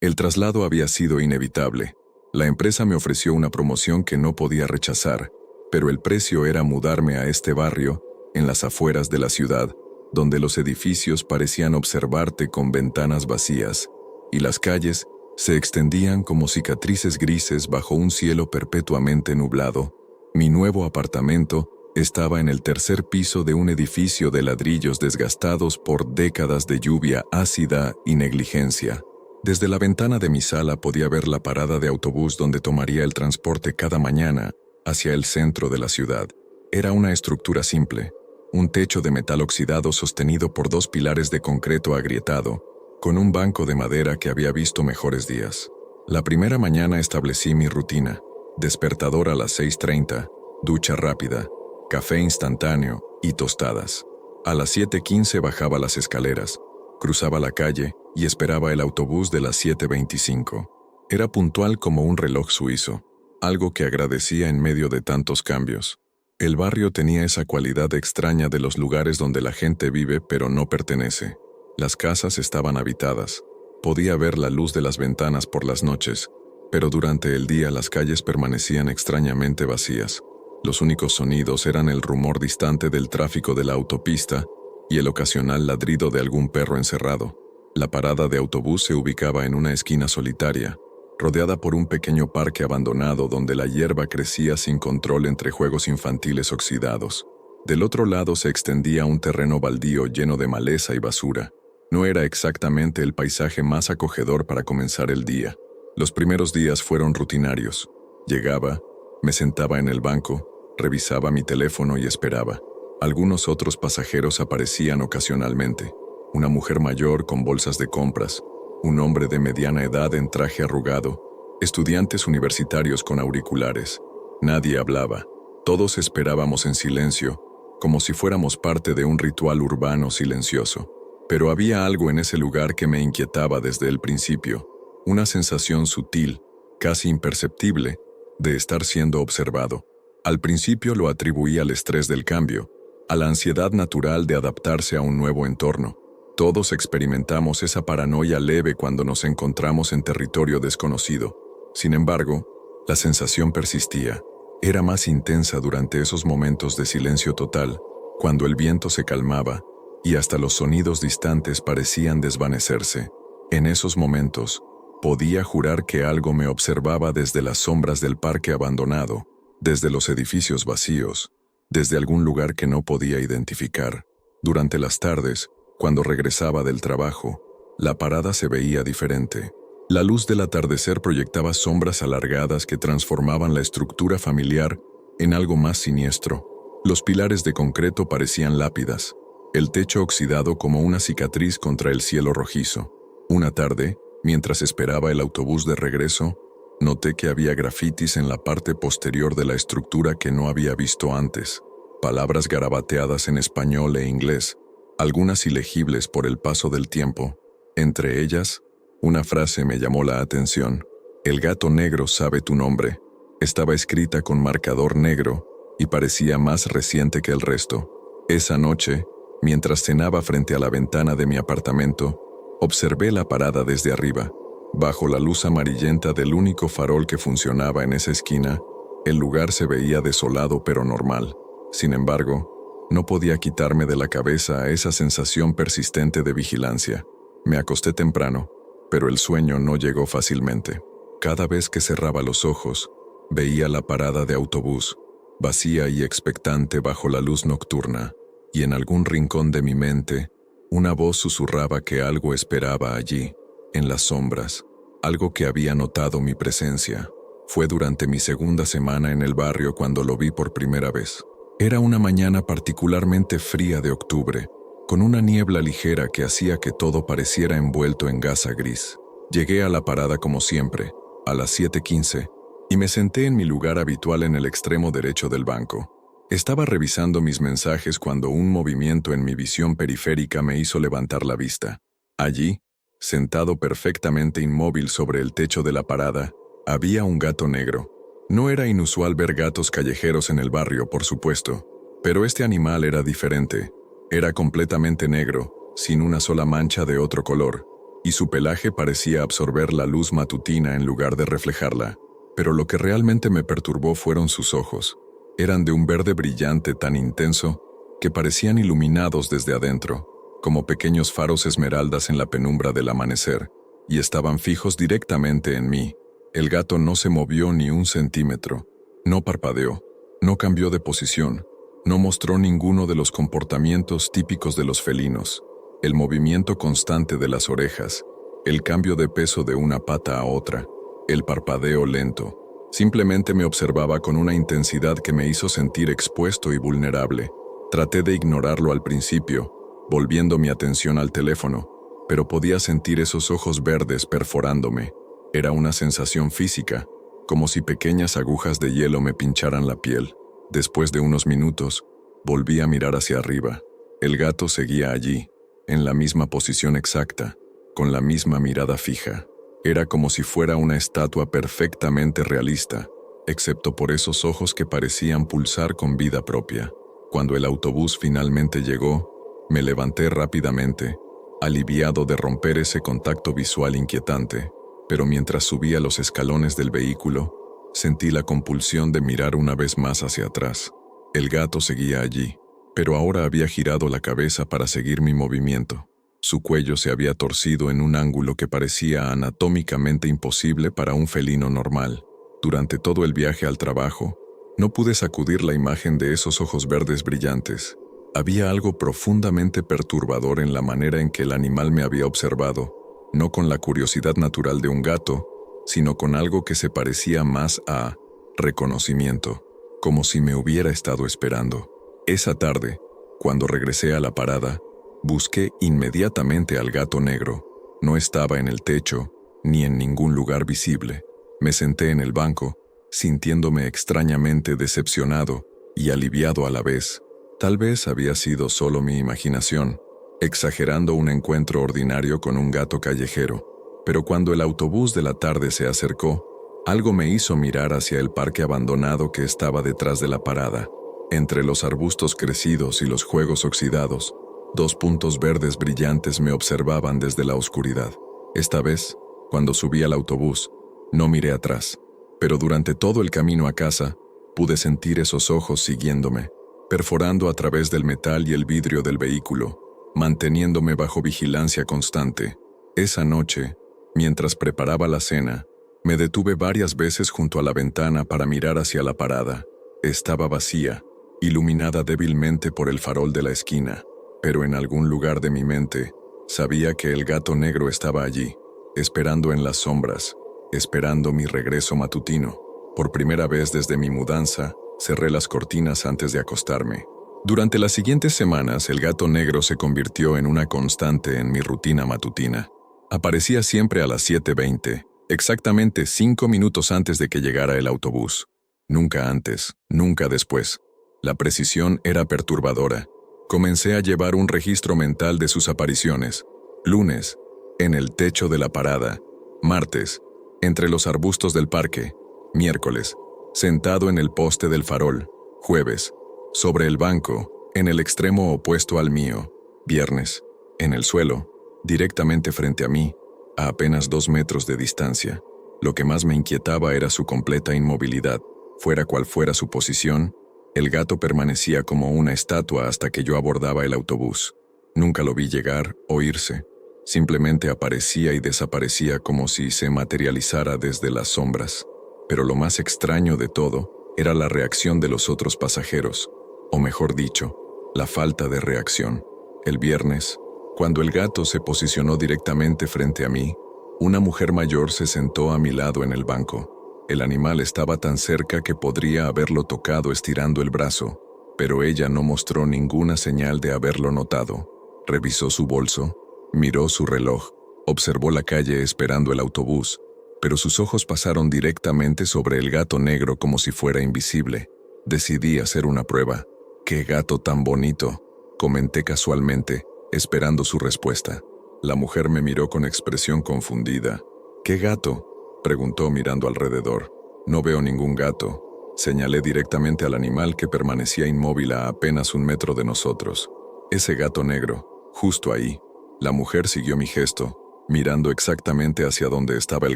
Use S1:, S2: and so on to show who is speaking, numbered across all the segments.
S1: El traslado había sido inevitable. La empresa me ofreció una promoción que no podía rechazar, pero el precio era mudarme a este barrio, en las afueras de la ciudad, donde los edificios parecían observarte con ventanas vacías, y las calles se extendían como cicatrices grises bajo un cielo perpetuamente nublado. Mi nuevo apartamento estaba en el tercer piso de un edificio de ladrillos desgastados por décadas de lluvia ácida y negligencia. Desde la ventana de mi sala podía ver la parada de autobús donde tomaría el transporte cada mañana hacia el centro de la ciudad. Era una estructura simple, un techo de metal oxidado sostenido por dos pilares de concreto agrietado, con un banco de madera que había visto mejores días. La primera mañana establecí mi rutina: despertador a las 6:30, ducha rápida, café instantáneo y tostadas. A las 7:15 bajaba las escaleras, cruzaba la calle y esperaba el autobús de las 7:25. Era puntual como un reloj suizo, algo que agradecía en medio de tantos cambios. El barrio tenía esa cualidad extraña de los lugares donde la gente vive pero no pertenece. Las casas estaban habitadas. Podía ver la luz de las ventanas por las noches, pero durante el día las calles permanecían extrañamente vacías. Los únicos sonidos eran el rumor distante del tráfico de la autopista y el ocasional ladrido de algún perro encerrado. La parada de autobús se ubicaba en una esquina solitaria, rodeada por un pequeño parque abandonado donde la hierba crecía sin control entre juegos infantiles oxidados. Del otro lado se extendía un terreno baldío lleno de maleza y basura. No era exactamente el paisaje más acogedor para comenzar el día. Los primeros días fueron rutinarios. Llegaba, me sentaba en el banco, revisaba mi teléfono y esperaba. Algunos otros pasajeros aparecían ocasionalmente. Una mujer mayor con bolsas de compras, un hombre de mediana edad en traje arrugado, estudiantes universitarios con auriculares. Nadie hablaba. Todos esperábamos en silencio, como si fuéramos parte de un ritual urbano silencioso. Pero había algo en ese lugar que me inquietaba desde el principio, una sensación sutil, casi imperceptible, de estar siendo observado. Al principio lo atribuí al estrés del cambio, a la ansiedad natural de adaptarse a un nuevo entorno. Todos experimentamos esa paranoia leve cuando nos encontramos en territorio desconocido. Sin embargo, la sensación persistía. Era más intensa durante esos momentos de silencio total, cuando el viento se calmaba y hasta los sonidos distantes parecían desvanecerse. En esos momentos, podía jurar que algo me observaba desde las sombras del parque abandonado, desde los edificios vacíos, desde algún lugar que no podía identificar. Durante las tardes, cuando regresaba del trabajo, la parada se veía diferente. La luz del atardecer proyectaba sombras alargadas que transformaban la estructura familiar en algo más siniestro. Los pilares de concreto parecían lápidas, el techo oxidado como una cicatriz contra el cielo rojizo. Una tarde, mientras esperaba el autobús de regreso, noté que había grafitis en la parte posterior de la estructura que no había visto antes. Palabras garabateadas en español e inglés, algunas ilegibles por el paso del tiempo. Entre ellas, una frase me llamó la atención. El gato negro sabe tu nombre. Estaba escrita con marcador negro y parecía más reciente que el resto. Esa noche, mientras cenaba frente a la ventana de mi apartamento, observé la parada desde arriba. Bajo la luz amarillenta del único farol que funcionaba en esa esquina, el lugar se veía desolado pero normal. Sin embargo, no podía quitarme de la cabeza esa sensación persistente de vigilancia. Me acosté temprano, pero el sueño no llegó fácilmente. Cada vez que cerraba los ojos, veía la parada de autobús, vacía y expectante bajo la luz nocturna, y en algún rincón de mi mente, una voz susurraba que algo esperaba allí, en las sombras, algo que había notado mi presencia. Fue durante mi segunda semana en el barrio cuando lo vi por primera vez. Era una mañana particularmente fría de octubre, con una niebla ligera que hacía que todo pareciera envuelto en gasa gris. Llegué a la parada como siempre, a las 7:15, y me senté en mi lugar habitual en el extremo derecho del banco. Estaba revisando mis mensajes cuando un movimiento en mi visión periférica me hizo levantar la vista. Allí, sentado perfectamente inmóvil sobre el techo de la parada, había un gato negro. No era inusual ver gatos callejeros en el barrio, por supuesto, pero este animal era diferente. Era completamente negro, sin una sola mancha de otro color. y su pelaje parecía absorber la luz matutina en lugar de reflejarla. Pero lo que realmente me perturbó fueron sus ojos. Eran de un verde brillante tan intenso que parecían iluminados desde adentro, como pequeños faros esmeraldas en la penumbra del amanecer, y estaban fijos directamente en mí. El gato no se movió ni un centímetro, no parpadeó, no cambió de posición, no mostró ninguno de los comportamientos típicos de los felinos, el movimiento constante de las orejas, el cambio de peso de una pata a otra, el parpadeo lento. Simplemente me observaba con una intensidad que me hizo sentir expuesto y vulnerable. Traté de ignorarlo al principio, volviendo mi atención al teléfono, pero podía sentir esos ojos verdes perforándome. Era una sensación física, como si pequeñas agujas de hielo me pincharan la piel. Después de unos minutos, volví a mirar hacia arriba. El gato seguía allí, en la misma posición exacta, con la misma mirada fija. Era como si fuera una estatua perfectamente realista, excepto por esos ojos que parecían pulsar con vida propia. Cuando el autobús finalmente llegó, me levanté rápidamente, aliviado de romper ese contacto visual inquietante, pero mientras subía los escalones del vehículo, sentí la compulsión de mirar una vez más hacia atrás. El gato seguía allí, pero ahora había girado la cabeza para seguir mi movimiento. Su cuello se había torcido en un ángulo que parecía anatómicamente imposible para un felino normal. Durante todo el viaje al trabajo, no pude sacudir la imagen de esos ojos verdes brillantes. Había algo profundamente perturbador en la manera en que el animal me había observado, no con la curiosidad natural de un gato, sino con algo que se parecía más a reconocimiento, como si me hubiera estado esperando. Esa tarde, cuando regresé a la parada, busqué inmediatamente al gato negro. No estaba en el techo, ni en ningún lugar visible. Me senté en el banco, sintiéndome extrañamente decepcionado y aliviado a la vez. Tal vez había sido solo mi imaginación, exagerando un encuentro ordinario con un gato callejero, pero cuando el autobús de la tarde se acercó, algo me hizo mirar hacia el parque abandonado que estaba detrás de la parada. Entre los arbustos crecidos y los juegos oxidados, dos puntos verdes brillantes me observaban desde la oscuridad. Esta vez, cuando subí al autobús, no miré atrás, pero durante todo el camino a casa, pude sentir esos ojos siguiéndome, perforando a través del metal y el vidrio del vehículo, manteniéndome bajo vigilancia constante. Esa noche, mientras preparaba la cena, me detuve varias veces junto a la ventana para mirar hacia la parada. Estaba vacía, iluminada débilmente por el farol de la esquina, pero en algún lugar de mi mente, sabía que el gato negro estaba allí, esperando en las sombras, esperando mi regreso matutino. Por primera vez desde mi mudanza, cerré las cortinas antes de acostarme. Durante las siguientes semanas, el gato negro se convirtió en una constante en mi rutina matutina. Aparecía siempre a las 7:20, exactamente 5 minutos antes de que llegara el autobús. Nunca antes, nunca después. La precisión era perturbadora. Comencé a llevar un registro mental de sus apariciones. Lunes, en el techo de la parada. Martes, entre los arbustos del parque. Miércoles, sentado en el poste del farol. Jueves, sobre el banco, en el extremo opuesto al mío. Viernes, en el suelo, directamente frente a mí, a apenas 2 metros de distancia. Lo que más me inquietaba era su completa inmovilidad. Fuera cual fuera su posición, el gato permanecía como una estatua hasta que yo abordaba el autobús. Nunca lo vi llegar o irse. Simplemente aparecía y desaparecía como si se materializara desde las sombras. Pero lo más extraño de todo era la reacción de los otros pasajeros, o mejor dicho, la falta de reacción. El viernes, cuando el gato se posicionó directamente frente a mí, una mujer mayor se sentó a mi lado en el banco. El animal estaba tan cerca que podría haberlo tocado estirando el brazo, pero ella no mostró ninguna señal de haberlo notado. Revisó su bolso, miró su reloj, observó la calle esperando el autobús, pero sus ojos pasaron directamente sobre el gato negro como si fuera invisible. Decidí hacer una prueba. «¡Qué gato tan bonito!», comenté casualmente, esperando su respuesta. La mujer me miró con expresión confundida. «¿Qué gato?», preguntó mirando alrededor. «No veo ningún gato». Señalé directamente al animal que permanecía inmóvil a apenas 1 metro de nosotros. «Ese gato negro, justo ahí». La mujer siguió mi gesto, mirando exactamente hacia donde estaba el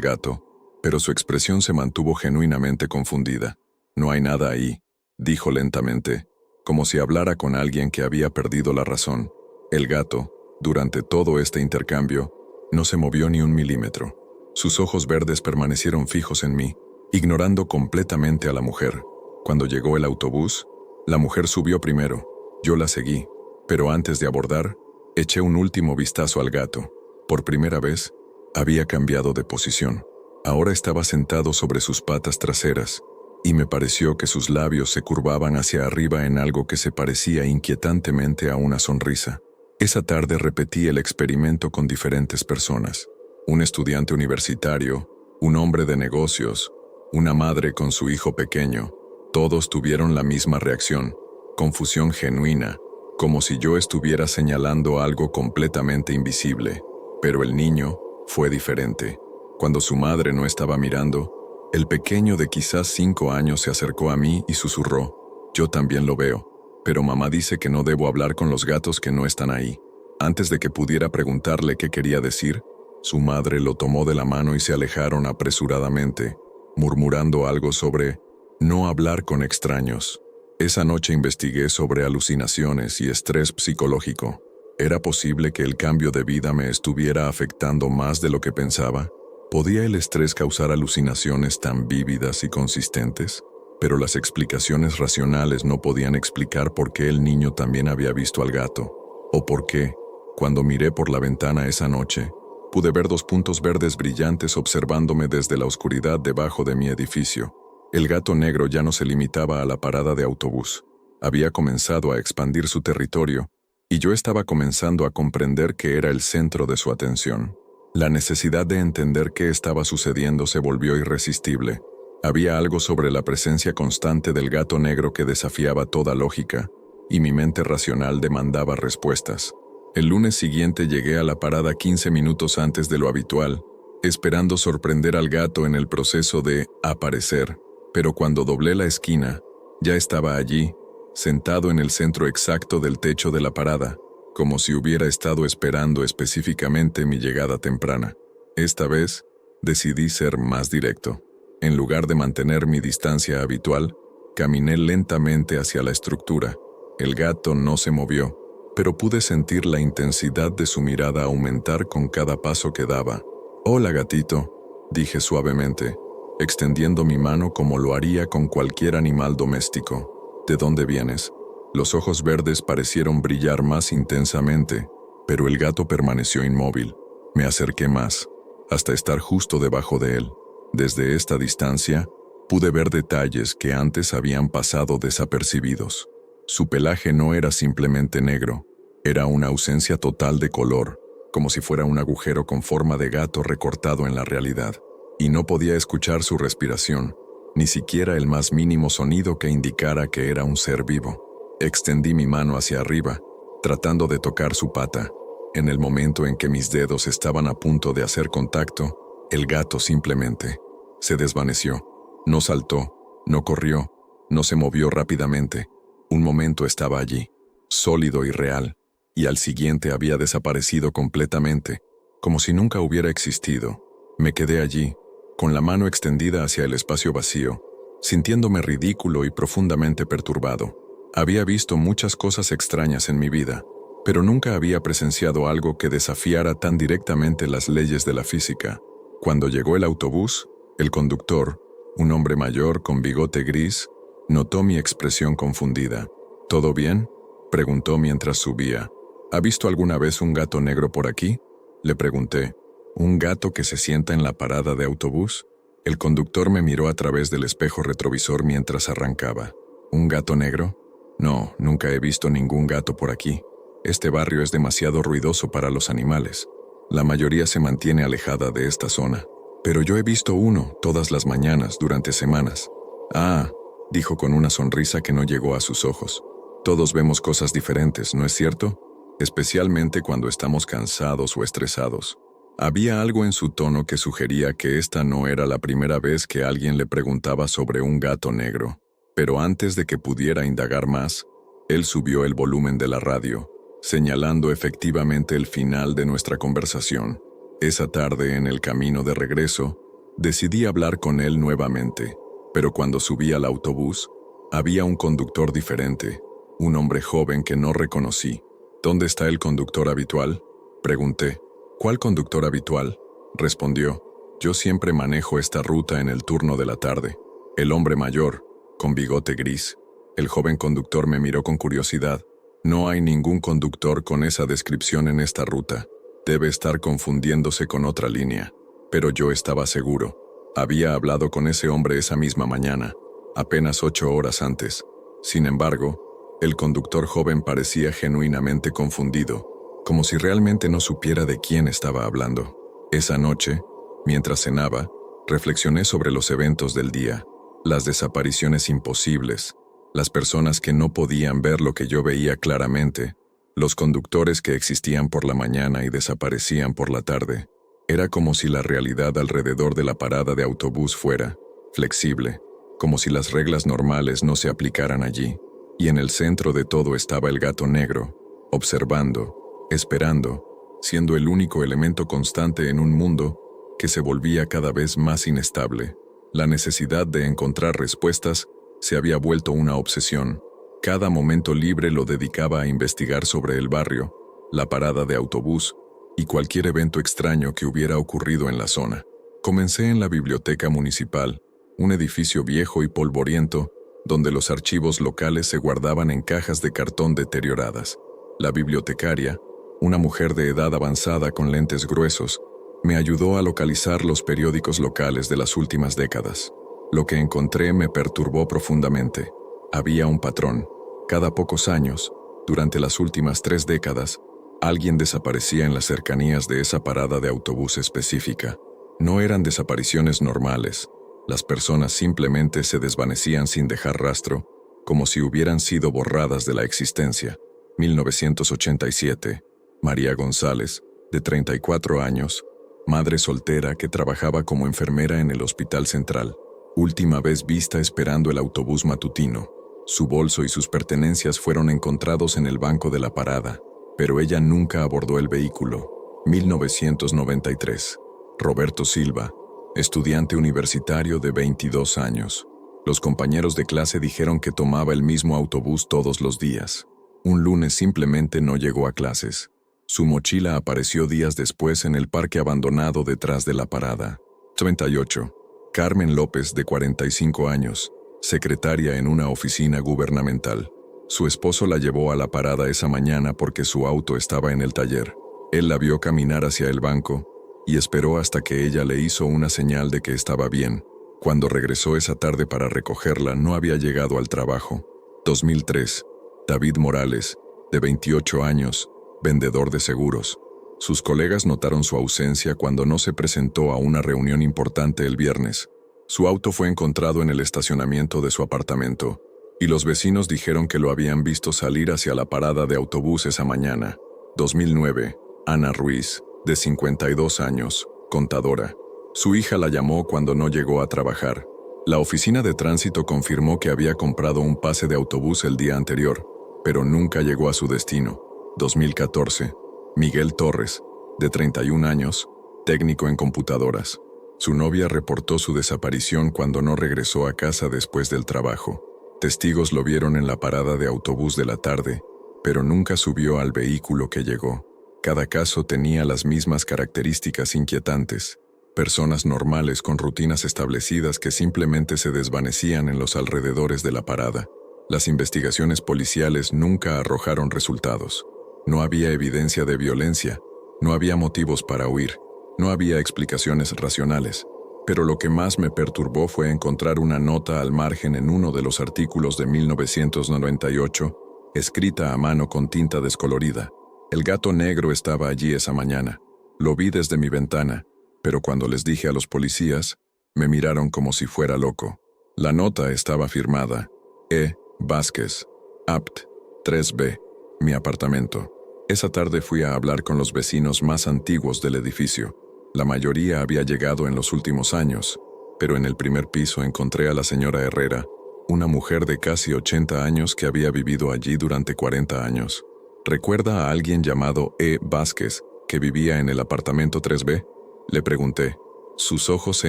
S1: gato, pero su expresión se mantuvo genuinamente confundida. «No hay nada ahí», dijo lentamente, como si hablara con alguien que había perdido la razón. El gato, durante todo este intercambio, no se movió ni un milímetro. Sus ojos verdes permanecieron fijos en mí, ignorando completamente a la mujer. Cuando llegó el autobús, la mujer subió primero. Yo la seguí, pero antes de abordar, eché un último vistazo al gato. Por primera vez, había cambiado de posición. Ahora estaba sentado sobre sus patas traseras, y me pareció que sus labios se curvaban hacia arriba en algo que se parecía inquietantemente a una sonrisa. Esa tarde repetí el experimento con diferentes personas. Un estudiante universitario, un hombre de negocios, una madre con su hijo pequeño. Todos tuvieron la misma reacción, confusión genuina, como si yo estuviera señalando algo completamente invisible. Pero el niño fue diferente. Cuando su madre no estaba mirando, el pequeño de quizás 5 años se acercó a mí y susurró: «Yo también lo veo, pero mamá dice que no debo hablar con los gatos que no están ahí». Antes de que pudiera preguntarle qué quería decir, su madre lo tomó de la mano y se alejaron apresuradamente, murmurando algo sobre no hablar con extraños. Esa noche investigué sobre alucinaciones y estrés psicológico. ¿Era posible que el cambio de vida me estuviera afectando más de lo que pensaba? ¿Podía el estrés causar alucinaciones tan vívidas y consistentes? Pero las explicaciones racionales no podían explicar por qué el niño también había visto al gato, o por qué, cuando miré por la ventana esa noche, pude ver 2 puntos verdes brillantes observándome desde la oscuridad debajo de mi edificio. El gato negro ya no se limitaba a la parada de autobús. Había comenzado a expandir su territorio, y yo estaba comenzando a comprender que era el centro de su atención. La necesidad de entender qué estaba sucediendo se volvió irresistible. Había algo sobre la presencia constante del gato negro que desafiaba toda lógica, y mi mente racional demandaba respuestas. El lunes siguiente llegué a la parada 15 minutos antes de lo habitual, esperando sorprender al gato en el proceso de aparecer, pero cuando doblé la esquina, ya estaba allí, sentado en el centro exacto del techo de la parada, como si hubiera estado esperando específicamente mi llegada temprana. Esta vez, decidí ser más directo. En lugar de mantener mi distancia habitual, caminé lentamente hacia la estructura. El gato no se movió, pero pude sentir la intensidad de su mirada aumentar con cada paso que daba. «Hola, gatito», dije suavemente, extendiendo mi mano como lo haría con cualquier animal doméstico. «¿De dónde vienes?». Los ojos verdes parecieron brillar más intensamente, pero el gato permaneció inmóvil. Me acerqué más, hasta estar justo debajo de él. Desde esta distancia, pude ver detalles que antes habían pasado desapercibidos. Su pelaje no era simplemente negro, era una ausencia total de color, como si fuera un agujero con forma de gato recortado en la realidad. Y no podía escuchar su respiración, ni siquiera el más mínimo sonido que indicara que era un ser vivo. Extendí mi mano hacia arriba, tratando de tocar su pata. En el momento en que mis dedos estaban a punto de hacer contacto, el gato simplemente se desvaneció. No saltó, no corrió, no se movió rápidamente. Un momento estaba allí, sólido y real, y al siguiente había desaparecido completamente, como si nunca hubiera existido. Me quedé allí, con la mano extendida hacia el espacio vacío, sintiéndome ridículo y profundamente perturbado. Había visto muchas cosas extrañas en mi vida, pero nunca había presenciado algo que desafiara tan directamente las leyes de la física. Cuando llegó el autobús, el conductor, un hombre mayor con bigote gris, notó mi expresión confundida. «¿Todo bien?», preguntó mientras subía. «¿Ha visto alguna vez un gato negro por aquí?», le pregunté. «¿Un gato que se sienta en la parada de autobús?». El conductor me miró a través del espejo retrovisor mientras arrancaba. «¿Un gato negro? No, nunca he visto ningún gato por aquí. Este barrio es demasiado ruidoso para los animales. La mayoría se mantiene alejada de esta zona. Pero yo he visto uno todas las mañanas durante semanas». «Ah», dijo con una sonrisa que no llegó a sus ojos. «Todos vemos cosas diferentes, ¿no es cierto? Especialmente cuando estamos cansados o estresados». Había algo en su tono que sugería que esta no era la primera vez que alguien le preguntaba sobre un gato negro. Pero antes de que pudiera indagar más, él subió el volumen de la radio, señalando efectivamente el final de nuestra conversación. Esa tarde, en el camino de regreso, decidí hablar con él nuevamente, pero cuando subí al autobús, había un conductor diferente, un hombre joven que no reconocí. ¿Dónde está el conductor habitual?, pregunté. ¿Cuál conductor habitual?, respondió. Yo siempre manejo esta ruta en el turno de la tarde. El hombre mayor, con bigote gris. El joven conductor me miró con curiosidad. No hay ningún conductor con esa descripción en esta ruta. Debe estar confundiéndose con otra línea. Pero yo estaba seguro. Había hablado con ese hombre esa misma mañana, apenas 8 horas antes. Sin embargo, el conductor joven parecía genuinamente confundido, como si realmente no supiera de quién estaba hablando. Esa noche, mientras cenaba, reflexioné sobre los eventos del día, las desapariciones imposibles, las personas que no podían ver lo que yo veía claramente, los conductores que existían por la mañana y desaparecían por la tarde. Era como si la realidad alrededor de la parada de autobús fuera flexible, como si las reglas normales no se aplicaran allí, y en el centro de todo estaba el gato negro, observando, esperando, siendo el único elemento constante en un mundo que se volvía cada vez más inestable. La necesidad de encontrar respuestas se había vuelto una obsesión. Cada momento libre lo dedicaba a investigar sobre el barrio, la parada de autobús y cualquier evento extraño que hubiera ocurrido en la zona. Comencé en la biblioteca municipal, un edificio viejo y polvoriento, donde los archivos locales se guardaban en cajas de cartón deterioradas. La bibliotecaria, una mujer de edad avanzada con lentes gruesos, me ayudó a localizar los periódicos locales de las últimas décadas. Lo que encontré me perturbó profundamente. Había un patrón. Cada pocos años, durante las últimas 3 décadas, alguien desaparecía en las cercanías de esa parada de autobús específica. No eran desapariciones normales. Las personas simplemente se desvanecían sin dejar rastro, como si hubieran sido borradas de la existencia. 1987. María González, de 34 años, madre soltera que trabajaba como enfermera en el Hospital Central. Última vez vista esperando el autobús matutino. Su bolso y sus pertenencias fueron encontrados en el banco de la parada, pero ella nunca abordó el vehículo. 1993. Roberto Silva, estudiante universitario de 22 años. Los compañeros de clase dijeron que tomaba el mismo autobús todos los días. Un lunes simplemente no llegó a clases. Su mochila apareció días después en el parque abandonado detrás de la parada. 38. Carmen López, de 45 años, secretaria en una oficina gubernamental. Su esposo la llevó a la parada esa mañana porque su auto estaba en el taller. Él la vio caminar hacia el banco y esperó hasta que ella le hizo una señal de que estaba bien. Cuando regresó esa tarde para recogerla, no había llegado al trabajo. 2003. David Morales, de 28 años, vendedor de seguros. Sus colegas notaron su ausencia cuando no se presentó a una reunión importante el viernes. Su auto fue encontrado en el estacionamiento de su apartamento, y los vecinos dijeron que lo habían visto salir hacia la parada de autobús esa mañana. 2009. Ana Ruiz, de 52 años, contadora. Su hija la llamó cuando no llegó a trabajar. La oficina de tránsito confirmó que había comprado un pase de autobús el día anterior, pero nunca llegó a su destino. 2014. Miguel Torres, de 31 años, técnico en computadoras. Su novia reportó su desaparición cuando no regresó a casa después del trabajo. Testigos lo vieron en la parada de autobús de la tarde, pero nunca subió al vehículo que llegó. Cada caso tenía las mismas características inquietantes. Personas normales con rutinas establecidas que simplemente se desvanecían en los alrededores de la parada. Las investigaciones policiales nunca arrojaron resultados. No había evidencia de violencia, no había motivos para huir, no había explicaciones racionales. Pero lo que más me perturbó fue encontrar una nota al margen en uno de los artículos de 1998, escrita a mano con tinta descolorida. El gato negro estaba allí esa mañana. Lo vi desde mi ventana, pero cuando les dije a los policías, me miraron como si fuera loco. La nota estaba firmada: E. Vázquez, Apt. 3B, mi apartamento. Esa tarde fui a hablar con los vecinos más antiguos del edificio. La mayoría había llegado en los últimos años, pero en el primer piso encontré a la señora Herrera, una mujer de casi 80 años que había vivido allí durante 40 años. ¿Recuerda a alguien llamado E. Vázquez?, ¿Que vivía en el apartamento 3B? Le pregunté. Sus ojos se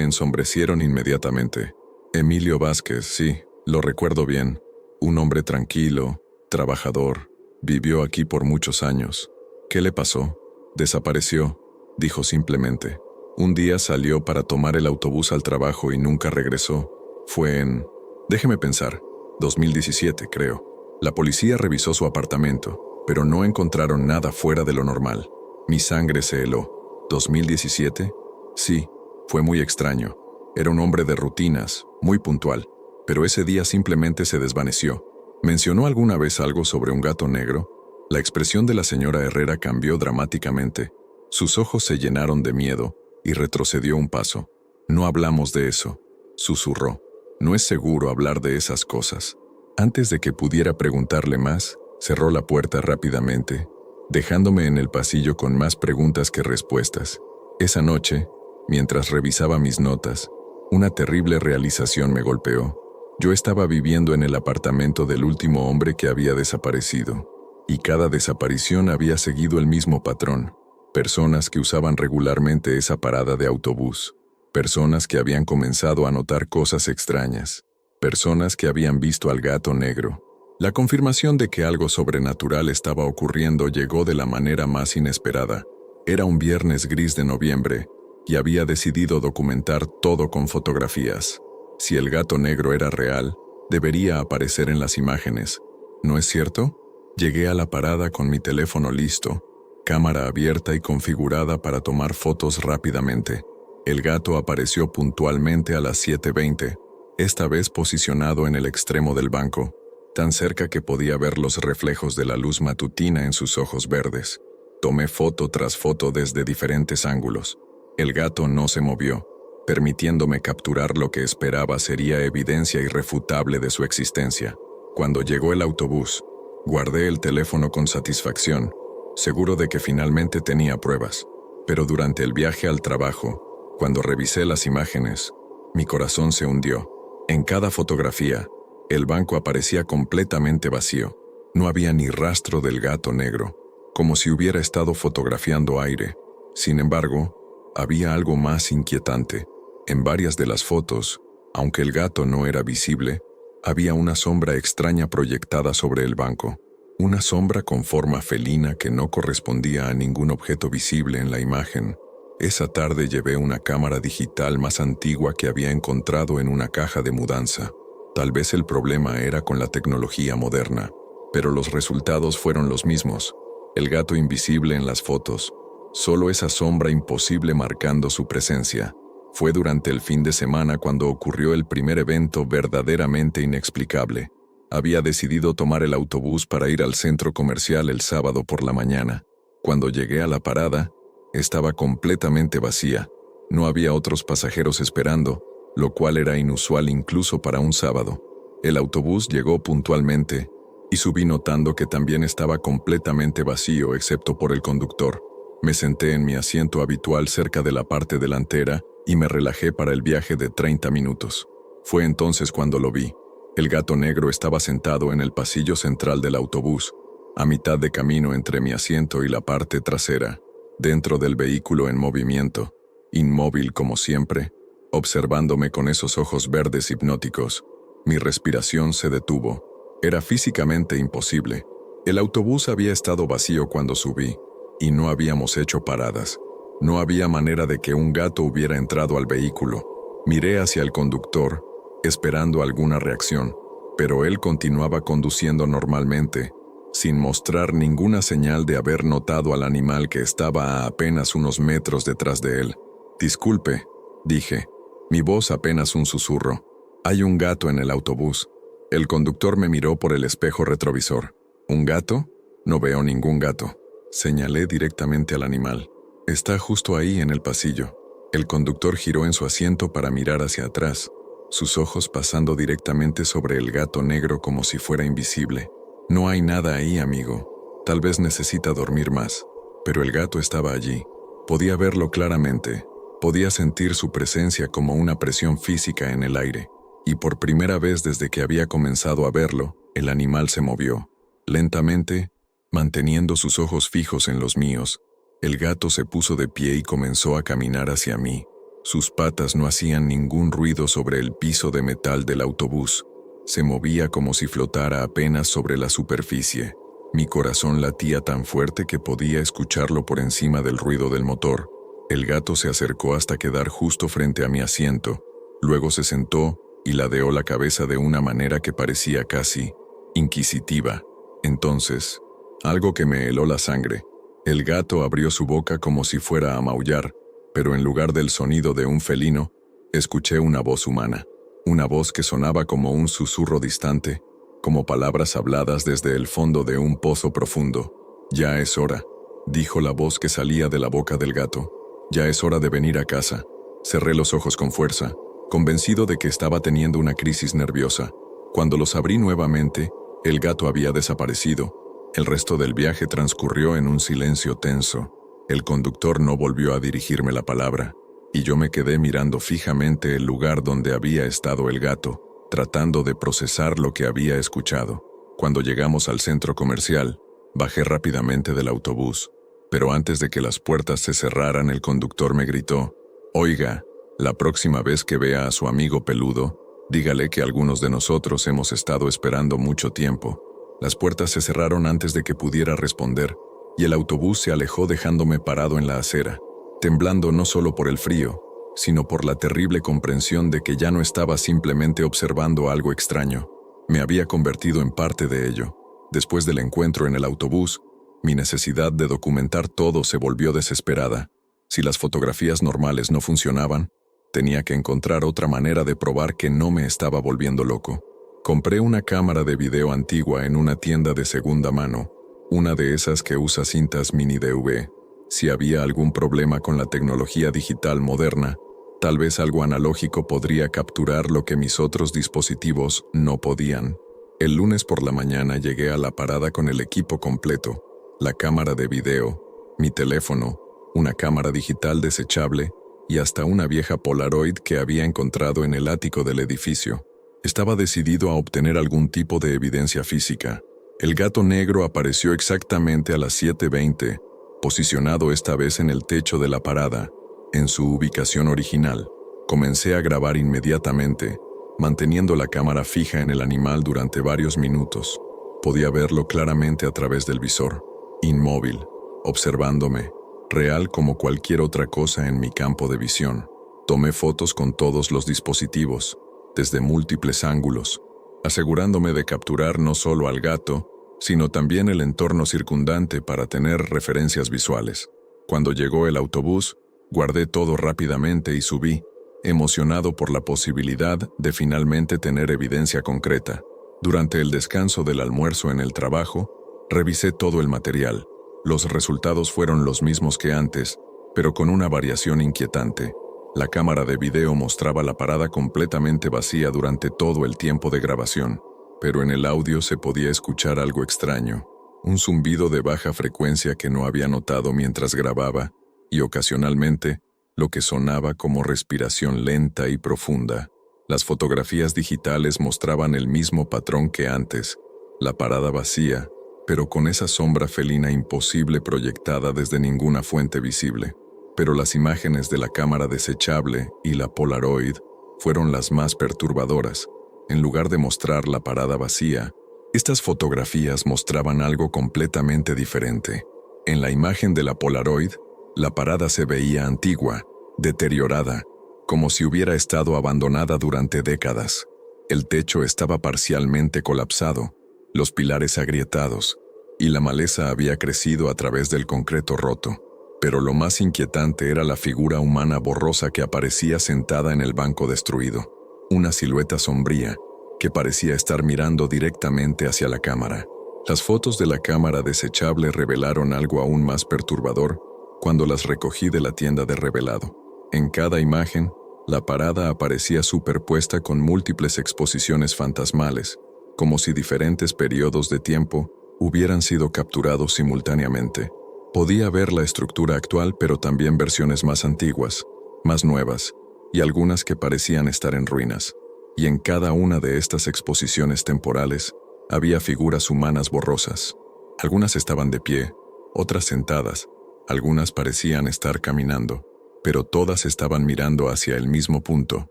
S1: ensombrecieron inmediatamente. Emilio Vázquez, sí, lo recuerdo bien. Un hombre tranquilo, trabajador. Vivió aquí por muchos años. ¿Qué le pasó? Desapareció, dijo simplemente. Un día salió para tomar el autobús al trabajo y nunca regresó. Fue en... Déjeme pensar. 2017, creo. La policía revisó su apartamento, pero no encontraron nada fuera de lo normal. Mi sangre se heló. ¿2017? Sí, fue muy extraño. Era un hombre de rutinas, muy puntual, pero ese día simplemente se desvaneció. ¿Mencionó alguna vez algo sobre un gato negro? La expresión de la señora Herrera cambió dramáticamente. Sus ojos se llenaron de miedo y retrocedió un paso. No hablamos de eso, susurró. No es seguro hablar de esas cosas. Antes de que pudiera preguntarle más, cerró la puerta rápidamente, dejándome en el pasillo con más preguntas que respuestas. Esa noche, mientras revisaba mis notas, una terrible realización me golpeó. Yo estaba viviendo en el apartamento del último hombre que había desaparecido, y cada desaparición había seguido el mismo patrón. Personas que usaban regularmente esa parada de autobús. Personas que habían comenzado a notar cosas extrañas. Personas que habían visto al gato negro. La confirmación de que algo sobrenatural estaba ocurriendo llegó de la manera más inesperada. Era un viernes gris de noviembre, y había decidido documentar todo con fotografías. Si el gato negro era real, debería aparecer en las imágenes. ¿No es cierto? Llegué a la parada con mi teléfono listo, cámara abierta y configurada para tomar fotos rápidamente. El gato apareció puntualmente a las 7:20, esta vez posicionado en el extremo del banco, tan cerca que podía ver los reflejos de la luz matutina en sus ojos verdes. Tomé foto tras foto desde diferentes ángulos. El gato no se movió, permitiéndome capturar lo que esperaba sería evidencia irrefutable de su existencia. Cuando llegó el autobús, guardé el teléfono con satisfacción, seguro de que finalmente tenía pruebas. Pero durante el viaje al trabajo, cuando revisé las imágenes, mi corazón se hundió. En cada fotografía, el banco aparecía completamente vacío. No había ni rastro del gato negro, como si hubiera estado fotografiando aire. Sin embargo, había algo más inquietante. En varias de las fotos, aunque el gato no era visible, había una sombra extraña proyectada sobre el banco. Una sombra con forma felina que no correspondía a ningún objeto visible en la imagen. Esa tarde llevé una cámara digital más antigua que había encontrado en una caja de mudanza. Tal vez el problema era con la tecnología moderna, pero los resultados fueron los mismos. El gato invisible en las fotos, solo esa sombra imposible marcando su presencia. Fue durante el fin de semana cuando ocurrió el primer evento verdaderamente inexplicable. Había decidido tomar el autobús para ir al centro comercial el sábado por la mañana. Cuando llegué a la parada, estaba completamente vacía. No había otros pasajeros esperando, lo cual era inusual incluso para un sábado. El autobús llegó puntualmente, y subí notando que también estaba completamente vacío excepto por el conductor. Me senté en mi asiento habitual cerca de la parte delantera y me relajé para el viaje de 30 minutos. Fue entonces cuando lo vi. El gato negro estaba sentado en el pasillo central del autobús, a mitad de camino entre mi asiento y la parte trasera, dentro del vehículo en movimiento, inmóvil como siempre, observándome con esos ojos verdes hipnóticos. Mi respiración se detuvo. Era físicamente imposible. El autobús había estado vacío cuando subí, y no habíamos hecho paradas. No había manera de que un gato hubiera entrado al vehículo. Miré hacia el conductor, esperando alguna reacción, pero él continuaba conduciendo normalmente, sin mostrar ninguna señal de haber notado al animal que estaba a apenas unos metros detrás de él. «Disculpe», dije, mi voz apenas un susurro. «Hay un gato en el autobús». El conductor me miró por el espejo retrovisor. «¿Un gato? No veo ningún gato». Señalé directamente al animal. «Está justo ahí en el pasillo». El conductor giró en su asiento para mirar hacia atrás, sus ojos pasando directamente sobre el gato negro como si fuera invisible. «No hay nada ahí, amigo. Tal vez necesita dormir más». Pero el gato estaba allí. Podía verlo claramente. Podía sentir su presencia como una presión física en el aire. Y por primera vez desde que había comenzado a verlo, el animal se movió. Lentamente, manteniendo sus ojos fijos en los míos, El gato se puso de pie y comenzó a caminar hacia mí. Sus patas no hacían ningún ruido sobre el piso de metal del autobús. Se movía como si flotara apenas sobre la superficie. Mi corazón latía tan fuerte que podía escucharlo por encima del ruido del motor. El gato se acercó hasta quedar justo frente a mi asiento. Luego se sentó y ladeó la cabeza de una manera que parecía casi inquisitiva. Entonces, algo que me heló la sangre. El gato abrió su boca como si fuera a maullar, pero en lugar del sonido de un felino, escuché una voz humana. Una voz que sonaba como un susurro distante, como palabras habladas desde el fondo de un pozo profundo. «Ya es hora», dijo la voz que salía de la boca del gato. «Ya es hora de venir a casa». Cerré los ojos con fuerza, convencido de que estaba teniendo una crisis nerviosa. Cuando los abrí nuevamente, el gato había desaparecido. El resto del viaje transcurrió en un silencio tenso. El conductor no volvió a dirigirme la palabra, y yo me quedé mirando fijamente el lugar donde había estado el gato, tratando de procesar lo que había escuchado. Cuando llegamos al centro comercial, bajé rápidamente del autobús, pero antes de que las puertas se cerraran, el conductor me gritó: «Oiga, la próxima vez que vea a su amigo peludo, dígale que algunos de nosotros hemos estado esperando mucho tiempo». Las puertas se cerraron antes de que pudiera responder, y el autobús se alejó dejándome parado en la acera, temblando no solo por el frío, sino por la terrible comprensión de que ya no estaba simplemente observando algo extraño. Me había convertido en parte de ello. Después del encuentro en el autobús, mi necesidad de documentar todo se volvió desesperada. Si las fotografías normales no funcionaban, tenía que encontrar otra manera de probar que no me estaba volviendo loco. Compré una cámara de video antigua en una tienda de segunda mano, una de esas que usa cintas mini DV. Si había algún problema con la tecnología digital moderna, tal vez algo analógico podría capturar lo que mis otros dispositivos no podían. El lunes por la mañana llegué a la parada con el equipo completo: la cámara de video, mi teléfono, una cámara digital desechable y hasta una vieja Polaroid que había encontrado en el ático del edificio. Estaba decidido a obtener algún tipo de evidencia física. El gato negro apareció exactamente a las 7:20, posicionado esta vez en el techo de la parada, en su ubicación original. Comencé a grabar inmediatamente, manteniendo la cámara fija en el animal durante varios minutos. Podía verlo claramente a través del visor, inmóvil, observándome, real como cualquier otra cosa en mi campo de visión. Tomé fotos con todos los dispositivos, desde múltiples ángulos, asegurándome de capturar no solo al gato, sino también el entorno circundante para tener referencias visuales. Cuando llegó el autobús, guardé todo rápidamente y subí, emocionado por la posibilidad de finalmente tener evidencia concreta. Durante el descanso del almuerzo en el trabajo, revisé todo el material. Los resultados fueron los mismos que antes, pero con una variación inquietante. La cámara de video mostraba la parada completamente vacía durante todo el tiempo de grabación, pero en el audio se podía escuchar algo extraño, un zumbido de baja frecuencia que no había notado mientras grababa, y ocasionalmente, lo que sonaba como respiración lenta y profunda. Las fotografías digitales mostraban el mismo patrón que antes, la parada vacía, pero con esa sombra felina imposible proyectada desde ninguna fuente visible. Pero las imágenes de la cámara desechable y la Polaroid fueron las más perturbadoras. En lugar de mostrar la parada vacía, estas fotografías mostraban algo completamente diferente. En la imagen de la Polaroid, la parada se veía antigua, deteriorada, como si hubiera estado abandonada durante décadas. El techo estaba parcialmente colapsado, los pilares agrietados, y la maleza había crecido a través del concreto roto. Pero lo más inquietante era la figura humana borrosa que aparecía sentada en el banco destruido, una silueta sombría que parecía estar mirando directamente hacia la cámara. Las fotos de la cámara desechable revelaron algo aún más perturbador cuando las recogí de la tienda de revelado. En cada imagen, la parada aparecía superpuesta con múltiples exposiciones fantasmales, como si diferentes periodos de tiempo hubieran sido capturados simultáneamente. Podía ver la estructura actual, pero también versiones más antiguas, más nuevas, y algunas que parecían estar en ruinas. Y en cada una de estas exposiciones temporales había figuras humanas borrosas. Algunas estaban de pie, otras sentadas, Algunas parecían estar caminando, pero todas estaban mirando hacia el mismo punto,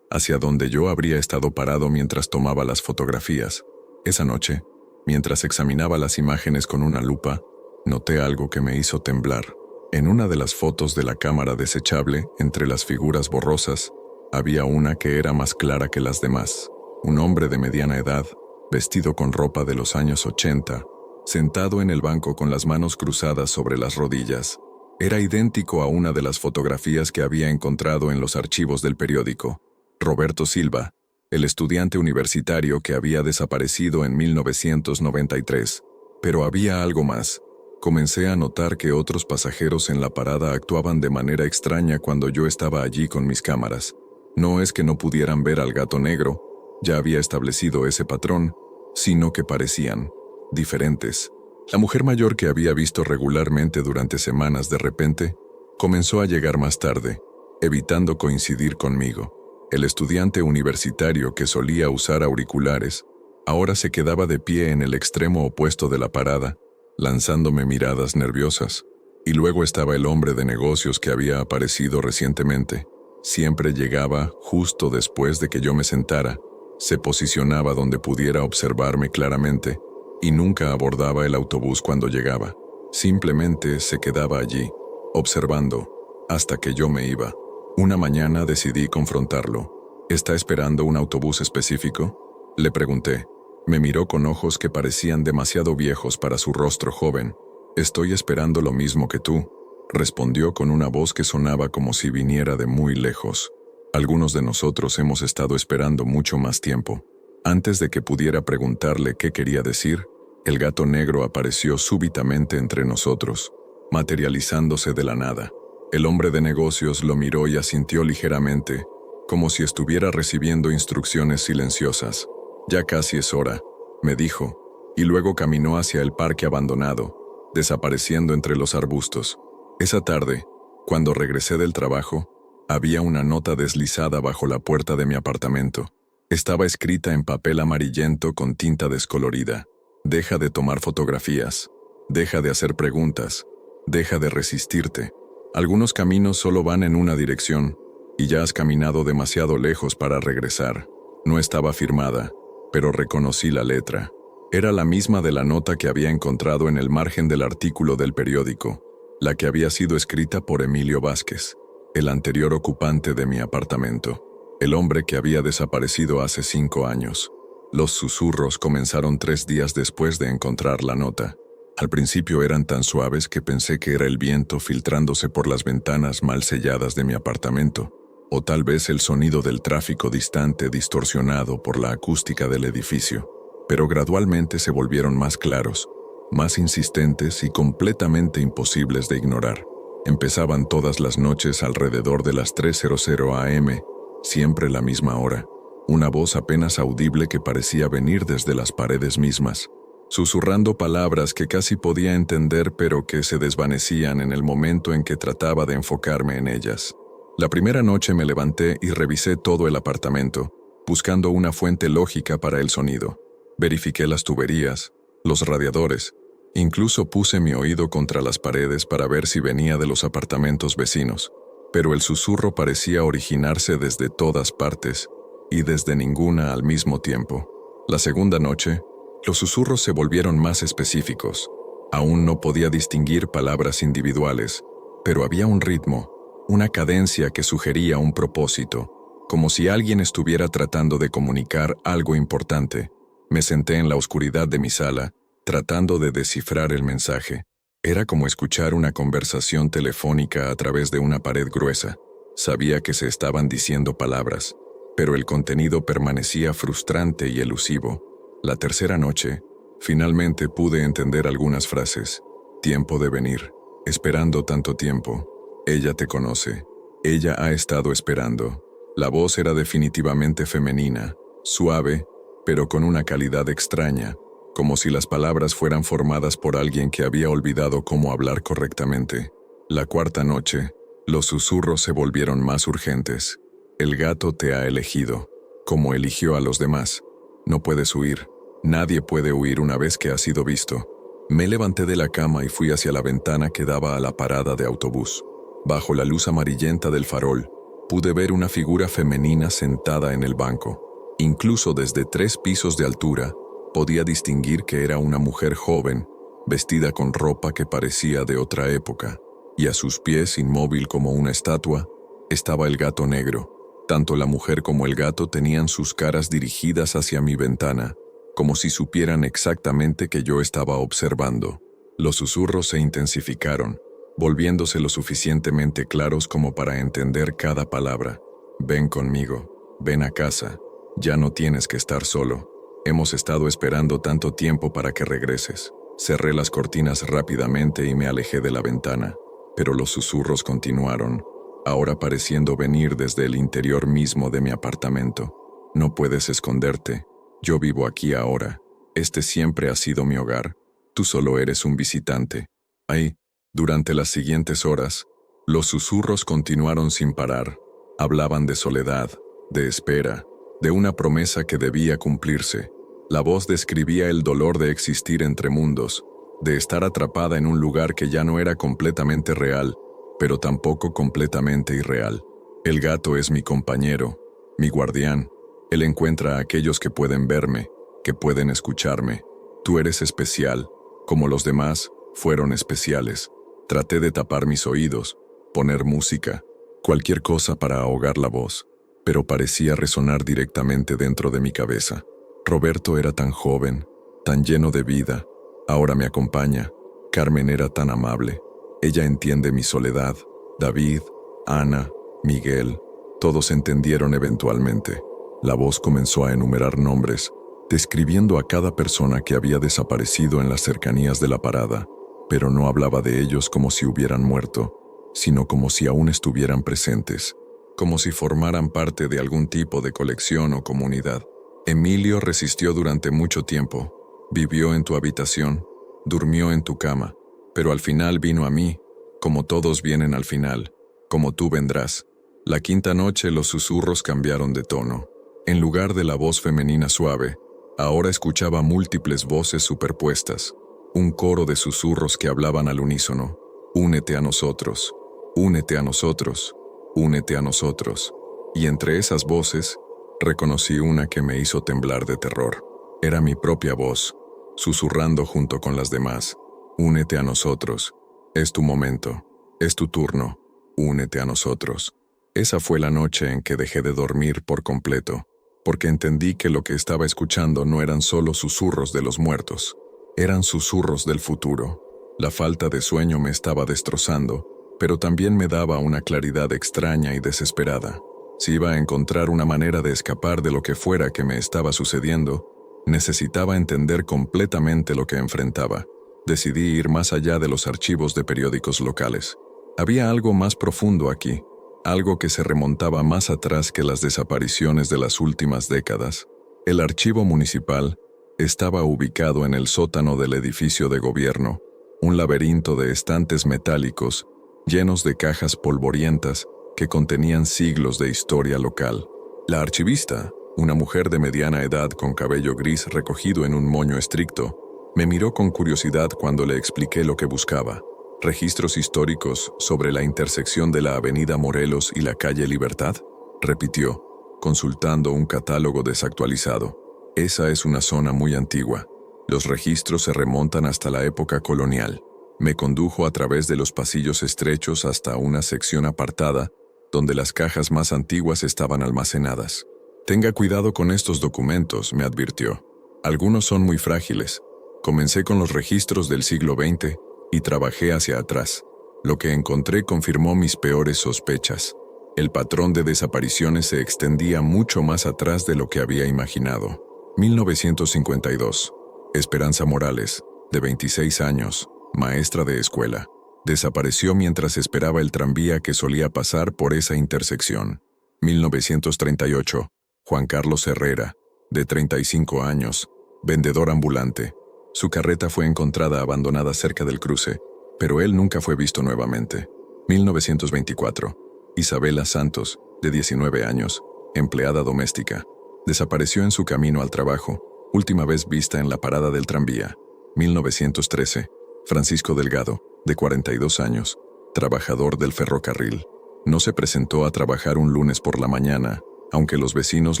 S1: hacia donde yo habría estado parado mientras tomaba las fotografías. Esa noche, mientras examinaba las imágenes con una lupa, noté algo que me hizo temblar. En una de las fotos de la cámara desechable, entre las figuras borrosas, había una que era más clara que las demás. Un hombre de mediana edad, vestido con ropa de los años 80, sentado en el banco con las manos cruzadas sobre las rodillas. Era idéntico a una de las fotografías que había encontrado en los archivos del periódico. Roberto Silva, el estudiante universitario que había desaparecido en 1993. Pero había algo más. Comencé a notar que otros pasajeros en la parada actuaban de manera extraña cuando yo estaba allí con mis cámaras. No es que no pudieran ver al gato negro, ya había establecido ese patrón, sino que parecían diferentes. La mujer mayor que había visto regularmente durante semanas de repente comenzó a llegar más tarde, evitando coincidir conmigo. El estudiante universitario que solía usar auriculares ahora se quedaba de pie en el extremo opuesto de la parada, lanzándome miradas nerviosas. Y luego estaba el hombre de negocios que había aparecido recientemente. Siempre llegaba justo después de que yo me sentara, se posicionaba donde pudiera observarme claramente y nunca abordaba el autobús cuando llegaba. Simplemente se quedaba allí, observando, hasta que yo me iba. Una mañana decidí confrontarlo. ¿Está esperando un autobús específico?, le pregunté. Me miró con ojos que parecían demasiado viejos para su rostro joven. Estoy esperando lo mismo que tú, respondió con una voz que sonaba como si viniera de muy lejos. Algunos de nosotros hemos estado esperando mucho más tiempo. Antes de que pudiera preguntarle qué quería decir, el gato negro apareció súbitamente entre nosotros, materializándose de la nada. El hombre de negocios lo miró y asintió ligeramente, como si estuviera recibiendo instrucciones silenciosas. Ya casi es hora, me dijo, y luego caminó hacia el parque abandonado, desapareciendo entre los arbustos. Esa tarde, cuando regresé del trabajo, había una nota deslizada bajo la puerta de mi apartamento. Estaba escrita en papel amarillento con tinta descolorida. Deja de tomar fotografías. Deja de hacer preguntas. Deja de resistirte. Algunos caminos solo van en una dirección, y ya has caminado demasiado lejos para regresar. No estaba firmada, pero reconocí la letra. Era la misma de la nota que había encontrado en el margen del artículo del periódico, la que había sido escrita por Emilio Vázquez, el anterior ocupante de mi apartamento, el hombre que había desaparecido hace 5 años. Los susurros comenzaron 3 días después de encontrar la nota. Al principio eran tan suaves que pensé que era el viento filtrándose por las ventanas mal selladas de mi apartamento, o tal vez el sonido del tráfico distante distorsionado por la acústica del edificio. Pero gradualmente se volvieron más claros, más insistentes y completamente imposibles de ignorar. Empezaban todas las noches alrededor de las 3:00 am, siempre la misma hora. Una voz apenas audible que parecía venir desde las paredes mismas, susurrando palabras que casi podía entender pero que se desvanecían en el momento en que trataba de enfocarme en ellas. La primera noche me levanté y revisé todo el apartamento, buscando una fuente lógica para el sonido. Verifiqué las tuberías, los radiadores, incluso puse mi oído contra las paredes para ver si venía de los apartamentos vecinos, pero el susurro parecía originarse desde todas partes y desde ninguna al mismo tiempo. La segunda noche, los susurros se volvieron más específicos. Aún no podía distinguir palabras individuales, pero había un ritmo, una cadencia que sugería un propósito, como si alguien estuviera tratando de comunicar algo importante. Me senté en la oscuridad de mi sala, tratando de descifrar el mensaje. Era como escuchar una conversación telefónica a través de una pared gruesa. Sabía que se estaban diciendo palabras, pero el contenido permanecía frustrante y elusivo. La tercera noche, finalmente pude entender algunas frases. Tiempo de venir. Esperando tanto tiempo. Ella te conoce. Ella ha estado esperando. La voz era definitivamente femenina, suave, pero con una calidad extraña, como si las palabras fueran formadas por alguien que había olvidado cómo hablar correctamente. La cuarta noche, los susurros se volvieron más urgentes. El gato te ha elegido, como eligió a los demás. No puedes huir. Nadie puede huir una vez que ha sido visto. Me levanté de la cama y fui hacia la ventana que daba a la parada de autobús. Bajo la luz amarillenta del farol, pude ver una figura femenina sentada en el banco. Incluso desde 3 pisos de altura, podía distinguir que era una mujer joven, vestida con ropa que parecía de otra época, y a sus pies, inmóvil como una estatua, estaba el gato negro. Tanto la mujer como el gato tenían sus caras dirigidas hacia mi ventana, como si supieran exactamente que yo estaba observando. Los susurros se intensificaron, volviéndose lo suficientemente claros como para entender cada palabra. Ven conmigo, ven a casa, ya no tienes que estar solo. Hemos estado esperando tanto tiempo para que regreses. Cerré las cortinas rápidamente y me alejé de la ventana, pero los susurros continuaron, ahora pareciendo venir desde el interior mismo de mi apartamento. No puedes esconderte. Yo vivo aquí ahora. Este siempre ha sido mi hogar. Tú solo eres un visitante. Ahí, durante las siguientes horas, los susurros continuaron sin parar. Hablaban de soledad, de espera, de una promesa que debía cumplirse. La voz describía el dolor de existir entre mundos, de estar atrapada en un lugar que ya no era completamente real, pero tampoco completamente irreal. El gato es mi compañero, mi guardián. Él encuentra a aquellos que pueden verme, que pueden escucharme. Tú eres especial, como los demás fueron especiales. Traté de tapar mis oídos, poner música, cualquier cosa para ahogar la voz, pero parecía resonar directamente dentro de mi cabeza. Roberto era tan joven, tan lleno de vida. Ahora me acompaña. Carmen era tan amable. Ella entiende mi soledad. David, Ana, Miguel, todos entendieron eventualmente. La voz comenzó a enumerar nombres, describiendo a cada persona que había desaparecido en las cercanías de la parada, pero no hablaba de ellos como si hubieran muerto, sino como si aún estuvieran presentes, como si formaran parte de algún tipo de colección o comunidad. Emilio resistió durante mucho tiempo, vivió en tu habitación, durmió en tu cama, pero al final vino a mí, como todos vienen al final, como tú vendrás. La quinta noche los susurros cambiaron de tono. En lugar de la voz femenina suave, ahora escuchaba múltiples voces superpuestas, un coro de susurros que hablaban al unísono. Únete a nosotros, únete a nosotros, únete a nosotros. Y entre esas voces, reconocí una que me hizo temblar de terror. Era mi propia voz, susurrando junto con las demás. Únete a nosotros. Es tu momento. Es tu turno. Únete a nosotros. Esa fue la noche en que dejé de dormir por completo, porque entendí que lo que estaba escuchando no eran solo susurros de los muertos, eran susurros del futuro. La falta de sueño me estaba destrozando, pero también me daba una claridad extraña y desesperada. Si iba a encontrar una manera de escapar de lo que fuera que me estaba sucediendo, necesitaba entender completamente lo que enfrentaba. Decidí ir más allá de los archivos de periódicos locales. Había algo más profundo aquí, algo que se remontaba más atrás que las desapariciones de las últimas décadas. El archivo municipal estaba ubicado en el sótano del edificio de gobierno, un laberinto de estantes metálicos llenos de cajas polvorientas que contenían siglos de historia local. La archivista, una mujer de mediana edad con cabello gris recogido en un moño estricto, me miró con curiosidad cuando le expliqué lo que buscaba. ¿Registros históricos sobre la intersección de la Avenida Morelos y la calle Libertad? Repitió, consultando un catálogo desactualizado. Esa es una zona muy antigua. Los registros se remontan hasta la época colonial. Me condujo a través de los pasillos estrechos hasta una sección apartada, donde las cajas más antiguas estaban almacenadas. Tenga cuidado con estos documentos, me advirtió. Algunos son muy frágiles. Comencé con los registros del siglo XX, y trabajé hacia atrás. Lo que encontré confirmó mis peores sospechas. El patrón de desapariciones se extendía mucho más atrás de lo que había imaginado. 1952. Esperanza Morales, de 26 años, maestra de escuela, desapareció mientras esperaba el tranvía que solía pasar por esa intersección. 1938. Juan Carlos Herrera, de 35 años, vendedor ambulante. Su carreta fue encontrada abandonada cerca del cruce, pero él nunca fue visto nuevamente. 1924. Isabela Santos, de 19 años, empleada doméstica, desapareció en su camino al trabajo, última vez vista en la parada del tranvía. 1913. Francisco Delgado, de 42 años, trabajador del ferrocarril. No se presentó a trabajar un lunes por la mañana, aunque los vecinos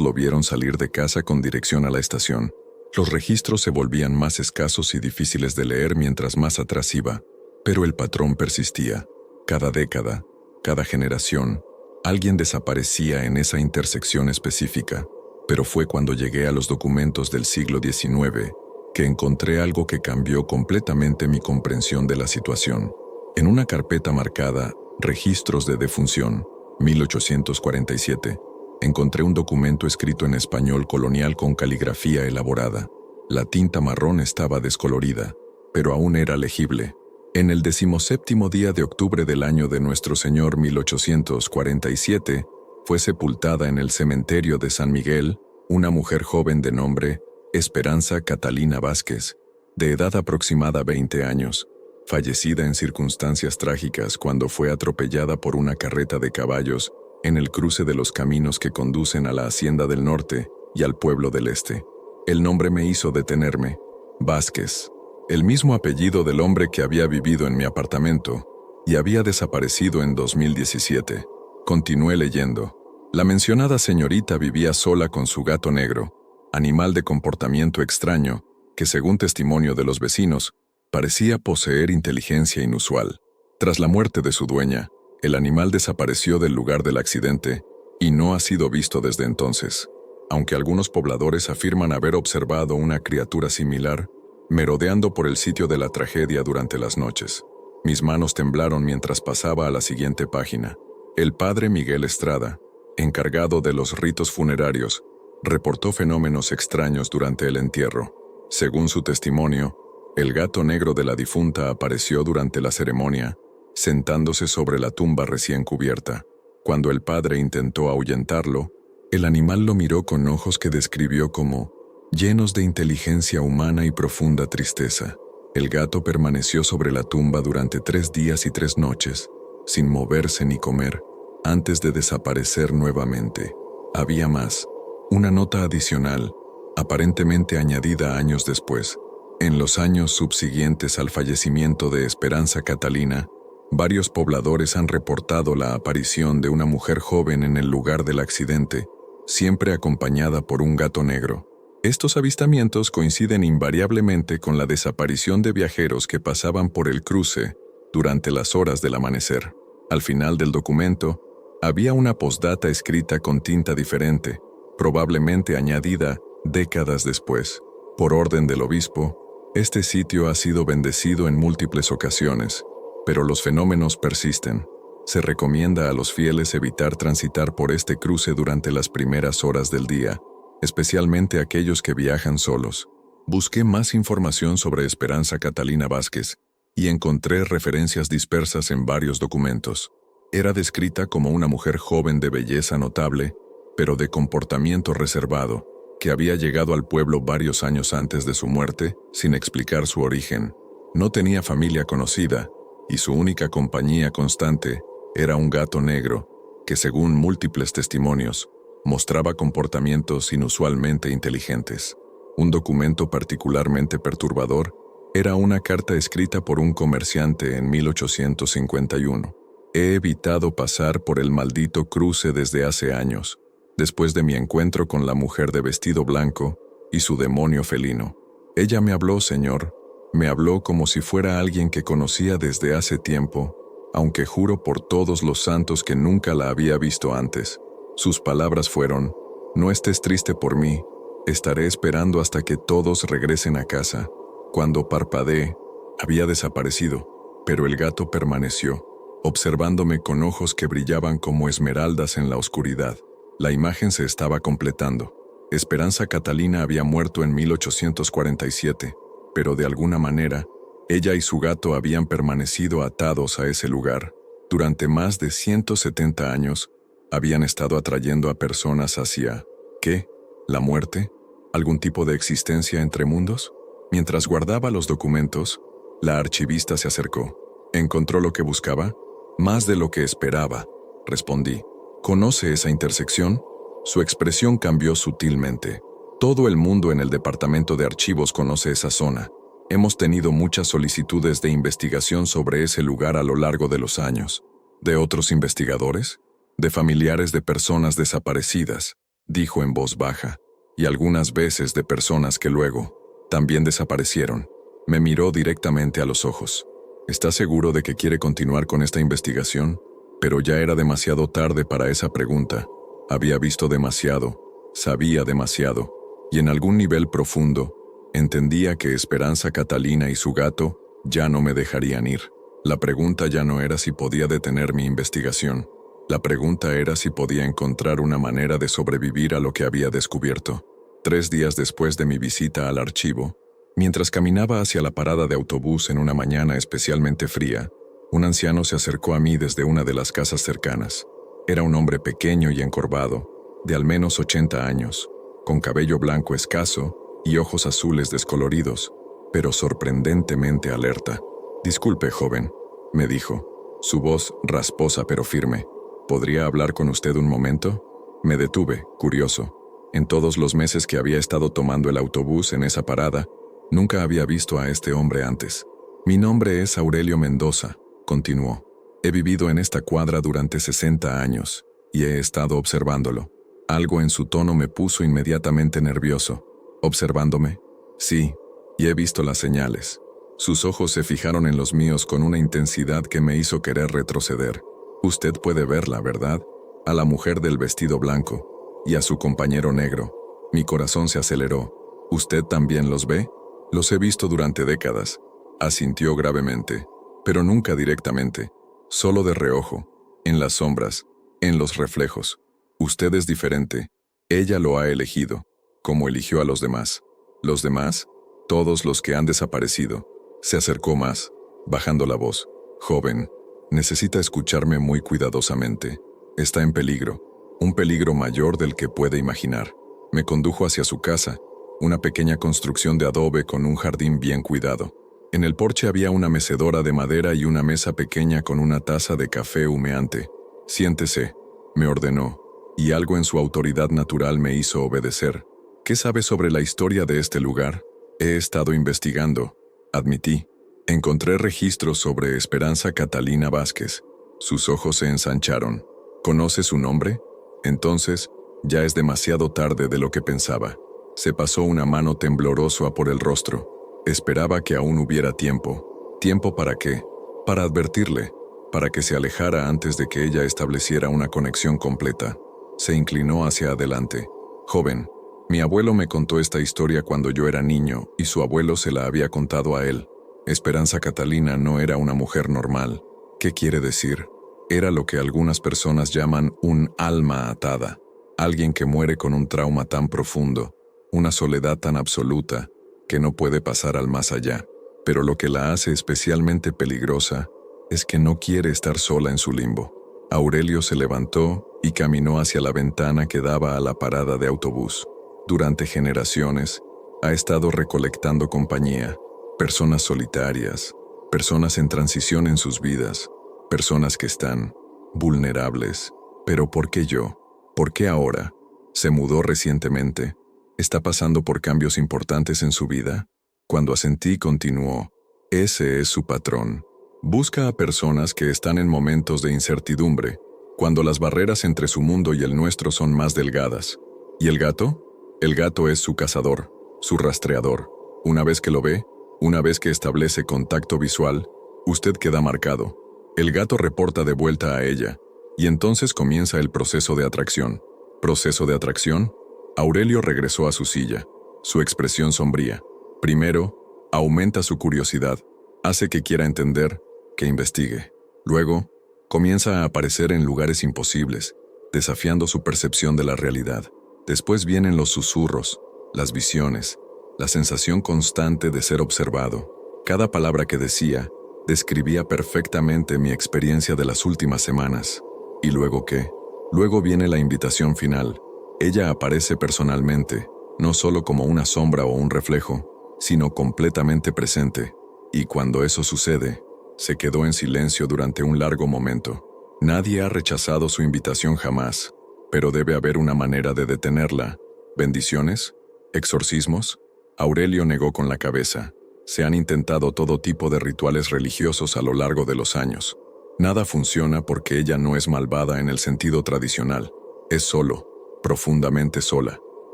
S1: lo vieron salir de casa con dirección a la estación. Los registros se volvían más escasos y difíciles de leer mientras más atrás iba, pero el patrón persistía. Cada década, cada generación, alguien desaparecía en esa intersección específica, pero fue cuando llegué a los documentos del siglo XIX que encontré algo que cambió completamente mi comprensión de la situación. En una carpeta marcada Registros de defunción, 1847, encontré un documento escrito en español colonial con caligrafía elaborada. La tinta marrón estaba descolorida, pero aún era legible. En el 17º día de octubre del año de Nuestro Señor 1847, fue sepultada en el cementerio de San Miguel una mujer joven de nombre Esperanza Catalina Vázquez, de edad aproximada 20 años, fallecida en circunstancias trágicas cuando fue atropellada por una carreta de caballos en el cruce de los caminos que conducen a la Hacienda del Norte y al Pueblo del Este. El nombre me hizo detenerme. Vázquez, el mismo apellido del hombre que había vivido en mi apartamento y había desaparecido en 2017. Continué leyendo. La mencionada señorita vivía sola con su gato negro, animal de comportamiento extraño que, según testimonio de los vecinos, parecía poseer inteligencia inusual. Tras la muerte de su dueña, el animal desapareció del lugar del accidente y no ha sido visto desde entonces. Aunque algunos pobladores afirman haber observado una criatura similar merodeando por el sitio de la tragedia durante las noches. Mis manos temblaron mientras pasaba a la siguiente página. El padre Miguel Estrada, encargado de los ritos funerarios, reportó fenómenos extraños durante el entierro. Según su testimonio, el gato negro de la difunta apareció durante la ceremonia, sentándose sobre la tumba recién cubierta. Cuando el padre intentó ahuyentarlo, el animal lo miró con ojos que describió como llenos de inteligencia humana y profunda tristeza. El gato permaneció sobre la tumba durante 3 días y 3 noches, sin moverse ni comer, antes de desaparecer nuevamente. Había más. Una nota adicional, aparentemente añadida años después. En los años subsiguientes al fallecimiento de Esperanza Catalina, varios pobladores han reportado la aparición de una mujer joven en el lugar del accidente, siempre acompañada por un gato negro. Estos avistamientos coinciden invariablemente con la desaparición de viajeros que pasaban por el cruce durante las horas del amanecer. Al final del documento, había una postdata escrita con tinta diferente, probablemente añadida décadas después. Por orden del obispo, este sitio ha sido bendecido en múltiples ocasiones, pero los fenómenos persisten. Se recomienda a los fieles evitar transitar por este cruce durante las primeras horas del día, especialmente aquellos que viajan solos. Busqué más información sobre Esperanza Catalina Vázquez y encontré referencias dispersas en varios documentos. Era descrita como una mujer joven de belleza notable, pero de comportamiento reservado, que había llegado al pueblo varios años antes de su muerte, sin explicar su origen. No tenía familia conocida, y su única compañía constante era un gato negro, que según múltiples testimonios, mostraba comportamientos inusualmente inteligentes. Un documento particularmente perturbador era una carta escrita por un comerciante en 1851. He evitado pasar por el maldito cruce desde hace años, después de mi encuentro con la mujer de vestido blanco y su demonio felino. Ella me habló, señor, me habló como si fuera alguien que conocía desde hace tiempo, aunque juro por todos los santos que nunca la había visto antes. Sus palabras fueron: no estés triste por mí, estaré esperando hasta que todos regresen a casa. Cuando parpadeé, había desaparecido, pero el gato permaneció, observándome con ojos que brillaban como esmeraldas en la oscuridad. La imagen se estaba completando. Esperanza Catalina había muerto en 1847, pero de alguna manera, ella y su gato habían permanecido atados a ese lugar. Durante más de 170 años, habían estado atrayendo a personas hacia, ¿qué? ¿La muerte? ¿Algún tipo de existencia entre mundos? Mientras guardaba los documentos, la archivista se acercó. ¿Encontró lo que buscaba? Más de lo que esperaba, respondí. ¿Conoce esa intersección? Su expresión cambió sutilmente. Todo el mundo en el departamento de archivos conoce esa zona. Hemos tenido muchas solicitudes de investigación sobre ese lugar a lo largo de los años. ¿De otros investigadores? De familiares de personas desaparecidas, dijo en voz baja, y algunas veces de personas que luego también desaparecieron. Me miró directamente a los ojos. ¿Está seguro de que quiere continuar con esta investigación? Pero ya era demasiado tarde para esa pregunta. Había visto demasiado, sabía demasiado, y en algún nivel profundo, entendía que Esperanza Catalina y su gato ya no me dejarían ir. La pregunta ya no era si podía detener mi investigación. La pregunta era si podía encontrar una manera de sobrevivir a lo que había descubierto. 3 días después de mi visita al archivo, mientras caminaba hacia la parada de autobús en una mañana especialmente fría, un anciano se acercó a mí desde una de las casas cercanas. Era un hombre pequeño y encorvado, de al menos 80 años, con cabello blanco escaso y ojos azules descoloridos, pero sorprendentemente alerta. «Disculpe, joven», me dijo, su voz rasposa pero firme. «¿Podría hablar con usted un momento?» Me detuve, curioso. En todos los meses que había estado tomando el autobús en esa parada, nunca había visto a este hombre antes. «Mi nombre es Aurelio Mendoza», continuó. «He vivido en esta cuadra durante 60 años, y he estado observándolo». Algo en su tono me puso inmediatamente nervioso. ¿Observándome? Sí, y he visto las señales. Sus ojos se fijaron en los míos con una intensidad que me hizo querer retroceder. Usted puede verla, ¿verdad? A la mujer del vestido blanco, y a su compañero negro. Mi corazón se aceleró. ¿Usted también los ve? Los he visto durante décadas. Asintió gravemente, pero nunca directamente, solo de reojo, en las sombras, en los reflejos. Usted es diferente. Ella lo ha elegido, como eligió a los demás. ¿Los demás? Todos los que han desaparecido. Se acercó más, bajando la voz. Joven, necesita escucharme muy cuidadosamente. Está en peligro, un peligro mayor del que puede imaginar. Me condujo hacia su casa, una pequeña construcción de adobe con un jardín bien cuidado. En el porche había una mecedora de madera y una mesa pequeña con una taza de café humeante. Siéntese, me ordenó, y algo en su autoridad natural me hizo obedecer. ¿Qué sabe sobre la historia de este lugar? He estado investigando, admití. Encontré registros sobre Esperanza Catalina Vázquez. Sus ojos se ensancharon. ¿Conoce su nombre? Entonces, ya es demasiado tarde de lo que pensaba. Se pasó una mano temblorosa por el rostro. Esperaba que aún hubiera tiempo. ¿Tiempo para qué? Para advertirle, para que se alejara antes de que ella estableciera una conexión completa. Se inclinó hacia adelante. Joven, mi abuelo me contó esta historia cuando yo era niño y su abuelo se la había contado a él. Esperanza Catalina no era una mujer normal. ¿Qué quiere decir? Era lo que algunas personas llaman un alma atada. Alguien que muere con un trauma tan profundo, una soledad tan absoluta, que no puede pasar al más allá. Pero lo que la hace especialmente peligrosa es que no quiere estar sola en su limbo. Aurelio se levantó y caminó hacia la ventana que daba a la parada de autobús. Durante generaciones, ha estado recolectando compañía, personas solitarias, personas en transición en sus vidas, personas que están vulnerables. Pero ¿por qué yo? ¿Por qué ahora? ¿Se mudó recientemente? ¿Está pasando por cambios importantes en su vida? Cuando asentí, continuó. Ese es su patrón. Busca a personas que están en momentos de incertidumbre, cuando las barreras entre su mundo y el nuestro son más delgadas. ¿Y el gato? El gato es su cazador, su rastreador. Una vez que lo ve, una vez que establece contacto visual, usted queda marcado. El gato reporta de vuelta a ella, y entonces comienza el proceso de atracción. ¿Proceso de atracción? Aurelio regresó a su silla, su expresión sombría. Primero, aumenta su curiosidad, hace que quiera entender, que investigue. Luego, comienza a aparecer en lugares imposibles, desafiando su percepción de la realidad. Después vienen los susurros, las visiones, la sensación constante de ser observado. Cada palabra que decía describía perfectamente mi experiencia de las últimas semanas. ¿Y luego qué? Luego viene la invitación final. Ella aparece personalmente, no solo como una sombra o un reflejo, sino completamente presente. Y cuando eso sucede, se quedó en silencio durante un largo momento. Nadie ha rechazado su invitación jamás, pero debe haber una manera de detenerla. ¿Bendiciones? ¿Exorcismos? Aurelio negó con la cabeza. Se han intentado todo tipo de rituales religiosos a lo largo de los años. Nada funciona porque ella no es malvada en el sentido tradicional. Es solo, profundamente sola,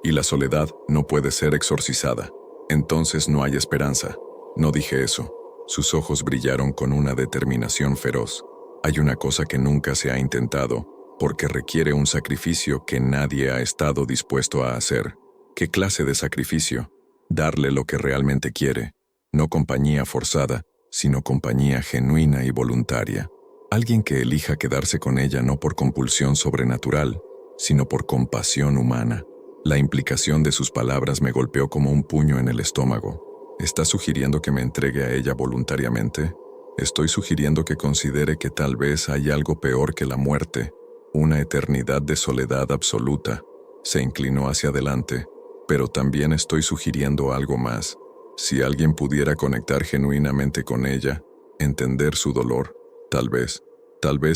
S1: y la soledad no puede ser exorcizada. Entonces no hay esperanza. No dije eso. Sus ojos brillaron con una determinación feroz. Hay una cosa que nunca se ha intentado, porque requiere un sacrificio que nadie ha estado dispuesto a hacer. ¿Qué clase de sacrificio? Darle lo que realmente quiere. No compañía forzada, sino compañía genuina y voluntaria. Alguien que elija quedarse con ella no por compulsión sobrenatural, sino por compasión humana. La implicación de sus palabras me golpeó como un puño en el estómago. ¿Está sugiriendo que me entregue a ella voluntariamente? Estoy sugiriendo que considere que tal vez hay algo peor que la muerte, una eternidad de soledad absoluta. Se inclinó hacia adelante, pero también estoy sugiriendo algo más. Si alguien pudiera conectar genuinamente con ella, entender su dolor, tal vez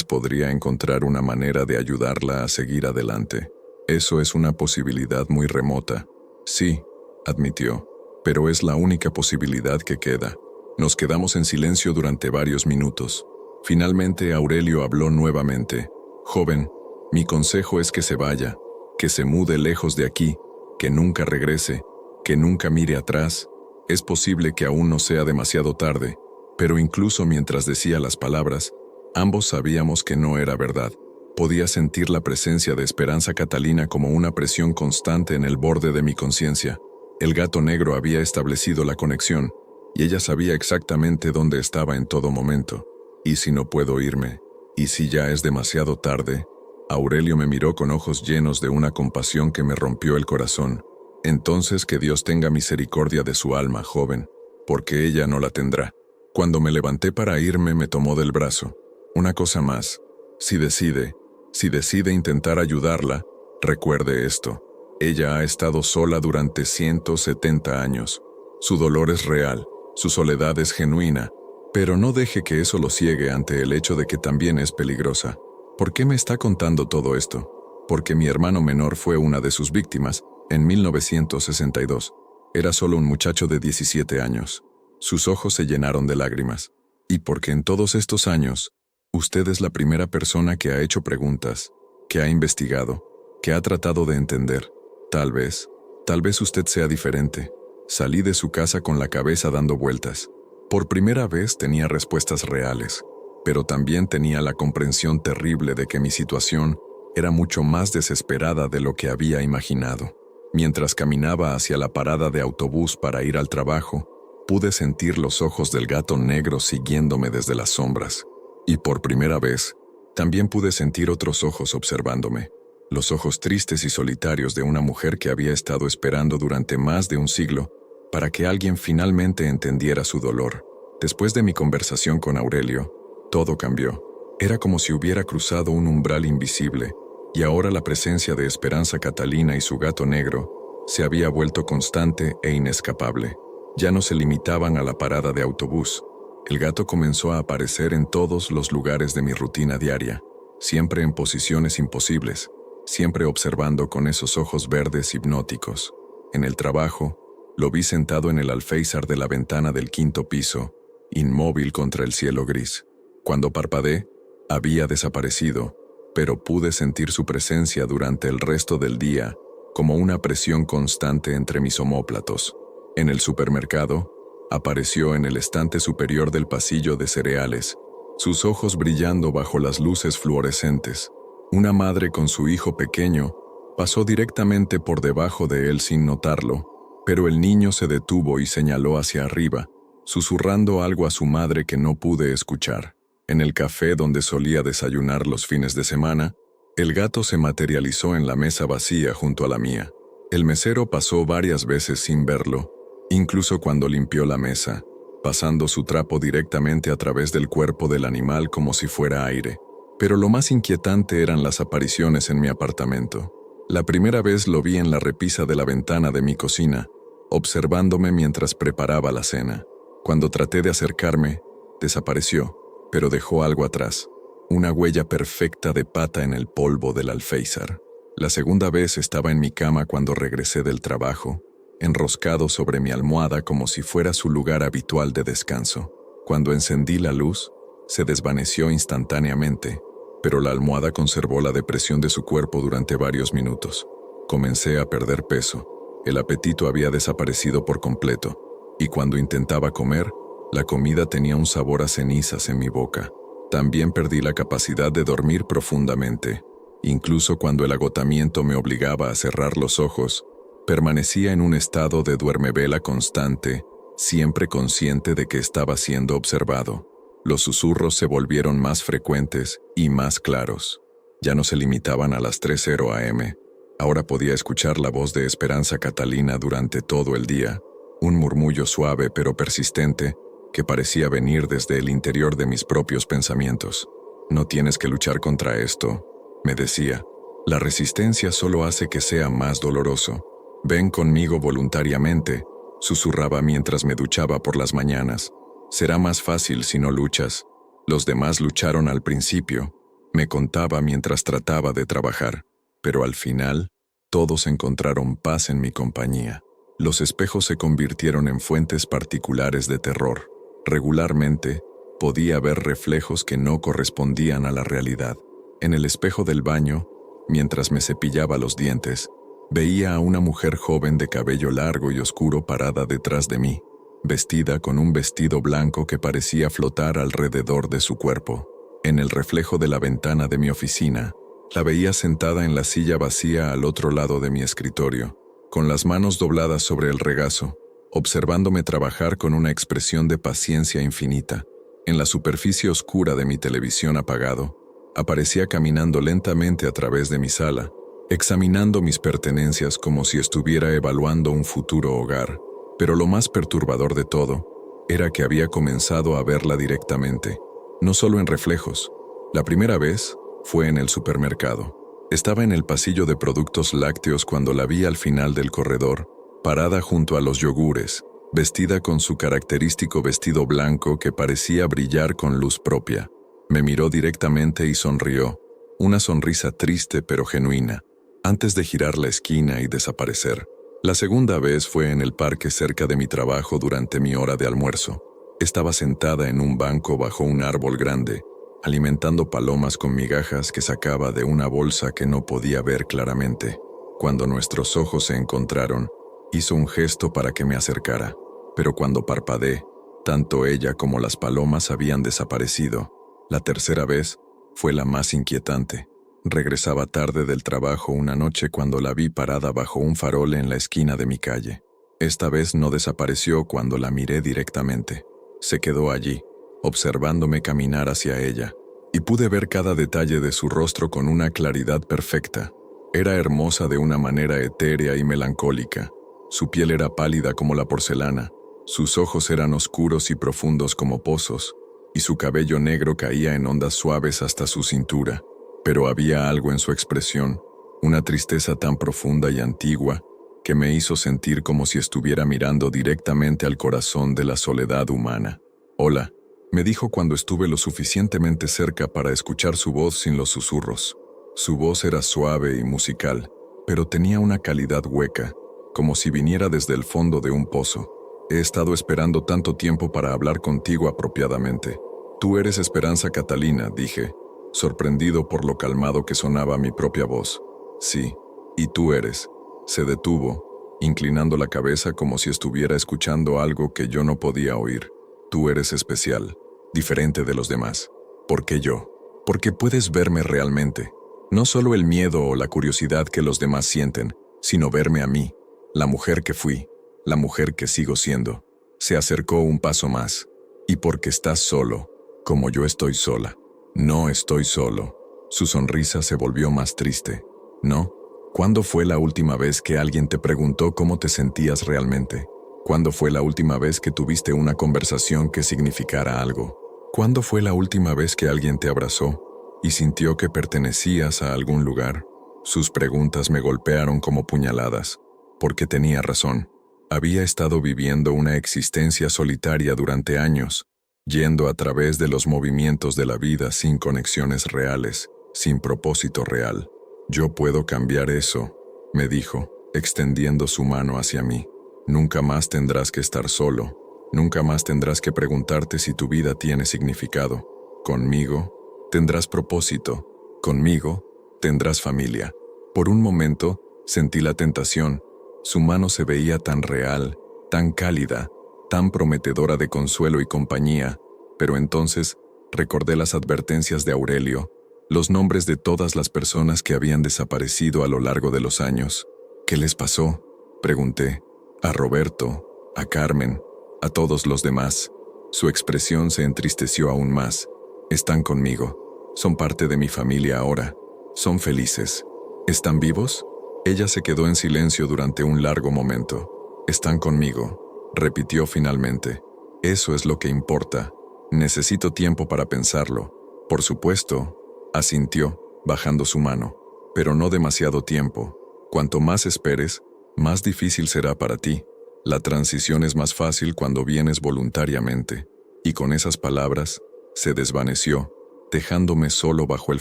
S1: podría encontrar una manera de ayudarla a seguir adelante. Eso es una posibilidad muy remota. Sí, admitió, pero es la única posibilidad que queda. Nos quedamos en silencio durante varios minutos. Finalmente Aurelio habló nuevamente. Joven, mi consejo es que se vaya, que se mude lejos de aquí, que nunca regrese, que nunca mire atrás. Es posible que aún no sea demasiado tarde, pero incluso mientras decía las palabras, ambos sabíamos que no era verdad. Podía sentir la presencia de Esperanza Catalina como una presión constante en el borde de mi conciencia. El gato negro había establecido la conexión, y ella sabía exactamente dónde estaba en todo momento. ¿Y si no puedo irme? ¿Y si ya es demasiado tarde? Aurelio me miró con ojos llenos de una compasión que me rompió el corazón. Entonces que Dios tenga misericordia de su alma, joven, porque ella no la tendrá. Cuando me levanté para irme, me tomó del brazo. Una cosa más, si decide intentar ayudarla, recuerde esto. Ella ha estado sola durante 170 años. Su dolor es real, su soledad es genuina, pero no deje que eso lo ciegue ante el hecho de que también es peligrosa. ¿Por qué me está contando todo esto? Porque mi hermano menor fue una de sus víctimas en 1962. Era solo un muchacho de 17 años. Sus ojos se llenaron de lágrimas. Y porque en todos estos años, usted es la primera persona que ha hecho preguntas, que ha investigado, que ha tratado de entender. Tal vez usted sea diferente. Salí de su casa con la cabeza dando vueltas. Por primera vez tenía respuestas reales, pero también tenía la comprensión terrible de que mi situación era mucho más desesperada de lo que había imaginado. Mientras caminaba hacia la parada de autobús para ir al trabajo, pude sentir los ojos del gato negro siguiéndome desde las sombras. Y por primera vez, también pude sentir otros ojos observándome. Los ojos tristes y solitarios de una mujer que había estado esperando durante más de un siglo para que alguien finalmente entendiera su dolor. Después de mi conversación con Aurelio, todo cambió. Era como si hubiera cruzado un umbral invisible, y ahora la presencia de Esperanza Catalina y su gato negro se había vuelto constante e inescapable. Ya no se limitaban a la parada de autobús. El gato comenzó a aparecer en todos los lugares de mi rutina diaria, siempre en posiciones imposibles, siempre observando con esos ojos verdes hipnóticos. En el trabajo, lo vi sentado en el alféizar de la ventana del 5º piso, inmóvil contra el cielo gris. Cuando parpadeé, había desaparecido, pero pude sentir su presencia durante el resto del día, como una presión constante entre mis omóplatos. En el supermercado, apareció en el estante superior del pasillo de cereales, sus ojos brillando bajo las luces fluorescentes. Una madre con su hijo pequeño pasó directamente por debajo de él sin notarlo, pero el niño se detuvo y señaló hacia arriba, susurrando algo a su madre que no pude escuchar. En el café donde solía desayunar los fines de semana, el gato se materializó en la mesa vacía junto a la mía. El mesero pasó varias veces sin verlo, incluso cuando limpió la mesa, pasando su trapo directamente a través del cuerpo del animal como si fuera aire. Pero lo más inquietante eran las apariciones en mi apartamento. La primera vez lo vi en la repisa de la ventana de mi cocina, observándome mientras preparaba la cena. Cuando traté de acercarme, desapareció, pero dejó algo atrás, una huella perfecta de pata en el polvo del alféizar. La segunda vez estaba en mi cama cuando regresé del trabajo. enroscado sobre mi almohada como si fuera su lugar habitual de descanso. Cuando encendí la luz, se desvaneció instantáneamente, pero la almohada conservó la depresión de su cuerpo durante varios minutos. Comencé a perder peso. El apetito había desaparecido por completo, y cuando intentaba comer, la comida tenía un sabor a cenizas en mi boca. También perdí la capacidad de dormir profundamente. Incluso cuando el agotamiento me obligaba a cerrar los ojos, permanecía en un estado de duermevela constante, siempre consciente de que estaba siendo observado. Los susurros se volvieron más frecuentes y más claros. Ya no se limitaban a las 3:00 am. Ahora podía escuchar la voz de Esperanza Catalina durante todo el día, un murmullo suave pero persistente que parecía venir desde el interior de mis propios pensamientos. No tienes que luchar contra esto, me decía. La resistencia solo hace que sea más doloroso. Ven conmigo voluntariamente, susurraba mientras me duchaba por las mañanas. Será más fácil si no luchas. Los demás lucharon al principio, me contaba mientras trataba de trabajar, pero al final, todos encontraron paz en mi compañía. Los espejos se convirtieron en fuentes particulares de terror. Regularmente, podía ver reflejos que no correspondían a la realidad. En el espejo del baño, mientras me cepillaba los dientes, veía a una mujer joven de cabello largo y oscuro parada detrás de mí, vestida con un vestido blanco que parecía flotar alrededor de su cuerpo. En el reflejo de la ventana de mi oficina, la veía sentada en la silla vacía al otro lado de mi escritorio, con las manos dobladas sobre el regazo, observándome trabajar con una expresión de paciencia infinita. En la superficie oscura de mi televisión apagado, aparecía caminando lentamente a través de mi sala, examinando mis pertenencias como si estuviera evaluando un futuro hogar. Pero lo más perturbador de todo era que había comenzado a verla directamente, no solo en reflejos. La primera vez fue en el supermercado. Estaba en el pasillo de productos lácteos cuando la vi al final del corredor, parada junto a los yogures, vestida con su característico vestido blanco que parecía brillar con luz propia. Me miró directamente y sonrió, una sonrisa triste pero genuina, antes de girar la esquina y desaparecer. La segunda vez fue en el parque cerca de mi trabajo durante mi hora de almuerzo. Estaba sentada en un banco bajo un árbol grande, alimentando palomas con migajas que sacaba de una bolsa que no podía ver claramente. Cuando nuestros ojos se encontraron, hizo un gesto para que me acercara, pero cuando parpadeé, tanto ella como las palomas habían desaparecido. La tercera vez fue la más inquietante. Regresaba tarde del trabajo una noche cuando la vi parada bajo un farol en la esquina de mi calle. Esta vez no desapareció cuando la miré directamente. Se quedó allí, observándome caminar hacia ella, y pude ver cada detalle de su rostro con una claridad perfecta. Era hermosa de una manera etérea y melancólica. Su piel era pálida como la porcelana, sus ojos eran oscuros y profundos como pozos, y su cabello negro caía en ondas suaves hasta su cintura. Pero había algo en su expresión, una tristeza tan profunda y antigua, que me hizo sentir como si estuviera mirando directamente al corazón de la soledad humana. «Hola», me dijo cuando estuve lo suficientemente cerca para escuchar su voz sin los susurros. Su voz era suave y musical, pero tenía una calidad hueca, como si viniera desde el fondo de un pozo. «He estado esperando tanto tiempo para hablar contigo apropiadamente. Tú eres Esperanza Catalina», dije, sorprendido por lo calmado que sonaba mi propia voz. «Sí, y tú eres». Se detuvo, inclinando la cabeza como si estuviera escuchando algo que yo no podía oír. «Tú eres especial, diferente de los demás». «¿Por qué yo?» «Porque puedes verme realmente. No solo el miedo o la curiosidad que los demás sienten, sino verme a mí, la mujer que fui, la mujer que sigo siendo». Se acercó un paso más. «Y porque estás solo, como yo estoy sola». «No estoy solo». Su sonrisa se volvió más triste. «¿No? ¿Cuándo fue la última vez que alguien te preguntó cómo te sentías realmente? ¿Cuándo fue la última vez que tuviste una conversación que significara algo? ¿Cuándo fue la última vez que alguien te abrazó y sintió que pertenecías a algún lugar?» Sus preguntas me golpearon como puñaladas, porque tenía razón. Había estado viviendo una existencia solitaria durante años, yendo a través de los movimientos de la vida sin conexiones reales, sin propósito real. «Yo puedo cambiar eso», me dijo, extendiendo su mano hacia mí. Nunca más tendrás que estar solo. Nunca más tendrás que preguntarte si tu vida tiene significado. Conmigo tendrás propósito. Conmigo tendrás familia. Por un momento sentí la tentación. Su mano se veía tan real, tan cálida, tan prometedora de consuelo y compañía, pero entonces recordé las advertencias de Aurelio, los nombres de todas las personas que habían desaparecido a lo largo de los años. ¿Qué les pasó?, pregunté. A Roberto, a Carmen, a todos los demás. Su expresión se entristeció aún más. Están conmigo. Son parte de mi familia ahora. Son felices. ¿Están vivos? Ella se quedó en silencio durante un largo momento. Están conmigo, repitió finalmente. Eso es lo que importa. Necesito tiempo para pensarlo. Por supuesto, asintió, bajando su mano. Pero no demasiado tiempo. Cuanto más esperes, más difícil será para ti. La transición es más fácil cuando vienes voluntariamente. Y con esas palabras, se desvaneció, dejándome solo bajo el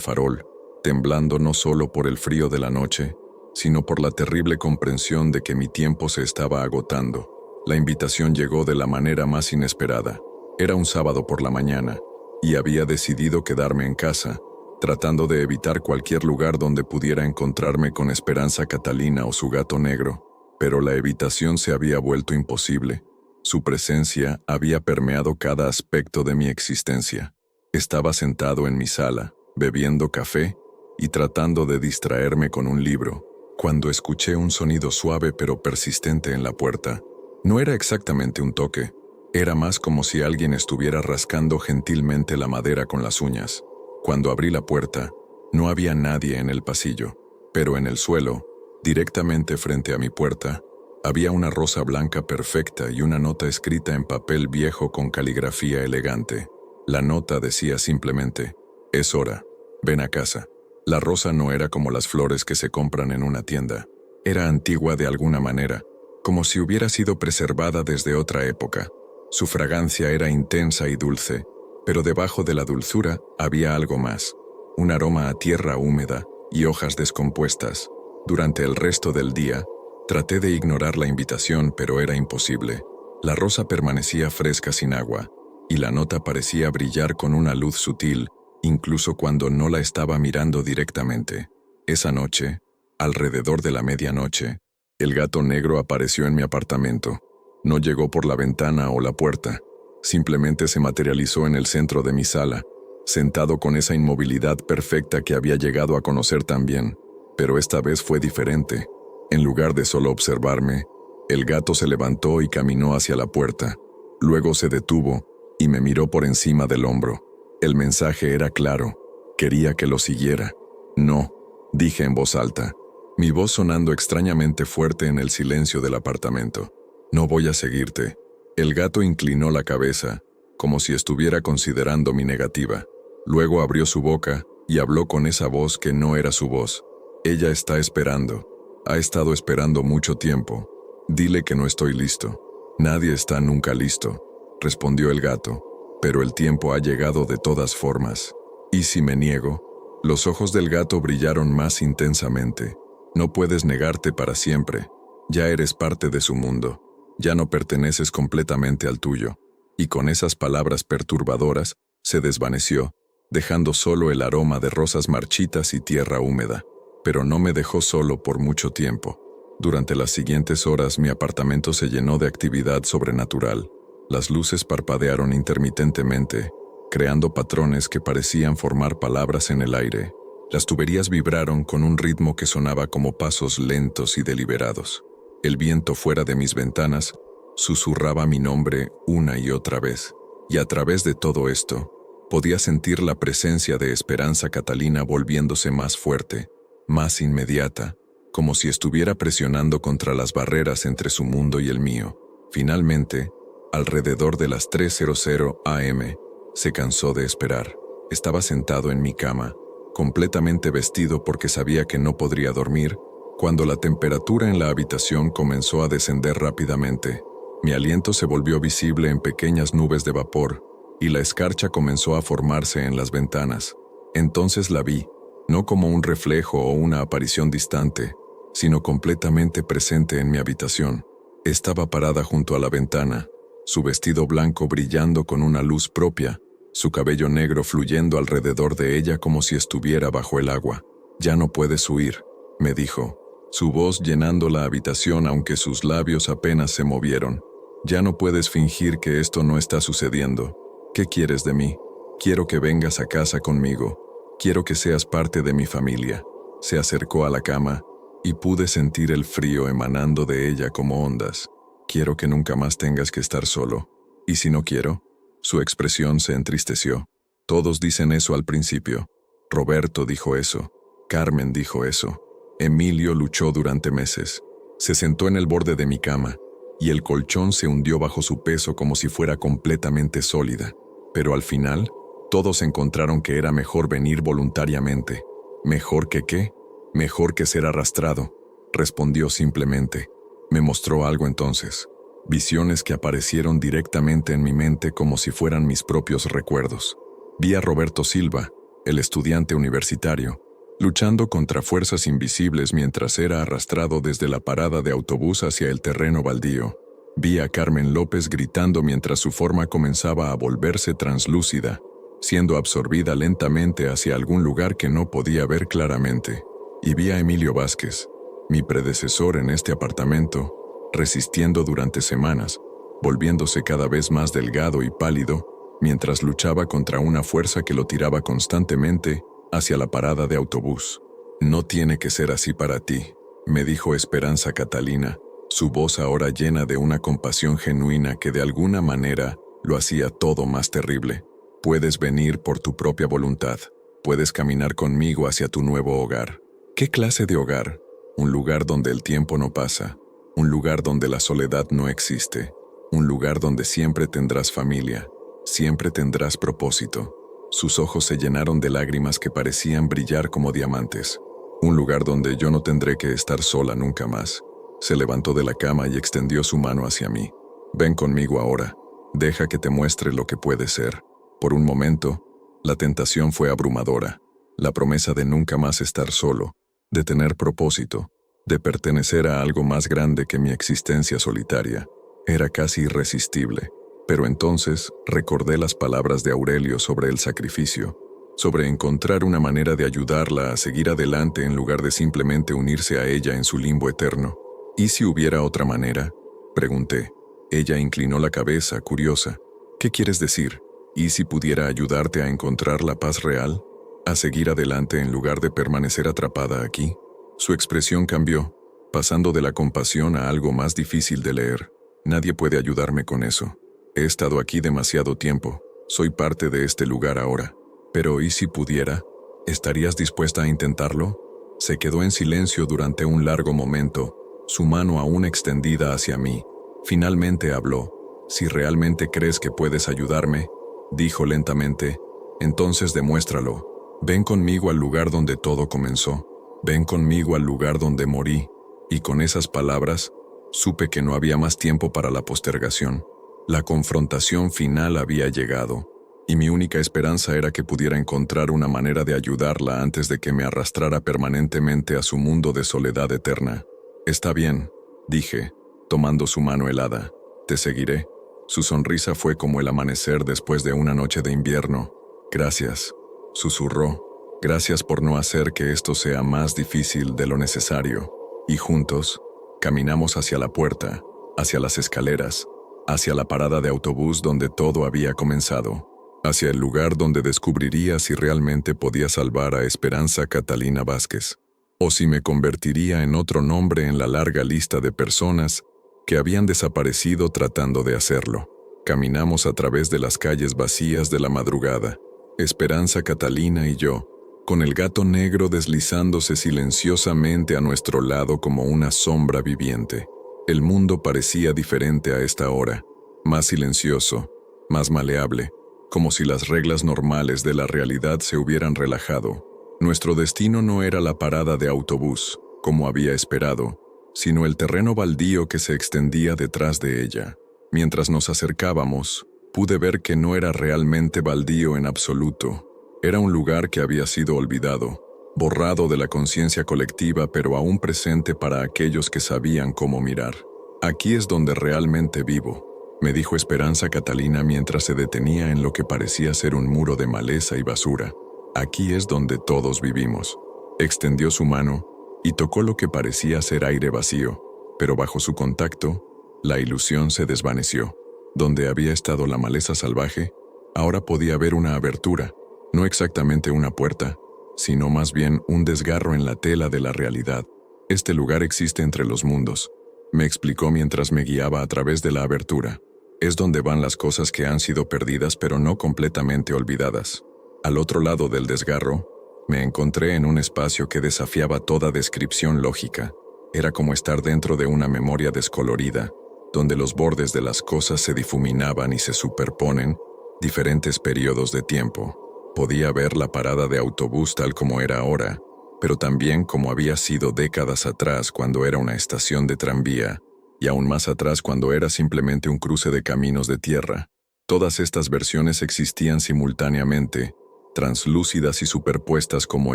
S1: farol, temblando no solo por el frío de la noche, sino por la terrible comprensión de que mi tiempo se estaba agotando. La invitación llegó de la manera más inesperada. Era un sábado por la mañana, y había decidido quedarme en casa, tratando de evitar cualquier lugar donde pudiera encontrarme con Esperanza Catalina o su gato negro, pero la evitación se había vuelto imposible. Su presencia había permeado cada aspecto de mi existencia. Estaba sentado en mi sala, bebiendo café y tratando de distraerme con un libro, cuando escuché un sonido suave pero persistente en la puerta. No era exactamente un toque, era más como si alguien estuviera rascando gentilmente la madera con las uñas. Cuando abrí la puerta, no había nadie en el pasillo, pero en el suelo, directamente frente a mi puerta, había una rosa blanca perfecta y una nota escrita en papel viejo con caligrafía elegante. La nota decía simplemente: «Es hora, ven a casa». La rosa no era como las flores que se compran en una tienda. Era antigua de alguna manera, como si hubiera sido preservada desde otra época. Su fragancia era intensa y dulce, pero debajo de la dulzura había algo más, un aroma a tierra húmeda y hojas descompuestas. Durante el resto del día, traté de ignorar la invitación, pero era imposible. La rosa permanecía fresca sin agua, y la nota parecía brillar con una luz sutil, incluso cuando no la estaba mirando directamente. Esa noche, alrededor de la medianoche, el gato negro apareció en mi apartamento. No llegó por la ventana o la puerta, simplemente se materializó en el centro de mi sala, sentado con esa inmovilidad perfecta que había llegado a conocer tan bien. Pero esta vez fue diferente. En lugar de solo observarme, el gato se levantó y caminó hacia la puerta. Luego se detuvo y me miró por encima del hombro. El mensaje era claro. Quería que lo siguiera. «No», dije en voz alta, mi voz sonando extrañamente fuerte en el silencio del apartamento. «No voy a seguirte». El gato inclinó la cabeza, como si estuviera considerando mi negativa. Luego abrió su boca y habló con esa voz que no era su voz. «Ella está esperando. Ha estado esperando mucho tiempo. Dile que no estoy listo». «Nadie está nunca listo», respondió el gato, «pero el tiempo ha llegado de todas formas». «¿Y si me niego?». Los ojos del gato brillaron más intensamente. «No puedes negarte para siempre. Ya eres parte de su mundo. Ya no perteneces completamente al tuyo». Y con esas palabras perturbadoras, se desvaneció, dejando solo el aroma de rosas marchitas y tierra húmeda. Pero no me dejó solo por mucho tiempo. Durante las siguientes horas mi apartamento se llenó de actividad sobrenatural. Las luces parpadearon intermitentemente, creando patrones que parecían formar palabras en el aire. Las tuberías vibraron con un ritmo que sonaba como pasos lentos y deliberados. El viento fuera de mis ventanas susurraba mi nombre una y otra vez. Y a través de todo esto, podía sentir la presencia de Esperanza Catalina volviéndose más fuerte, más inmediata, como si estuviera presionando contra las barreras entre su mundo y el mío. Finalmente, alrededor de las 3:00 am, se cansó de esperar. Estaba sentado en mi cama, completamente vestido porque sabía que no podría dormir, cuando la temperatura en la habitación comenzó a descender rápidamente. Mi aliento se volvió visible en pequeñas nubes de vapor, y la escarcha comenzó a formarse en las ventanas. Entonces la vi, no como un reflejo o una aparición distante, sino completamente presente en mi habitación. Estaba parada junto a la ventana, su vestido blanco brillando con una luz propia, su cabello negro fluyendo alrededor de ella como si estuviera bajo el agua. «Ya no puedes huir», me dijo, su voz llenando la habitación aunque sus labios apenas se movieron. «Ya no puedes fingir que esto no está sucediendo. ¿Qué quieres de mí? Quiero que vengas a casa conmigo. Quiero que seas parte de mi familia». Se acercó a la cama y pude sentir el frío emanando de ella como ondas. «Quiero que nunca más tengas que estar solo. ¿Y si no quiero?». Su expresión se entristeció. «Todos dicen eso al principio. Roberto dijo eso. Carmen dijo eso. Emilio luchó durante meses. Se sentó en el borde de mi cama y el colchón se hundió bajo su peso como si fuera completamente sólida. Pero al final, todos encontraron que era mejor venir voluntariamente». «¿Mejor que qué?». «Mejor que ser arrastrado», respondió simplemente. Me mostró algo entonces. Visiones que aparecieron directamente en mi mente como si fueran mis propios recuerdos. Vi a Roberto Silva, el estudiante universitario, luchando contra fuerzas invisibles mientras era arrastrado desde la parada de autobús hacia el terreno baldío. Vi a Carmen López gritando mientras su forma comenzaba a volverse translúcida, siendo absorbida lentamente hacia algún lugar que no podía ver claramente. Y vi a Emilio Vázquez, mi predecesor en este apartamento, resistiendo durante semanas, volviéndose cada vez más delgado y pálido, mientras luchaba contra una fuerza que lo tiraba constantemente hacia la parada de autobús. «No tiene que ser así para ti», me dijo Esperanza Catalina, su voz ahora llena de una compasión genuina que de alguna manera lo hacía todo más terrible. «Puedes venir por tu propia voluntad. Puedes caminar conmigo hacia tu nuevo hogar». «¿Qué clase de hogar?». «Un lugar donde el tiempo no pasa. Un lugar donde la soledad no existe. Un lugar donde siempre tendrás familia. Siempre tendrás propósito». Sus ojos se llenaron de lágrimas que parecían brillar como diamantes. «Un lugar donde yo no tendré que estar sola nunca más». Se levantó de la cama y extendió su mano hacia mí. «Ven conmigo ahora. Deja que te muestre lo que puede ser». Por un momento, la tentación fue abrumadora. La promesa de nunca más estar solo, de tener propósito, de pertenecer a algo más grande que mi existencia solitaria, era casi irresistible. Pero entonces recordé las palabras de Aurelio sobre el sacrificio, sobre encontrar una manera de ayudarla a seguir adelante en lugar de simplemente unirse a ella en su limbo eterno. «¿Y si hubiera otra manera?», pregunté. Ella inclinó la cabeza, curiosa. «¿Qué quieres decir? ¿Y si pudiera ayudarte a encontrar la paz real? ¿A seguir adelante en lugar de permanecer atrapada aquí?». Su expresión cambió, pasando de la compasión a algo más difícil de leer. «Nadie puede ayudarme con eso. He estado aquí demasiado tiempo. Soy parte de este lugar ahora. Pero ¿y si pudiera? ¿Estarías dispuesta a intentarlo?». Se quedó en silencio durante un largo momento, su mano aún extendida hacia mí. Finalmente habló. «Si realmente crees que puedes ayudarme», dijo lentamente, «entonces demuéstralo. Ven conmigo al lugar donde todo comenzó. Ven conmigo al lugar donde morí». Y con esas palabras, supe que no había más tiempo para la postergación. La confrontación final había llegado, y mi única esperanza era que pudiera encontrar una manera de ayudarla antes de que me arrastrara permanentemente a su mundo de soledad eterna. «Está bien», dije, tomando su mano helada. «Te seguiré». Su sonrisa fue como el amanecer después de una noche de invierno. «Gracias», susurró. «Gracias por no hacer que esto sea más difícil de lo necesario». Y juntos, caminamos hacia la puerta, hacia las escaleras, hacia la parada de autobús donde todo había comenzado, hacia el lugar donde descubriría si realmente podía salvar a Esperanza Catalina Vázquez, o si me convertiría en otro nombre en la larga lista de personas que habían desaparecido tratando de hacerlo. Caminamos a través de las calles vacías de la madrugada, Esperanza Catalina y yo, con el gato negro deslizándose silenciosamente a nuestro lado como una sombra viviente. El mundo parecía diferente a esta hora, más silencioso, más maleable, como si las reglas normales de la realidad se hubieran relajado. Nuestro destino no era la parada de autobús, como había esperado, sino el terreno baldío que se extendía detrás de ella. Mientras nos acercábamos, pude ver que no era realmente baldío en absoluto. Era un lugar que había sido olvidado, borrado de la conciencia colectiva, pero aún presente para aquellos que sabían cómo mirar. Aquí es donde realmente vivo, me dijo Esperanza Catalina mientras se detenía en lo que parecía ser un muro de maleza y basura. Aquí es donde todos vivimos. Extendió su mano y tocó lo que parecía ser aire vacío, pero bajo su contacto, la ilusión se desvaneció. Donde había estado la maleza salvaje, ahora podía ver una abertura, no exactamente una puerta, sino más bien un desgarro en la tela de la realidad. Este lugar existe entre los mundos, me explicó mientras me guiaba a través de la abertura. Es donde van las cosas que han sido perdidas pero no completamente olvidadas. Al otro lado del desgarro, me encontré en un espacio que desafiaba toda descripción lógica. Era como estar dentro de una memoria descolorida, donde los bordes de las cosas se difuminaban y se superponen diferentes periodos de tiempo. Podía ver la parada de autobús tal como era ahora, pero también como había sido décadas atrás cuando era una estación de tranvía, y aún más atrás cuando era simplemente un cruce de caminos de tierra. Todas estas versiones existían simultáneamente, translúcidas y superpuestas como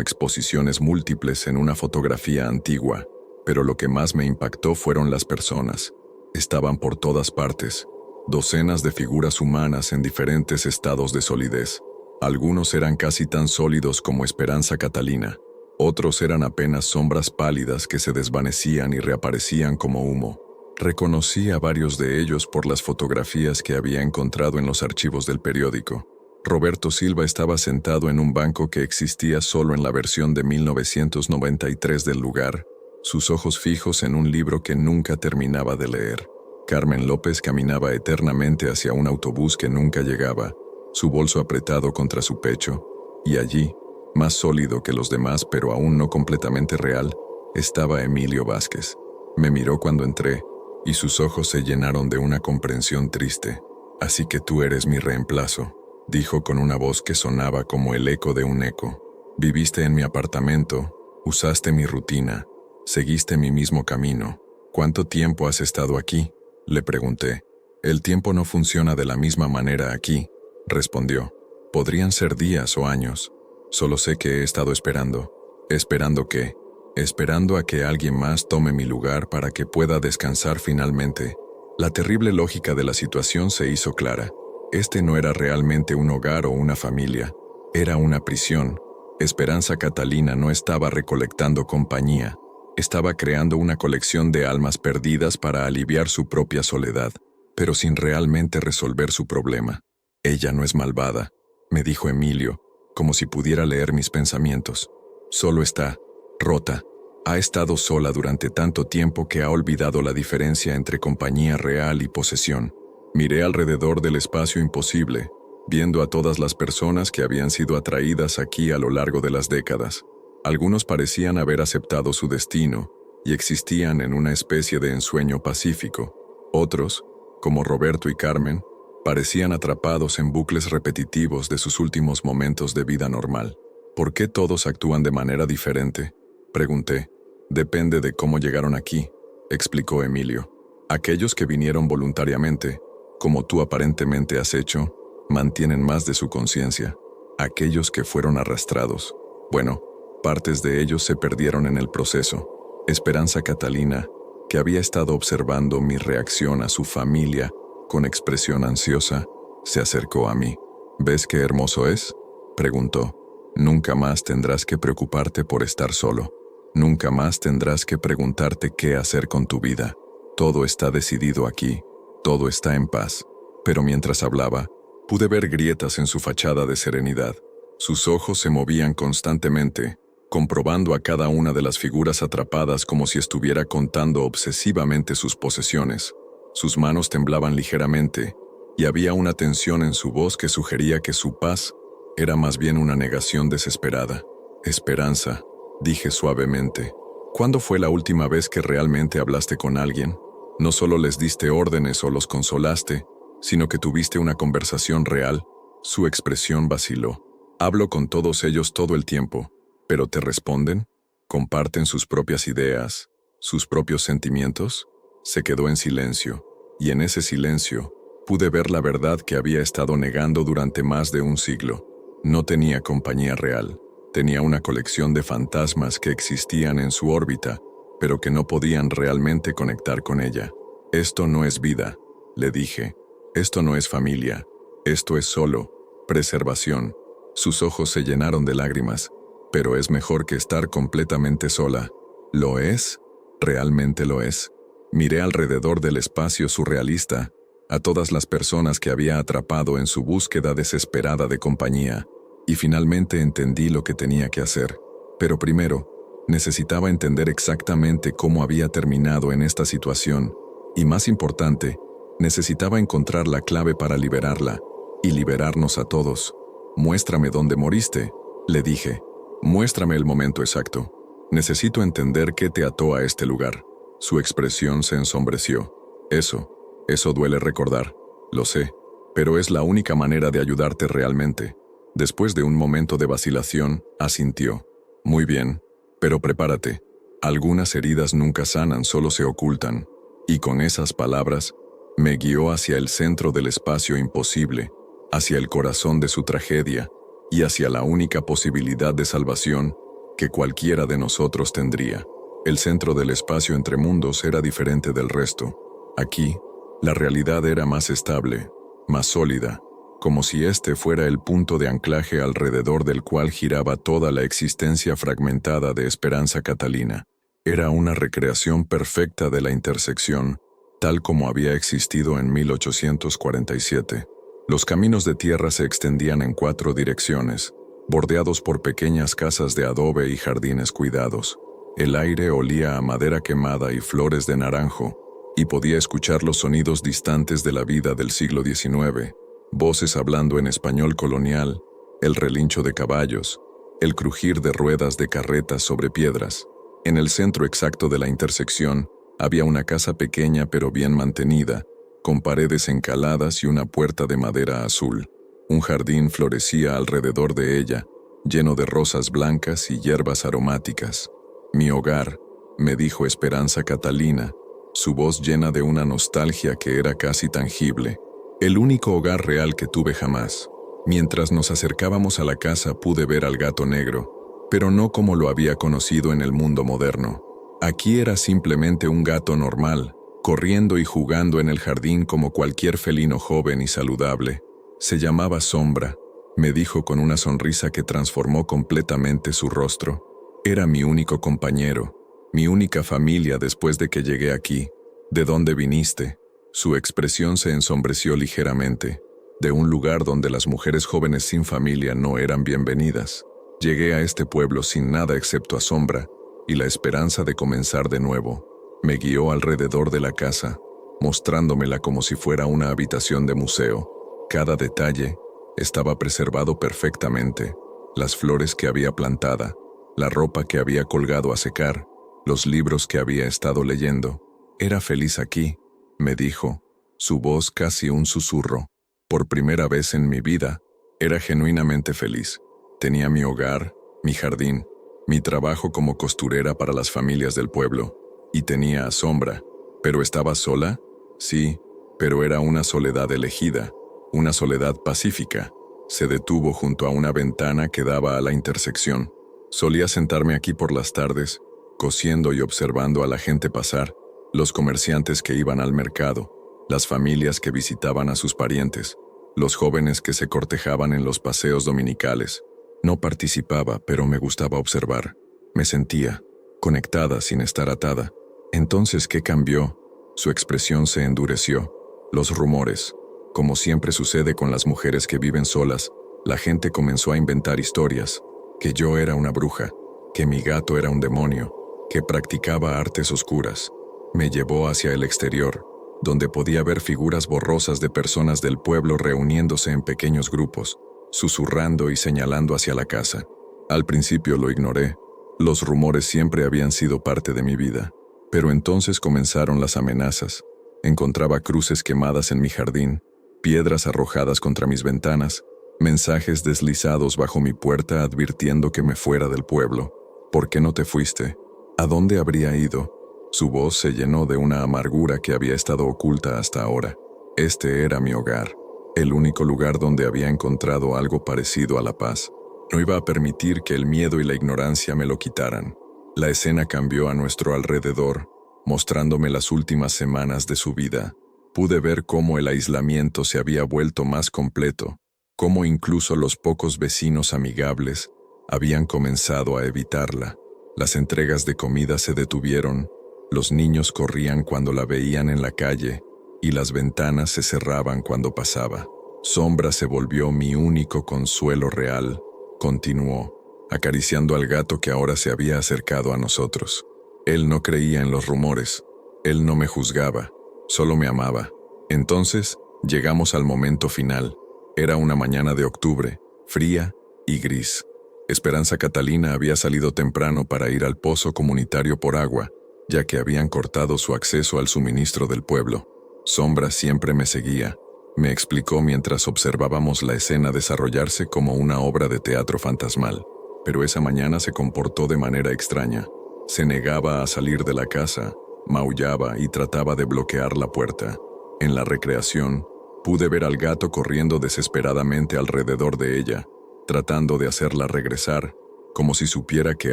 S1: exposiciones múltiples en una fotografía antigua, pero lo que más me impactó fueron las personas. Estaban por todas partes, docenas de figuras humanas en diferentes estados de solidez. Algunos eran casi tan sólidos como Esperanza Catalina, otros eran apenas sombras pálidas que se desvanecían y reaparecían como humo. Reconocí a varios de ellos por las fotografías que había encontrado en los archivos del periódico. Roberto Silva estaba sentado en un banco que existía solo en la versión de 1993 del lugar, sus ojos fijos en un libro que nunca terminaba de leer. Carmen López caminaba eternamente hacia un autobús que nunca llegaba, su bolso apretado contra su pecho, y allí, más sólido que los demás pero aún no completamente real, estaba Emilio Vázquez. Me miró cuando entré, y sus ojos se llenaron de una comprensión triste. «Así que tú eres mi reemplazo», dijo con una voz que sonaba como el eco de un eco. «Viviste en mi apartamento, usaste mi rutina, seguiste mi mismo camino. ¿Cuánto tiempo has estado aquí?», le pregunté. «El tiempo no funciona de la misma manera aquí», respondió. «Podrían ser días o años. Solo sé que he estado esperando. ¿Esperando qué? Esperando a que alguien más tome mi lugar para que pueda descansar finalmente». La terrible lógica de la situación se hizo clara. Este no era realmente un hogar o una familia. Era una prisión. Esperanza Catalina no estaba recolectando compañía. Estaba creando una colección de almas perdidas para aliviar su propia soledad, pero sin realmente resolver su problema. «Ella no es malvada», me dijo Emilio, como si pudiera leer mis pensamientos. «Solo está rota. Ha estado sola durante tanto tiempo que ha olvidado la diferencia entre compañía real y posesión». Miré alrededor del espacio imposible, viendo a todas las personas que habían sido atraídas aquí a lo largo de las décadas. Algunos parecían haber aceptado su destino y existían en una especie de ensueño pacífico. Otros, como Roberto y Carmen, parecían atrapados en bucles repetitivos de sus últimos momentos de vida normal. «¿Por qué todos actúan de manera diferente?», pregunté. «Depende de cómo llegaron aquí», explicó Emilio. «Aquellos que vinieron voluntariamente, como tú aparentemente has hecho, mantienen más de su conciencia. Aquellos que fueron arrastrados, bueno, partes de ellos se perdieron en el proceso». Esperanza Catalina, que había estado observando mi reacción a su familia con expresión ansiosa, se acercó a mí. «¿Ves qué hermoso es?», preguntó. «Nunca más tendrás que preocuparte por estar solo. Nunca más tendrás que preguntarte qué hacer con tu vida. Todo está decidido aquí. Todo está en paz». Pero mientras hablaba, pude ver grietas en su fachada de serenidad. Sus ojos se movían constantemente, comprobando a cada una de las figuras atrapadas como si estuviera contando obsesivamente sus posesiones. Sus manos temblaban ligeramente, y había una tensión en su voz que sugería que su paz era más bien una negación desesperada. «Esperanza», dije suavemente, «¿cuándo fue la última vez que realmente hablaste con alguien? No solo les diste órdenes o los consolaste, sino que tuviste una conversación real». Su expresión vaciló. «Hablo con todos ellos todo el tiempo, pero ¿te responden? ¿Comparten sus propias ideas, sus propios sentimientos?». Se quedó en silencio, y en ese silencio pude ver la verdad que había estado negando durante más de un siglo. No tenía compañía real. Tenía una colección de fantasmas que existían en su órbita, pero que no podían realmente conectar con ella. Esto no es vida, le dije. Esto no es familia. Esto es solo preservación. Sus ojos se llenaron de lágrimas. Pero es mejor que estar completamente sola. ¿Lo es? ¿Realmente lo es? Miré alrededor del espacio surrealista, a todas las personas que había atrapado en su búsqueda desesperada de compañía, y finalmente entendí lo que tenía que hacer. Pero primero, necesitaba entender exactamente cómo había terminado en esta situación, y más importante, necesitaba encontrar la clave para liberarla, y liberarnos a todos. «Muéstrame dónde moriste», le dije. «Muéstrame el momento exacto. Necesito entender qué te ató a este lugar». Su expresión se ensombreció. Eso duele recordar, lo sé, pero es la única manera de ayudarte realmente. Después de un momento de vacilación, asintió. Muy bien, pero prepárate. Algunas heridas nunca sanan, solo se ocultan. Y con esas palabras, me guió hacia el centro del espacio imposible, hacia el corazón de su tragedia y hacia la única posibilidad de salvación que cualquiera de nosotros tendría. El centro del espacio entre mundos era diferente del resto. Aquí, la realidad era más estable, más sólida, como si este fuera el punto de anclaje alrededor del cual giraba toda la existencia fragmentada de Esperanza Catalina. Era una recreación perfecta de la intersección, tal como había existido en 1847. Los caminos de tierra se extendían en 4 direcciones, bordeados por pequeñas casas de adobe y jardines cuidados. El aire olía a madera quemada y flores de naranjo, y podía escuchar los sonidos distantes de la vida del siglo XIX, voces hablando en español colonial, el relincho de caballos, el crujir de ruedas de carretas sobre piedras. En el centro exacto de la intersección había una casa pequeña pero bien mantenida, con paredes encaladas y una puerta de madera azul. Un jardín florecía alrededor de ella, lleno de rosas blancas y hierbas aromáticas. «Mi hogar», me dijo Esperanza Catalina, su voz llena de una nostalgia que era casi tangible. «El único hogar real que tuve jamás». Mientras nos acercábamos a la casa pude ver al gato negro, pero no como lo había conocido en el mundo moderno. Aquí era simplemente un gato normal, corriendo y jugando en el jardín como cualquier felino joven y saludable. Se llamaba Sombra, me dijo con una sonrisa que transformó completamente su rostro. Era mi único compañero, mi única familia después de que llegué aquí. ¿De dónde viniste? Su expresión se ensombreció ligeramente. De un lugar donde las mujeres jóvenes sin familia no eran bienvenidas. Llegué a este pueblo sin nada excepto a Sombra y la esperanza de comenzar de nuevo. Me guió alrededor de la casa, mostrándomela como si fuera una habitación de museo. Cada detalle estaba preservado perfectamente. Las flores que había plantada, la ropa que había colgado a secar, los libros que había estado leyendo. «Era feliz aquí», me dijo, su voz casi un susurro. Por primera vez en mi vida, era genuinamente feliz. Tenía mi hogar, mi jardín, mi trabajo como costurera para las familias del pueblo, y tenía a Sombra. ¿Pero estaba sola? Sí, pero era una soledad elegida, una soledad pacífica. Se detuvo junto a una ventana que daba a la intersección. Solía sentarme aquí por las tardes, cosiendo y observando a la gente pasar, los comerciantes que iban al mercado, las familias que visitaban a sus parientes, los jóvenes que se cortejaban en los paseos dominicales. No participaba, pero me gustaba observar. Me sentía conectada sin estar atada. Entonces, ¿qué cambió? Su expresión se endureció. Los rumores. Como siempre sucede con las mujeres que viven solas, la gente comenzó a inventar historias. Que yo era una bruja, que mi gato era un demonio, que practicaba artes oscuras. Me llevó hacia el exterior, donde podía ver figuras borrosas de personas del pueblo reuniéndose en pequeños grupos, susurrando y señalando hacia la casa. Al principio lo ignoré. Los rumores siempre habían sido parte de mi vida. Pero entonces comenzaron las amenazas. Encontraba cruces quemadas en mi jardín, piedras arrojadas contra mis ventanas, mensajes deslizados bajo mi puerta advirtiendo que me fuera del pueblo. ¿Por qué no te fuiste? ¿A dónde habría ido? Su voz se llenó de una amargura que había estado oculta hasta ahora. Este era mi hogar, el único lugar donde había encontrado algo parecido a la paz. No iba a permitir que el miedo y la ignorancia me lo quitaran. La escena cambió a nuestro alrededor. mostrándome las últimas semanas de su vida. Pude ver cómo el aislamiento se había vuelto más completo, cómo incluso los pocos vecinos amigables habían comenzado a evitarla. Las entregas de comida se detuvieron, los niños corrían cuando la veían en la calle y las ventanas se cerraban cuando pasaba. Sombra se volvió mi único consuelo real, continuó, acariciando al gato que ahora se había acercado a nosotros. Él no creía en los rumores, él no me juzgaba, solo me amaba. Entonces, llegamos al momento final. Era una mañana de octubre, fría y gris. Esperanza Catalina había salido temprano para ir al pozo comunitario por agua, ya que habían cortado su acceso al suministro del pueblo. Sombra siempre me seguía, me explicó mientras observábamos la escena desarrollarse como una obra de teatro fantasmal. Pero esa mañana se comportó de manera extraña. Se negaba a salir de la casa, maullaba y trataba de bloquear la puerta. En la recreación, pude ver al gato corriendo desesperadamente alrededor de ella, tratando de hacerla regresar, como si supiera que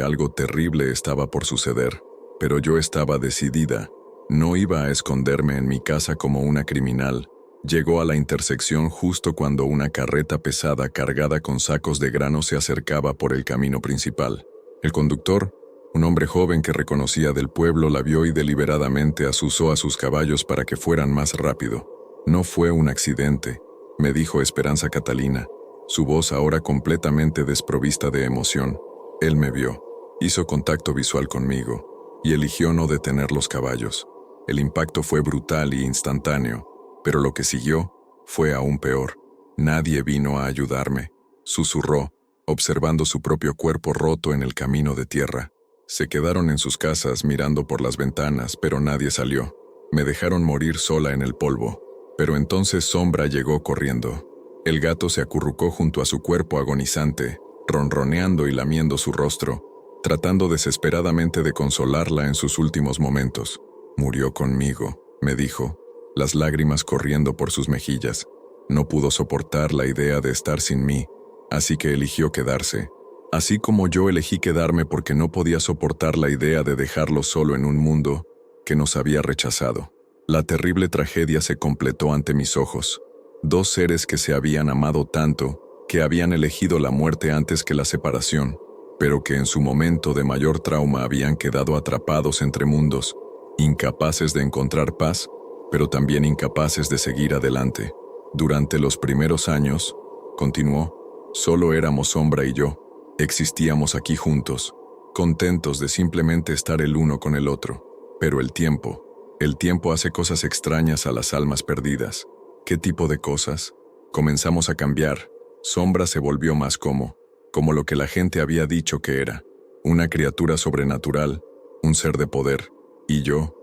S1: algo terrible estaba por suceder. Pero yo estaba decidida. No iba a esconderme en mi casa como una criminal. Llegó a la intersección justo cuando una carreta pesada cargada con sacos de grano se acercaba por el camino principal. El conductor, un hombre joven que reconocía del pueblo, la vio y deliberadamente azuzó a sus caballos para que fueran más rápido. No fue un accidente, me dijo Esperanza Catalina, su voz ahora completamente desprovista de emoción. Él me vio, hizo contacto visual conmigo, y eligió no detener los caballos. El impacto fue brutal y instantáneo, pero lo que siguió fue aún peor. Nadie vino a ayudarme, susurró, observando su propio cuerpo roto en el camino de tierra. Se quedaron en sus casas mirando por las ventanas, pero nadie salió. Me dejaron morir sola en el polvo. Pero entonces Sombra llegó corriendo. El gato se acurrucó junto a su cuerpo agonizante, ronroneando y lamiendo su rostro, tratando desesperadamente de consolarla en sus últimos momentos. Murió conmigo, me dijo, las lágrimas corriendo por sus mejillas. No pudo soportar la idea de estar sin mí, así que eligió quedarse. Así como yo elegí quedarme porque no podía soportar la idea de dejarlo solo en un mundo que nos había rechazado. La terrible tragedia se completó ante mis ojos. Dos seres que se habían amado tanto, que habían elegido la muerte antes que la separación, pero que en su momento de mayor trauma habían quedado atrapados entre mundos, incapaces de encontrar paz, pero también incapaces de seguir adelante. Durante los primeros años, continuó, solo éramos Sombra y yo. Existíamos aquí juntos, contentos de simplemente estar el uno con el otro. Pero el tiempo hace cosas extrañas a las almas perdidas. ¿Qué tipo de cosas? Comenzamos a cambiar. Sombra se volvió más como lo que la gente había dicho que era. Una criatura sobrenatural, un ser de poder. Y yo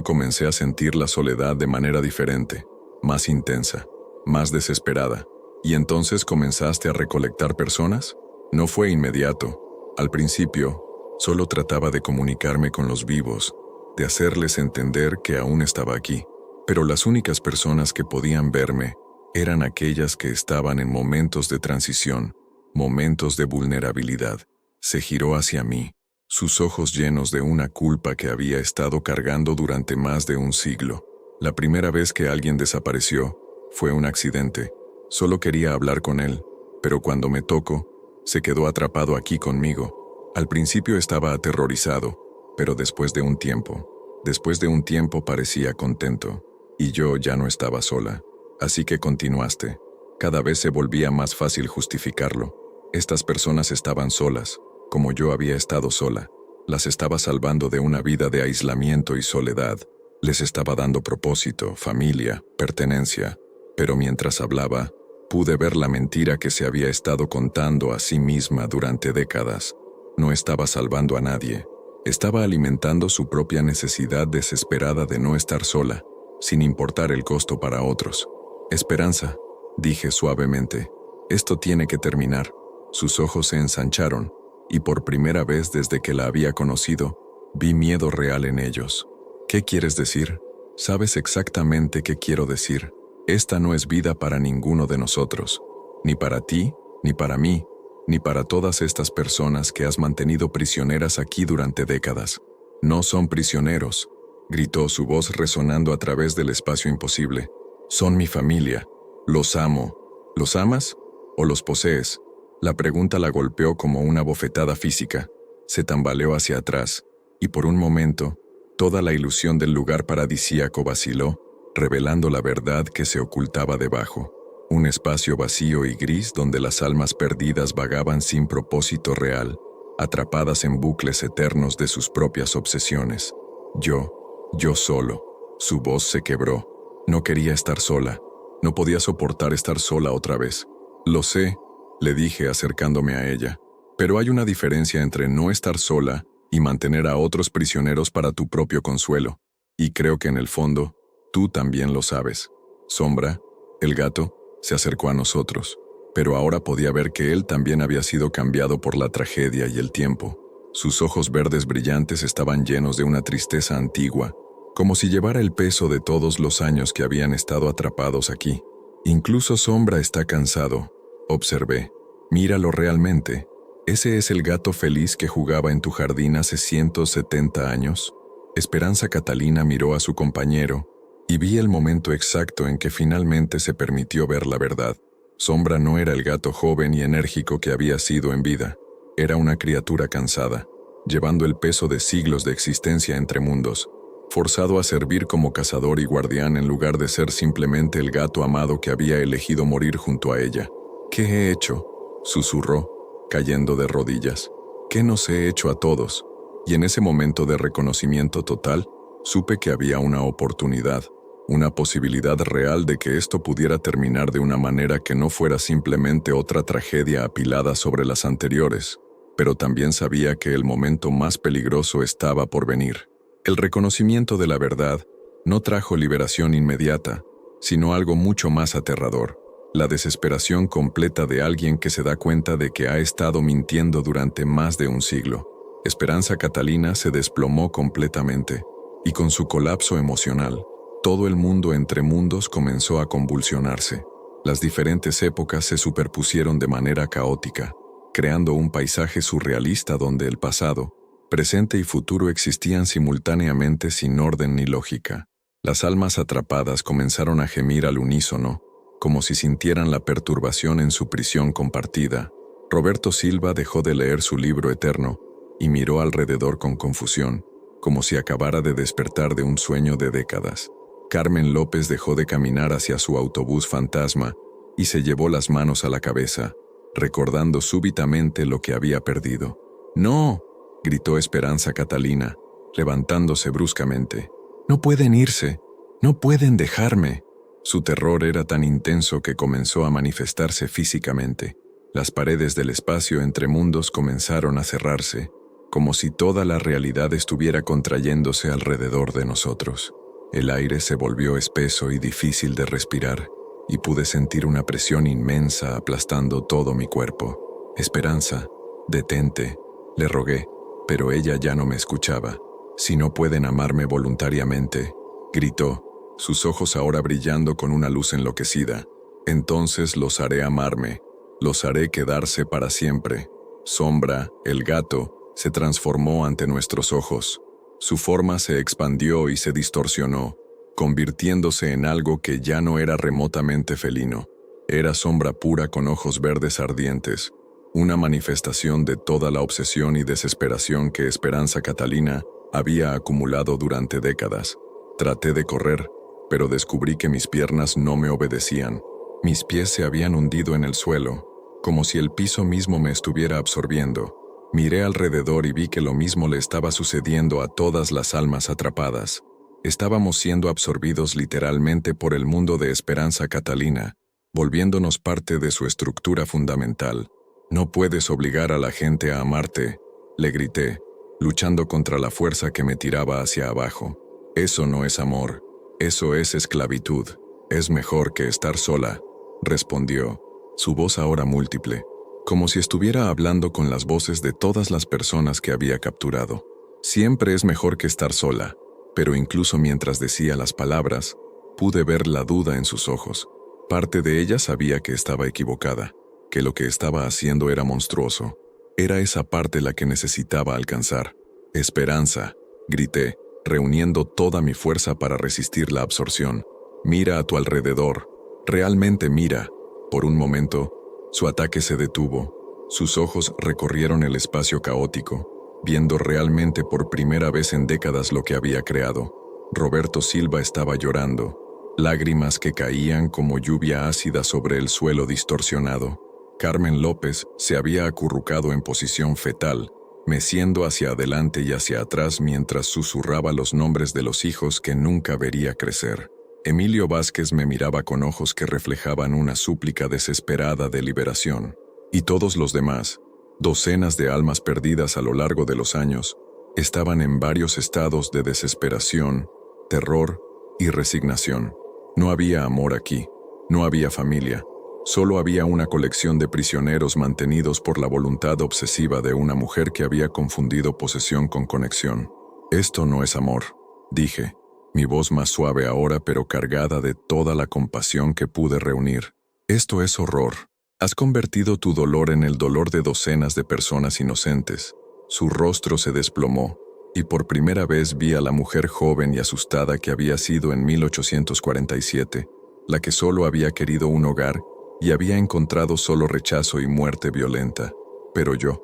S1: comencé a sentir la soledad de manera diferente, más intensa, más desesperada. ¿Y entonces comenzaste a recolectar personas? No fue inmediato. Al principio, solo trataba de comunicarme con los vivos, de hacerles entender que aún estaba aquí. Pero las únicas personas que podían verme eran aquellas que estaban en momentos de transición, momentos de vulnerabilidad. Se giró hacia mí, sus ojos llenos de una culpa que había estado cargando durante más de un siglo. La primera vez que alguien desapareció fue un accidente. Solo quería hablar con él, pero cuando me tocó, se quedó atrapado aquí conmigo. Al principio estaba aterrorizado, pero después de un tiempo parecía contento. Y yo ya no estaba sola. Así que continuaste. Cada vez se volvía más fácil justificarlo. Estas personas estaban solas, como yo había estado sola. Las estaba salvando de una vida de aislamiento y soledad. Les estaba dando propósito, familia, pertenencia. Pero mientras hablaba, pude ver la mentira que se había estado contando a sí misma durante décadas. No estaba salvando a nadie. Estaba alimentando su propia necesidad desesperada de no estar sola, sin importar el costo para otros. Esperanza, dije suavemente, esto tiene que terminar. Sus ojos se ensancharon, y por primera vez desde que la había conocido, vi miedo real en ellos. ¿Qué quieres decir? Sabes exactamente qué quiero decir. Esta no es vida para ninguno de nosotros, ni para ti, ni para mí, ni para todas estas personas que has mantenido prisioneras aquí durante décadas. No son prisioneros, gritó su voz resonando a través del espacio imposible. Son mi familia. Los amo. ¿Los amas? ¿O los posees? La pregunta la golpeó como una bofetada física. Se tambaleó hacia atrás, y por un momento, toda la ilusión del lugar paradisíaco vaciló, revelando la verdad que se ocultaba debajo. Un espacio vacío y gris donde las almas perdidas vagaban sin propósito real, atrapadas en bucles eternos de sus propias obsesiones. Yo solo. Su voz se quebró. No quería estar sola. No podía soportar estar sola otra vez. Lo sé, le dije acercándome a ella, pero hay una diferencia entre no estar sola y mantener a otros prisioneros para tu propio consuelo. Y creo que en el fondo, tú también lo sabes. Sombra, el gato, se acercó a nosotros, pero ahora podía ver que él también había sido cambiado por la tragedia y el tiempo. Sus ojos verdes brillantes estaban llenos de una tristeza antigua, como si llevara el peso de todos los años que habían estado atrapados aquí. Incluso Sombra está cansado, observé. Míralo realmente. ¿Ese es el gato feliz que jugaba en tu jardín hace 170 años? Esperanza Catalina miró a su compañero, y vi el momento exacto en que finalmente se permitió ver la verdad. Sombra no era el gato joven y enérgico que había sido en vida. Era una criatura cansada, llevando el peso de siglos de existencia entre mundos, forzado a servir como cazador y guardián en lugar de ser simplemente el gato amado que había elegido morir junto a ella. ¿Qué he hecho?, susurró, cayendo de rodillas. ¿Qué nos he hecho a todos? Y en ese momento de reconocimiento total, supe que había una oportunidad, una posibilidad real de que esto pudiera terminar de una manera que no fuera simplemente otra tragedia apilada sobre las anteriores, pero también sabía que el momento más peligroso estaba por venir. El reconocimiento de la verdad no trajo liberación inmediata, sino algo mucho más aterrador, la desesperación completa de alguien que se da cuenta de que ha estado mintiendo durante más de un siglo. Esperanza Catalina se desplomó completamente, y con su colapso emocional, todo el mundo entre mundos comenzó a convulsionarse. Las diferentes épocas se superpusieron de manera caótica, creando un paisaje surrealista donde el pasado, presente y futuro existían simultáneamente sin orden ni lógica. Las almas atrapadas comenzaron a gemir al unísono, como si sintieran la perturbación en su prisión compartida. Roberto Silva dejó de leer su libro eterno y miró alrededor con confusión, como si acabara de despertar de un sueño de décadas. Carmen López dejó de caminar hacia su autobús fantasma y se llevó las manos a la cabeza, recordando súbitamente lo que había perdido. «¡No!», gritó Esperanza Catalina, levantándose bruscamente. «No pueden irse, no pueden dejarme». Su terror era tan intenso que comenzó a manifestarse físicamente. Las paredes del espacio entre mundos comenzaron a cerrarse, como si toda la realidad estuviera contrayéndose alrededor de nosotros. El aire se volvió espeso y difícil de respirar, y pude sentir una presión inmensa aplastando todo mi cuerpo. «Esperanza, detente», le rogué, pero ella ya no me escuchaba. «Si no pueden amarme voluntariamente», gritó, sus ojos ahora brillando con una luz enloquecida. «Entonces los haré amarme, los haré quedarse para siempre». Sombra, el gato, se transformó ante nuestros ojos. Su forma se expandió y se distorsionó, convirtiéndose en algo que ya no era remotamente felino. Era sombra pura con ojos verdes ardientes, una manifestación de toda la obsesión y desesperación que Esperanza Catalina había acumulado durante décadas. Traté de correr, pero descubrí que mis piernas no me obedecían. Mis pies se habían hundido en el suelo, como si el piso mismo me estuviera absorbiendo. Miré alrededor y vi que lo mismo le estaba sucediendo a todas las almas atrapadas. Estábamos siendo absorbidos literalmente por el mundo de Esperanza Catalina, volviéndonos parte de su estructura fundamental. «No puedes obligar a la gente a amarte», le grité, luchando contra la fuerza que me tiraba hacia abajo. «Eso no es amor, eso es esclavitud. Es mejor que estar sola», respondió, su voz ahora múltiple, como si estuviera hablando con las voces de todas las personas que había capturado. «Siempre es mejor que estar sola», pero incluso mientras decía las palabras, pude ver la duda en sus ojos. Parte de ella sabía que estaba equivocada, que lo que estaba haciendo era monstruoso. Era esa parte la que necesitaba alcanzar. «Esperanza», grité, reuniendo toda mi fuerza para resistir la absorción. Mira a tu alrededor, realmente mira. Por un momento, su ataque se detuvo. Sus ojos recorrieron el espacio caótico, viendo realmente por primera vez en décadas lo que había creado. Roberto Silva estaba llorando, lágrimas que caían como lluvia ácida sobre el suelo distorsionado. Carmen López se había acurrucado en posición fetal, meciendo hacia adelante y hacia atrás mientras susurraba los nombres de los hijos que nunca vería crecer. Emilio Vázquez me miraba con ojos que reflejaban una súplica desesperada de liberación. Y todos los demás, docenas de almas perdidas a lo largo de los años, estaban en varios estados de desesperación, terror y resignación. No había amor aquí, no había familia, solo había una colección de prisioneros mantenidos por la voluntad obsesiva de una mujer que había confundido posesión con conexión. Esto no es amor, dije, mi voz más suave ahora pero cargada de toda la compasión que pude reunir. Esto es horror. Has convertido tu dolor en el dolor de docenas de personas inocentes. Su rostro se desplomó, y por primera vez vi a la mujer joven y asustada que había sido en 1847, la que solo había querido un hogar y había encontrado solo rechazo y muerte violenta. Pero yo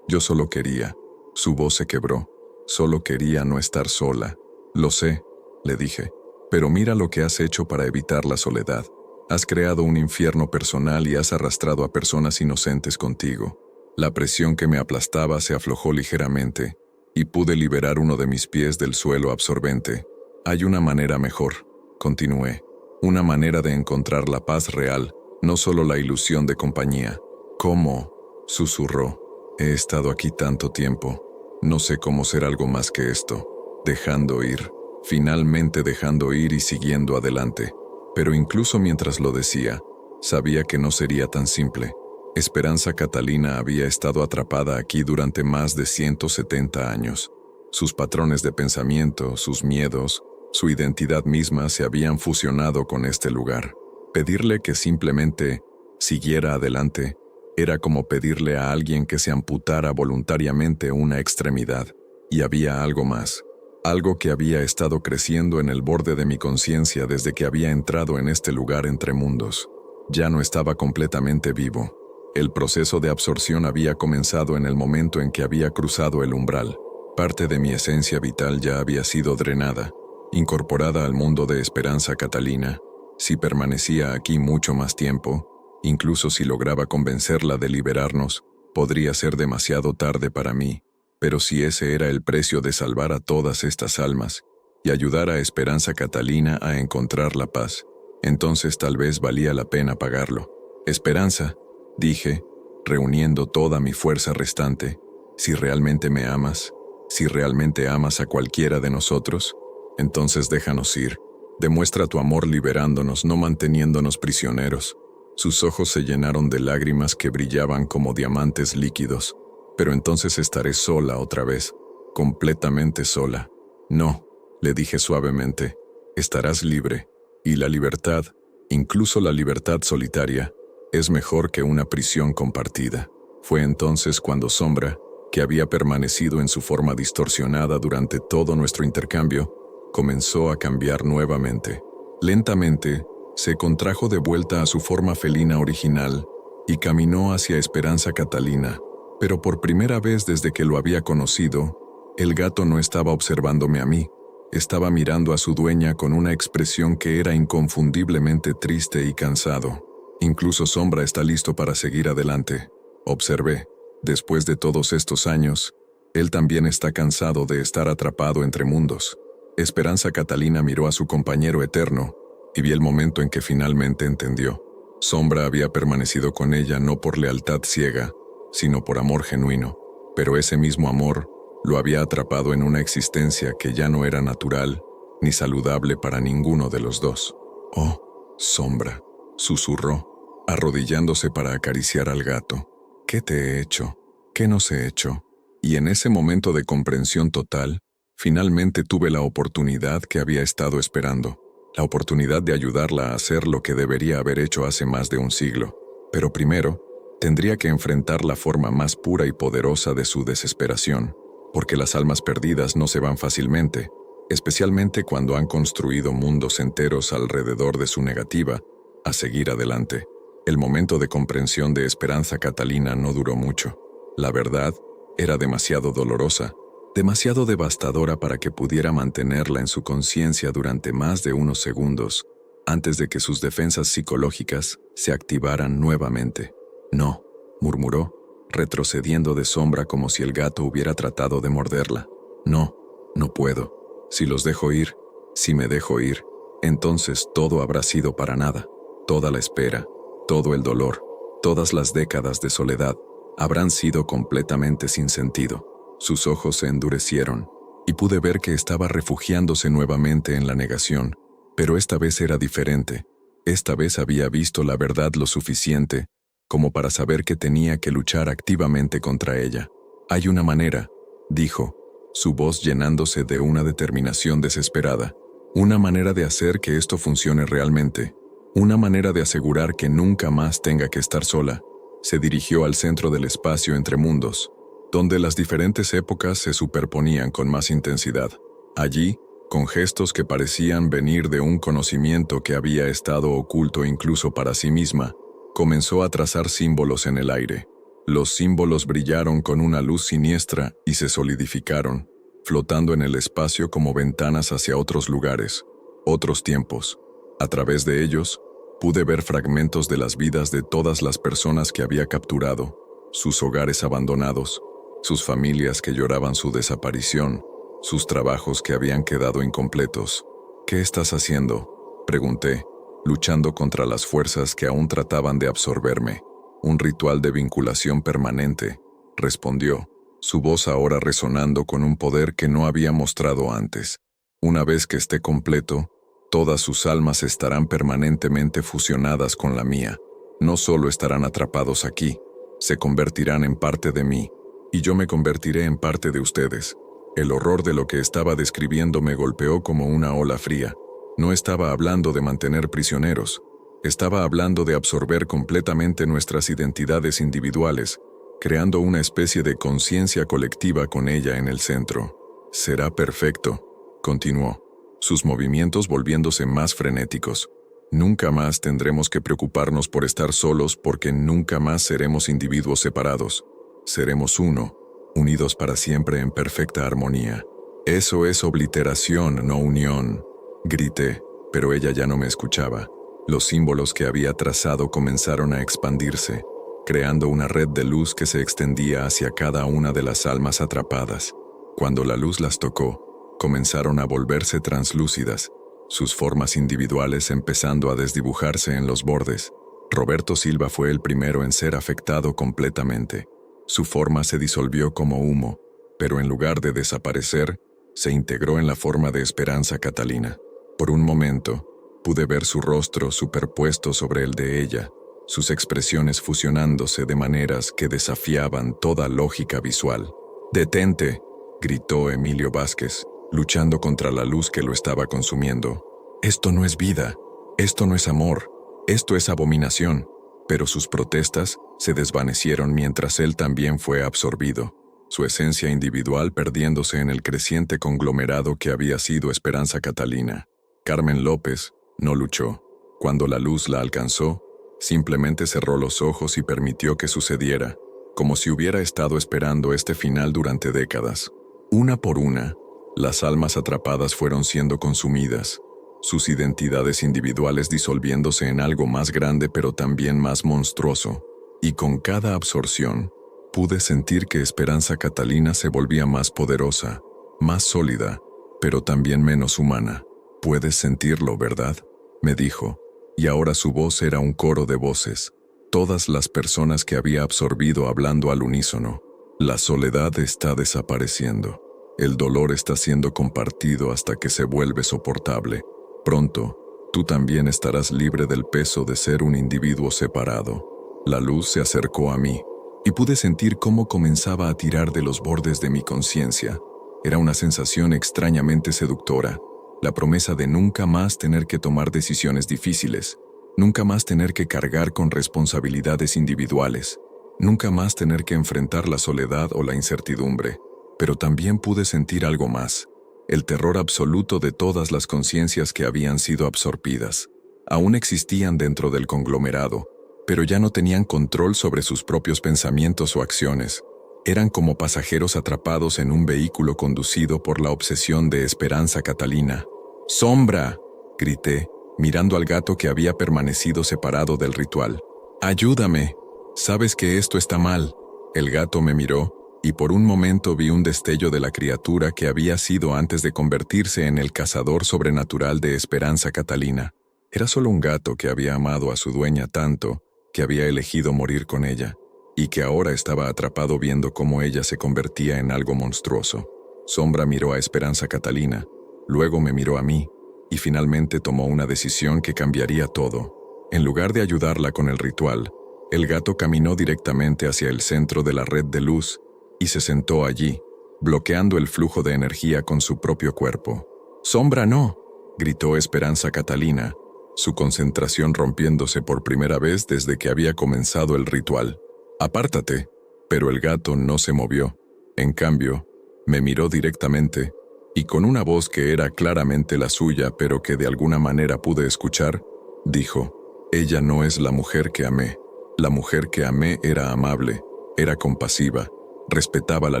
S1: solo quería. Su voz se quebró. Solo quería no estar sola. Lo sé, le dije, pero mira lo que has hecho para evitar la soledad. Has creado un infierno personal y has arrastrado a personas inocentes contigo. La presión que me aplastaba se aflojó ligeramente, y pude liberar uno de mis pies del suelo absorbente. Hay una manera mejor, continué, una manera de encontrar la paz real, no solo la ilusión de compañía. ¿Cómo?, susurró. He estado aquí tanto tiempo. No sé cómo ser algo más que esto. Dejando ir, finalmente dejando ir y siguiendo adelante. Pero incluso mientras lo decía, sabía que no sería tan simple. Esperanza Catalina había estado atrapada aquí durante más de 170 años. Sus patrones de pensamiento, sus miedos, su identidad misma se habían fusionado con este lugar. Pedirle que simplemente siguiera adelante era como pedirle a alguien que se amputara voluntariamente una extremidad. Y había algo más, algo que había estado creciendo en el borde de mi conciencia desde que había entrado en este lugar entre mundos. Ya no estaba completamente vivo. El proceso de absorción había comenzado en el momento en que había cruzado el umbral. Parte de mi esencia vital ya había sido drenada, incorporada al mundo de Esperanza Catalina. Si permanecía aquí mucho más tiempo, incluso si lograba convencerla de liberarnos, podría ser demasiado tarde para mí. Pero si ese era el precio de salvar a todas estas almas y ayudar a Esperanza Catalina a encontrar la paz, entonces tal vez valía la pena pagarlo. Esperanza, dije, reuniendo toda mi fuerza restante, si realmente me amas, si realmente amas a cualquiera de nosotros, entonces déjanos ir. Demuestra tu amor liberándonos, no manteniéndonos prisioneros. Sus ojos se llenaron de lágrimas que brillaban como diamantes líquidos. Pero entonces estaré sola otra vez, completamente sola. No, le dije suavemente, estarás libre, y la libertad, incluso la libertad solitaria, es mejor que una prisión compartida. Fue entonces cuando Sombra, que había permanecido en su forma distorsionada durante todo nuestro intercambio, comenzó a cambiar nuevamente. Lentamente, se contrajo de vuelta a su forma felina original y caminó hacia Esperanza Catalina. Pero por primera vez desde que lo había conocido, el gato no estaba observándome a mí, estaba mirando a su dueña con una expresión que era inconfundiblemente triste y cansado. Incluso Sombra está listo para seguir adelante, observé. Después de todos estos años, él también está cansado de estar atrapado entre mundos. Esperanza Catalina miró a su compañero eterno y vi el momento en que finalmente entendió. Sombra había permanecido con ella no por lealtad ciega, sino por amor genuino, pero ese mismo amor lo había atrapado en una existencia que ya no era natural ni saludable para ninguno de los dos. «Oh, Sombra», susurró, arrodillándose para acariciar al gato. «¿Qué te he hecho? ¿Qué nos he hecho?» Y en ese momento de comprensión total, finalmente tuve la oportunidad que había estado esperando, la oportunidad de ayudarla a hacer lo que debería haber hecho hace más de un siglo. Pero primero, tendría que enfrentar la forma más pura y poderosa de su desesperación, porque las almas perdidas no se van fácilmente, especialmente cuando han construido mundos enteros alrededor de su negativa a seguir adelante. El momento de comprensión de Esperanza Catalina no duró mucho. La verdad era demasiado dolorosa, demasiado devastadora para que pudiera mantenerla en su conciencia durante más de unos segundos, antes de que sus defensas psicológicas se activaran nuevamente. No, murmuró, retrocediendo de sombra como si el gato hubiera tratado de morderla. No, no puedo. Si los dejo ir, si me dejo ir, entonces todo habrá sido para nada. Toda la espera, todo el dolor, todas las décadas de soledad habrán sido completamente sin sentido. Sus ojos se endurecieron, y pude ver que estaba refugiándose nuevamente en la negación, pero esta vez era diferente. Esta vez había visto la verdad lo suficiente como para saber que tenía que luchar activamente contra ella. Hay una manera, dijo, su voz llenándose de una determinación desesperada. Una manera de hacer que esto funcione realmente. Una manera de asegurar que nunca más tenga que estar sola. Se dirigió al centro del espacio entre mundos, donde las diferentes épocas se superponían con más intensidad. Allí, con gestos que parecían venir de un conocimiento que había estado oculto incluso para sí misma, comenzó a trazar símbolos en el aire. Los símbolos brillaron con una luz siniestra y se solidificaron, flotando en el espacio como ventanas hacia otros lugares, otros tiempos. A través de ellos, pude ver fragmentos de las vidas de todas las personas que había capturado, sus hogares abandonados, sus familias que lloraban su desaparición, sus trabajos que habían quedado incompletos. ¿Qué estás haciendo?, pregunté, luchando contra las fuerzas que aún trataban de absorberme. Un ritual de vinculación permanente, respondió, su voz ahora resonando con un poder que no había mostrado antes. Una vez que esté completo, todas sus almas estarán permanentemente fusionadas con la mía. No solo estarán atrapados aquí, se convertirán en parte de mí, y yo me convertiré en parte de ustedes. El horror de lo que estaba describiendo me golpeó como una ola fría. No estaba hablando de mantener prisioneros. Estaba hablando de absorber completamente nuestras identidades individuales, creando una especie de conciencia colectiva con ella en el centro. Será perfecto, continuó, sus movimientos volviéndose más frenéticos. Nunca más tendremos que preocuparnos por estar solos porque nunca más seremos individuos separados. Seremos uno, unidos para siempre en perfecta armonía. Eso es obliteración, no unión. Grité, pero ella ya no me escuchaba. Los símbolos que había trazado comenzaron a expandirse, creando una red de luz que se extendía hacia cada una de las almas atrapadas. Cuando la luz las tocó, comenzaron a volverse translúcidas, sus formas individuales empezando a desdibujarse en los bordes. Roberto Silva fue el primero en ser afectado completamente. Su forma se disolvió como humo, pero en lugar de desaparecer, se integró en la forma de Esperanza Catalina. Por un momento, pude ver su rostro superpuesto sobre el de ella, sus expresiones fusionándose de maneras que desafiaban toda lógica visual. «¡Detente!», gritó Emilio Vázquez, luchando contra la luz que lo estaba consumiendo. «Esto no es vida, esto no es amor, esto es abominación». Pero sus protestas se desvanecieron mientras él también fue absorbido, su esencia individual perdiéndose en el creciente conglomerado que había sido Esperanza Catalina. Carmen López no luchó. Cuando la luz la alcanzó, simplemente cerró los ojos y permitió que sucediera, como si hubiera estado esperando este final durante décadas. Una por una, las almas atrapadas fueron siendo consumidas, sus identidades individuales disolviéndose en algo más grande pero también más monstruoso, y con cada absorción, pude sentir que Esperanza Catalina se volvía más poderosa, más sólida, pero también menos humana. «Puedes sentirlo, ¿verdad?», me dijo, y ahora su voz era un coro de voces, todas las personas que había absorbido hablando al unísono. «La soledad está desapareciendo. El dolor está siendo compartido hasta que se vuelve soportable. Pronto, tú también estarás libre del peso de ser un individuo separado». La luz se acercó a mí, y pude sentir cómo comenzaba a tirar de los bordes de mi conciencia. Era una sensación extrañamente seductora, la promesa de nunca más tener que tomar decisiones difíciles, nunca más tener que cargar con responsabilidades individuales, nunca más tener que enfrentar la soledad o la incertidumbre. Pero también pude sentir algo más. el terror absoluto de todas las conciencias que habían sido absorbidas. Aún existían dentro del conglomerado, pero ya no tenían control sobre sus propios pensamientos o acciones. Eran como pasajeros atrapados en un vehículo conducido por la obsesión de Esperanza Catalina. ¡Sombra!, grité, mirando al gato que había permanecido separado del ritual. ¡Ayúdame! Sabes que esto está mal. El gato me miró, y por un momento vi un destello de la criatura que había sido antes de convertirse en el cazador sobrenatural de Esperanza Catalina. Era solo un gato que había amado a su dueña tanto que había elegido morir con ella, y que ahora estaba atrapado viendo cómo ella se convertía en algo monstruoso. Sombra miró a Esperanza Catalina, luego me miró a mí, y finalmente tomó una decisión que cambiaría todo. En lugar de ayudarla con el ritual, el gato caminó directamente hacia el centro de la red de luz y se sentó allí, bloqueando el flujo de energía con su propio cuerpo. «¡Sombra, no!», gritó Esperanza Catalina, su concentración rompiéndose por primera vez desde que había comenzado el ritual. «¡Apártate!». Pero el gato no se movió. En cambio, me miró directamente, y con una voz que era claramente la suya, pero que de alguna manera pude escuchar, dijo: «Ella no es la mujer que amé. La mujer que amé era amable, era compasiva, respetaba la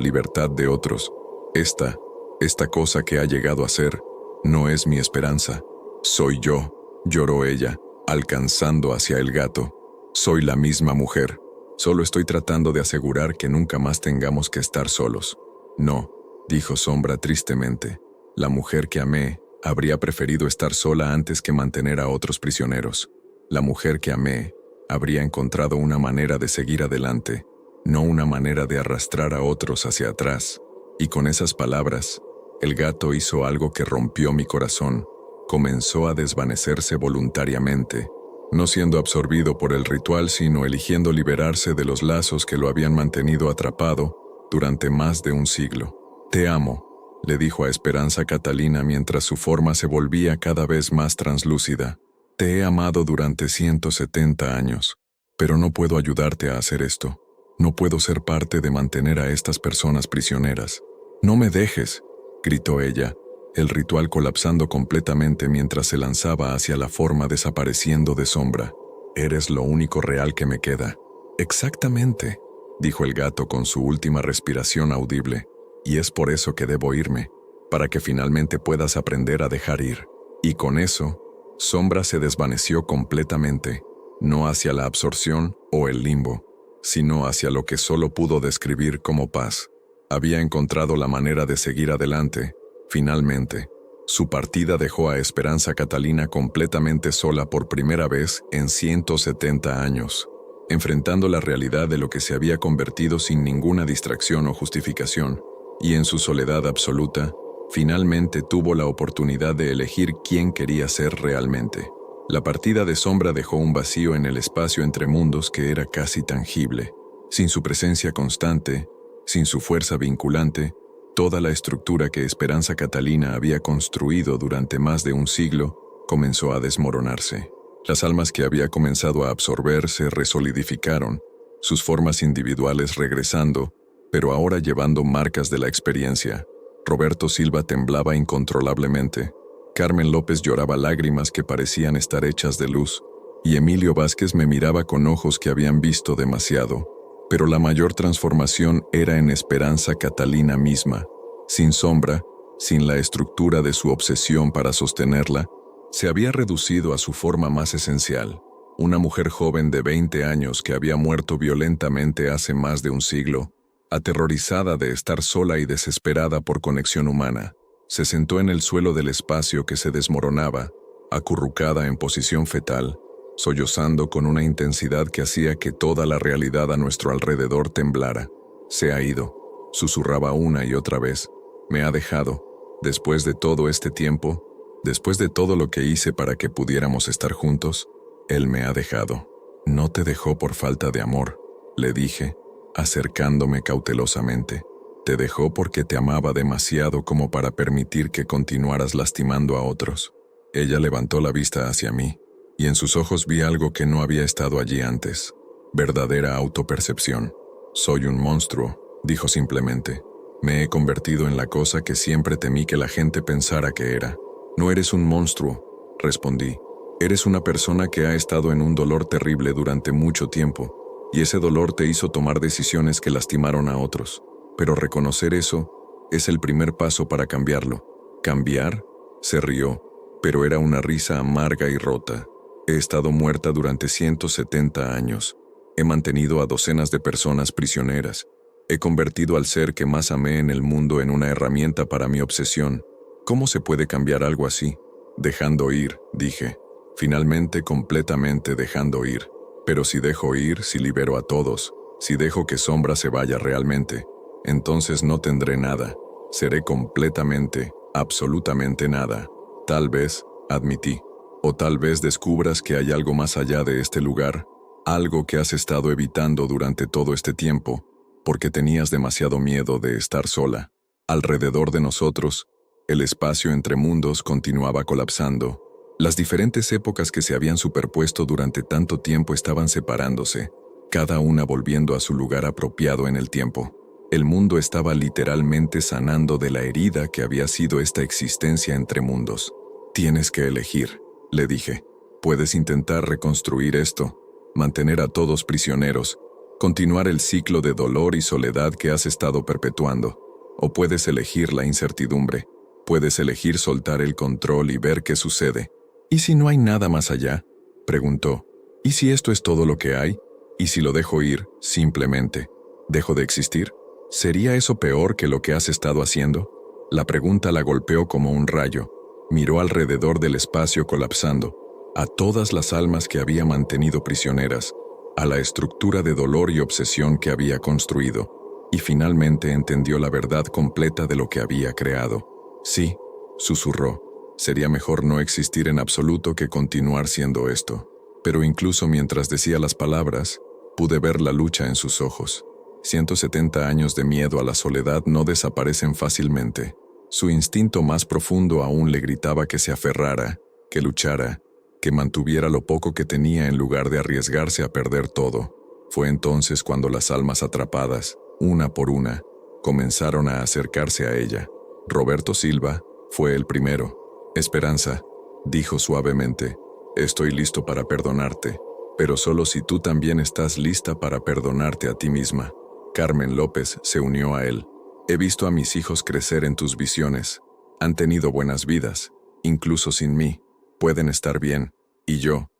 S1: libertad de otros. Esta cosa que ha llegado a ser, no es mi Esperanza. Soy yo», lloró ella, alcanzando hacia el gato. «Soy la misma mujer. Solo estoy tratando de asegurar que nunca más tengamos que estar solos». «No», dijo Sombra tristemente. «La mujer que amé habría preferido estar sola antes que mantener a otros prisioneros. La mujer que amé habría encontrado una manera de seguir adelante, no una manera de arrastrar a otros hacia atrás». Y con esas palabras, el gato hizo algo que rompió mi corazón. Comenzó a desvanecerse voluntariamente, no siendo absorbido por el ritual, sino eligiendo liberarse de los lazos que lo habían mantenido atrapado durante más de un siglo. «Te amo», le dijo a Esperanza Catalina mientras su forma se volvía cada vez más translúcida. «Te he amado durante 170 años, pero no puedo ayudarte a hacer esto. No puedo ser parte de mantener a estas personas prisioneras. No me dejes», gritó ella, el ritual colapsando completamente mientras se lanzaba hacia la forma desapareciendo de Sombra. «Eres lo único real que me queda». «Exactamente», dijo el gato con su última respiración audible, «y es por eso que debo irme, para que finalmente puedas aprender a dejar ir». Y con eso, Sombra se desvaneció completamente, no hacia la absorción o el limbo, sino hacia lo que solo pudo describir como paz. Había encontrado la manera de seguir adelante. Finalmente, su partida dejó a Esperanza Catalina completamente sola por primera vez en 170 años, enfrentando la realidad de lo que se había convertido sin ninguna distracción o justificación, y en su soledad absoluta, finalmente tuvo la oportunidad de elegir quién quería ser realmente. La partida de Sombra dejó un vacío en el espacio entre mundos que era casi tangible. Sin su presencia constante, sin su fuerza vinculante, toda la estructura que Esperanza Catalina había construido durante más de un siglo comenzó a desmoronarse. Las almas que había comenzado a absorber se resolidificaron, sus formas individuales regresando, pero ahora llevando marcas de la experiencia. Roberto Silva temblaba incontrolablemente, Carmen López lloraba lágrimas que parecían estar hechas de luz, y Emilio Vázquez me miraba con ojos que habían visto demasiado. Pero la mayor transformación era en Esperanza Catalina misma. Sin Sombra, sin la estructura de su obsesión para sostenerla, se había reducido a su forma más esencial, una mujer joven de 20 años que había muerto violentamente hace más de un siglo. Aterrorizada de estar sola y desesperada por conexión humana, se sentó en el suelo del espacio que se desmoronaba, acurrucada en posición fetal, sollozando con una intensidad que hacía que toda la realidad a nuestro alrededor temblara. «Se ha ido», susurraba una y otra vez. «Me ha dejado. Después de todo este tiempo, después de todo lo que hice para que pudiéramos estar juntos, él me ha dejado». «No te dejó por falta de amor», le dije, acercándome cautelosamente. «Te dejó porque te amaba demasiado como para permitir que continuaras lastimando a otros». Ella levantó la vista hacia mí, y en sus ojos vi algo que no había estado allí antes. Verdadera autopercepción. «Soy un monstruo», dijo simplemente. Me he convertido en la cosa que siempre temí que la gente pensara que era. No eres un monstruo, respondí. Eres una persona que ha estado en un dolor terrible durante mucho tiempo, y ese dolor te hizo tomar decisiones que lastimaron a otros. Pero reconocer eso es el primer paso para cambiarlo. ¿Cambiar? Se rió, pero era una risa amarga y rota. He estado muerta durante 170 años. He mantenido a docenas de personas prisioneras. He convertido al ser que más amé en el mundo en una herramienta para mi obsesión. ¿Cómo se puede cambiar algo así? Dejando ir, dije. Finalmente, completamente dejando ir. Pero si dejo ir, si libero a todos, si dejo que Sombra se vaya realmente, entonces no tendré nada. Seré completamente, absolutamente nada. Tal vez, admití. O tal vez descubras que hay algo más allá de este lugar, algo que has estado evitando durante todo este tiempo, porque tenías demasiado miedo de estar sola. Alrededor de nosotros, el espacio entre mundos continuaba colapsando. Las diferentes épocas que se habían superpuesto durante tanto tiempo estaban separándose, cada una volviendo a su lugar apropiado en el tiempo. El mundo estaba literalmente sanando de la herida que había sido esta existencia entre mundos. Tienes que elegir, le dije. Puedes intentar reconstruir esto, mantener a todos prisioneros, continuar el ciclo de dolor y soledad que has estado perpetuando, o puedes elegir la incertidumbre. Puedes elegir soltar el control y ver qué sucede. ¿Y si no hay nada más allá?, preguntó. ¿Y si esto es todo lo que hay? ¿Y si lo dejo ir, simplemente? ¿Dejo de existir? ¿Sería eso peor que lo que has estado haciendo? La pregunta la golpeó como un rayo. Miró alrededor del espacio colapsando, a todas las almas que había mantenido prisioneras, a la estructura de dolor y obsesión que había construido, y finalmente entendió la verdad completa de lo que había creado. Sí, susurró. Sería mejor no existir en absoluto que continuar siendo esto. Pero incluso mientras decía las palabras, pude ver la lucha en sus ojos. 170 años de miedo a la soledad no desaparecen fácilmente. Su instinto más profundo aún le gritaba que se aferrara, que luchara, que mantuviera lo poco que tenía en lugar de arriesgarse a perder todo. Fue entonces cuando las almas atrapadas, una por una, comenzaron a acercarse a ella. Roberto Silva fue el primero. Esperanza, dijo suavemente, estoy listo para perdonarte, pero solo si tú también estás lista para perdonarte a ti misma. Carmen López se unió a él. He visto a mis hijos crecer en tus visiones. Han tenido buenas vidas, incluso sin mí. Pueden estar bien. Y yo